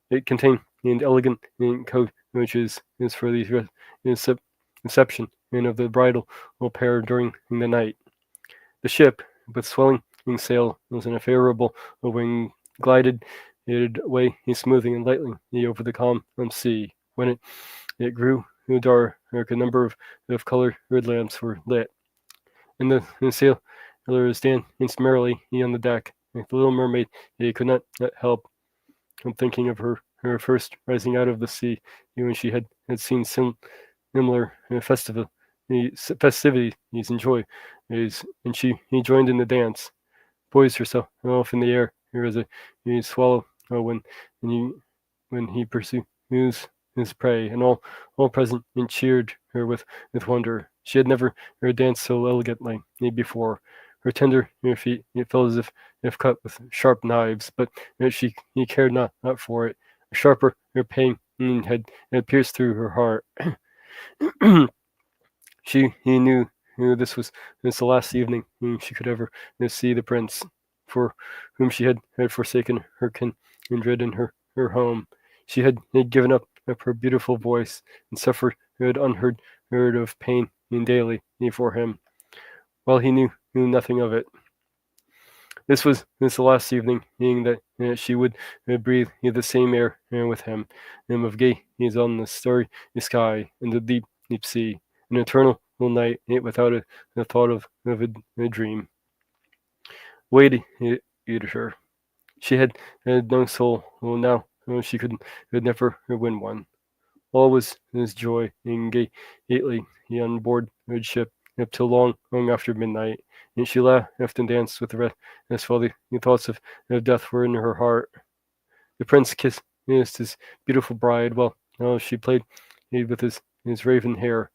It contained elegant coaches for the reception of the bridal pair during the night. The ship, with swelling sail, was in a favorable wind, glided away smoothly and lightly over the calm sea. When it grew dark, a number of colored lamps were lit, and the sailors danced merrily on the deck. The little mermaid could not help thinking of her first rising out of the sea, when she had seen similar festivities and joy, and she joined in the dance, poised herself off in the air as a swallow when he pursues his prey, and all present and cheered her with wonder. She had never danced so elegantly before. Her tender feet felt as if cut with sharp knives, but she cared not for it. A sharper pain had pierced through her heart. He knew this was the last evening she could ever see the prince, for whom she had forsaken her kindred and her home. She had given up her beautiful voice and suffered unheard of pain daily for him, while he knew nothing of it. This was the last evening that she would breathe the same air with him, and of gaze on the starry sky and the deep sea, an eternal night without a thought of a dream. Waited her. She had no soul. Now she could never win one. All was joy and gayly on board the ship up till long after midnight, and she laughed and danced with the rest while the thoughts of death were in her heart. The prince kissed his beautiful bride while she played with his raven hair,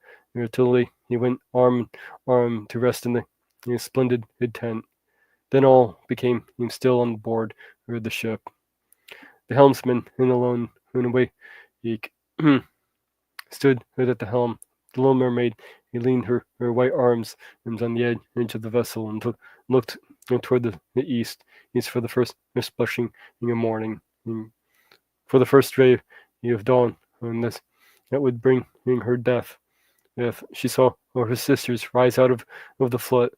till he went arm in arm to rest in the splendid tent. Then all became still on board the ship. The helmsman in alone went away. He stood at the helm. The little mermaid leaned her white arms on the edge of the vessel and looked toward the east for the first blushing morning, for the first ray of dawn, and that would bring her death. If she saw her sisters rise out of the flood,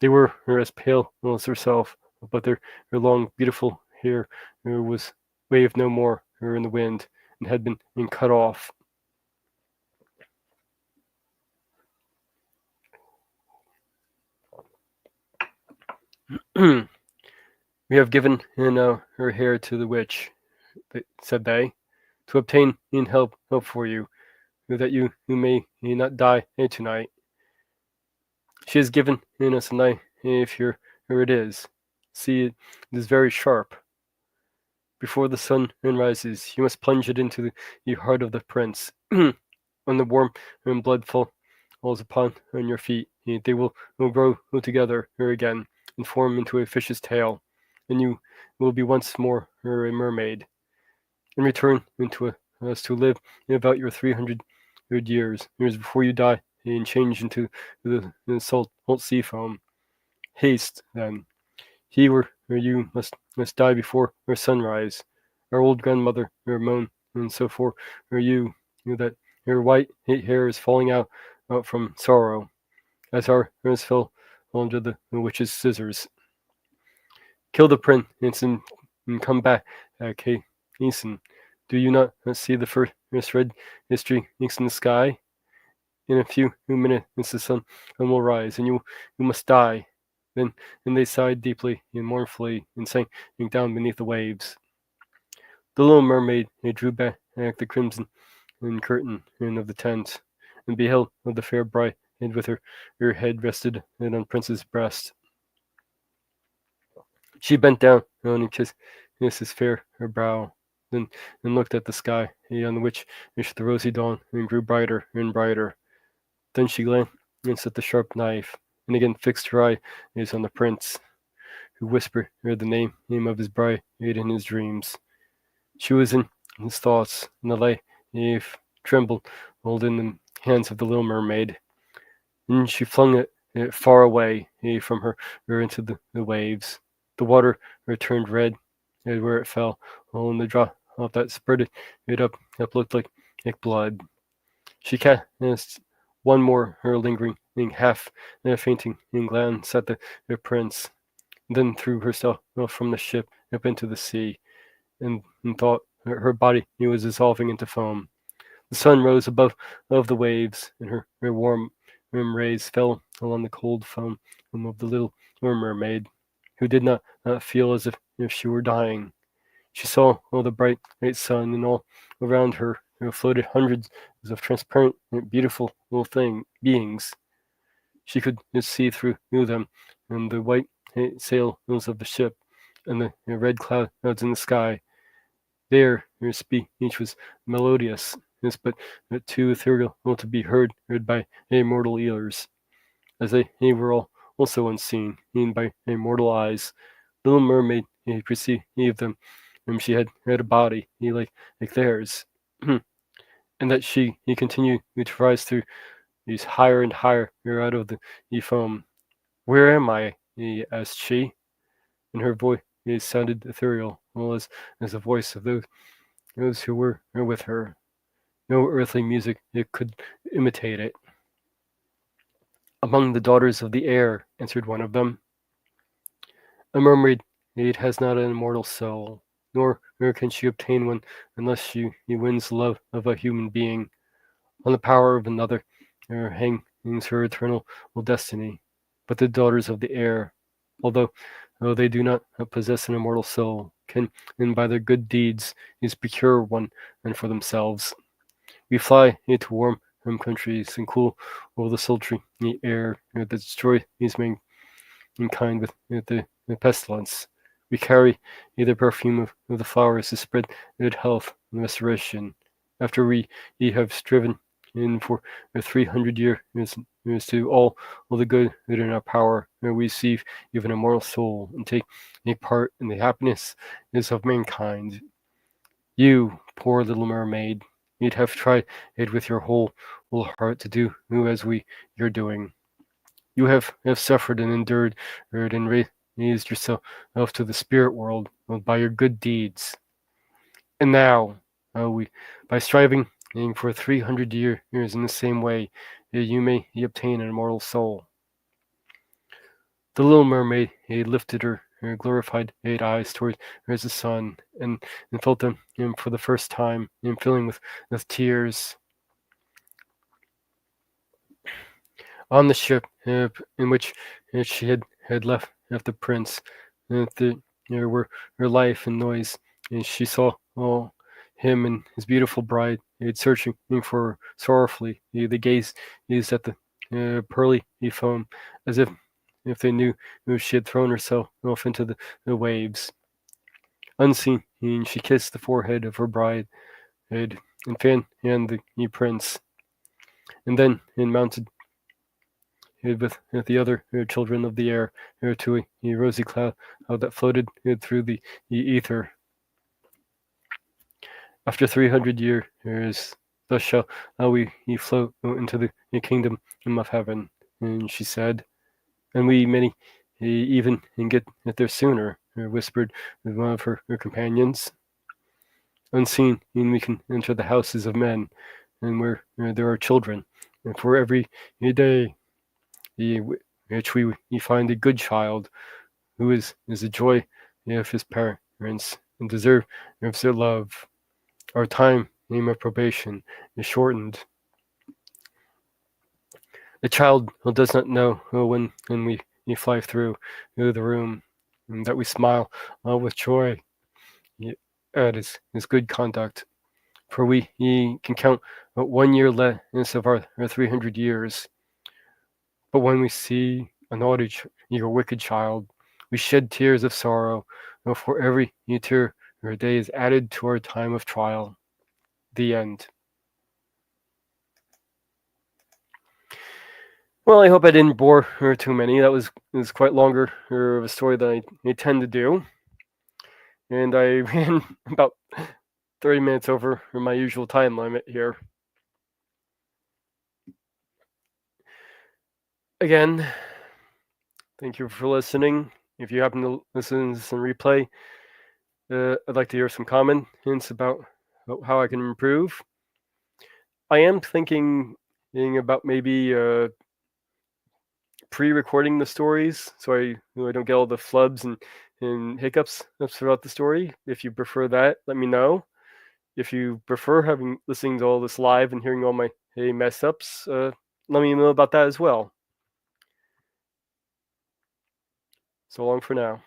they were as pale as herself, but their long, beautiful hair was waved no more in the wind and had been cut off. We have given her hair to the witch, said they, to obtain help for you, that you may not die tonight. She has given us a knife. Here it is. See, it is very sharp. Before the sun rises, you must plunge it into the heart of the prince. When the warm blood falls upon your feet, they will grow together again and form into a fish's tail, and you will be once more a mermaid, and return into us to live about your 300 years before you die, and change into the salt sea foam. Haste, then. He or you must die before sunrise. Our old grandmother moaned, and so for you that your white hair is falling out from sorrow, as ours fell under the witch's scissors. Kill the prince and come back, hasten. Do you not see the first red streaks in the sky? In a few minutes the sun will rise, and you must die. Then they sighed deeply and mournfully and sank down beneath the waves. The little mermaid drew back the crimson and curtain of the tent, and beheld the fair bride with her head rested on Prince's breast. She bent down and kissed his fair her brow, then and looked at the sky, on which the rosy dawn grew brighter and brighter. Then she glanced at the sharp knife, and again fixed her eyes on the prince, who whispered the name of his bride in his dreams. She was in his thoughts, and the light trembled in the hands of the little mermaid, and she flung it far away from her into the waves. The water turned red where it fell, and the drop that spurted it up looked like blood. She cast one more her lingering, half fainting glance at the prince, then threw herself from the ship up into the sea, and thought her body was dissolving into foam. The sun rose above the waves, and her warm rays fell along the cold foam of the little mermaid, who did not feel as if she were dying. She saw all the bright sun, and all around her floated hundreds of transparent, beautiful little beings. She could see through them, and the white sails of the ship, and the red clouds in the sky. Their speech was melodious, but too ethereal to be heard by mortal ears, as they were all also unseen by mortal eyes. The little mermaid perceived them, and she had a body like theirs, and that she continued to rise through these higher and higher out of the foam. "Where am I?" asked she, and her voice sounded ethereal, as the voice of those who were with her. No earthly music could imitate it. "Among the daughters of the air," answered one of them. "A mermaid has not an immortal soul, nor can she obtain one unless she wins the love of a human being. On the power of another hangs her eternal destiny. But the daughters of the air, although they do not possess an immortal soul, can, and by their good deeds, procure one and for themselves. We fly to warm countries and cool the sultry air that destroy these mankind with the pestilence. We carry the perfume of the flowers to spread good health and restoration. After we have striven in for 300 years to all the good in our power, we receive even a mortal soul and take a part in the happiness of mankind. You, poor little mermaid, you'd have tried it with your whole heart to do as you're doing. You have suffered and endured and raised yourself to the spirit world by your good deeds. And now, by striving for 300 years in the same way, you may obtain an immortal soul." The little mermaid lifted her glorified eyes towards the sun, and felt them for the first time filling with tears. On the ship in which she had left the prince, there were her life and noise, and she saw him and his beautiful bride searching for her sorrowfully. They gazed at the pearly foam, as if they knew she had thrown herself off into the waves. Unseen, she kissed the forehead of her bride and fanned the prince, and then mounted with the other children of the air to a rosy cloud that floated through the ether. After 300 years, thus shall we float into the kingdom of heaven. And she said, and we many even get there sooner, whispered one of her companions. Unseen, we can enter the houses of men, and where there are children, and for every day which we find a good child who is the joy of his parents and deserve of their love. Our time of probation is shortened. The child does not know when we fly through the room, and that we smile with joy at his good conduct. for we can count 1 year less of our 300 years. But when we see a naughty or wicked child, we shed tears of sorrow, for every tear or day is added to our time of trial. The end. Well, I hope I didn't bore her too many. That was quite longer of a story than I tend to do. And I ran about 30 minutes over my usual time limit here. Again, thank you for listening. If you happen to listen to this in replay, I'd like to hear some comments about how I can improve. I am thinking about maybe pre-recording the stories so I don't get all the flubs and hiccups throughout the story. If you prefer that, let me know. If you prefer listening to all this live and hearing all my mess ups, let me know about that as well. So long for now.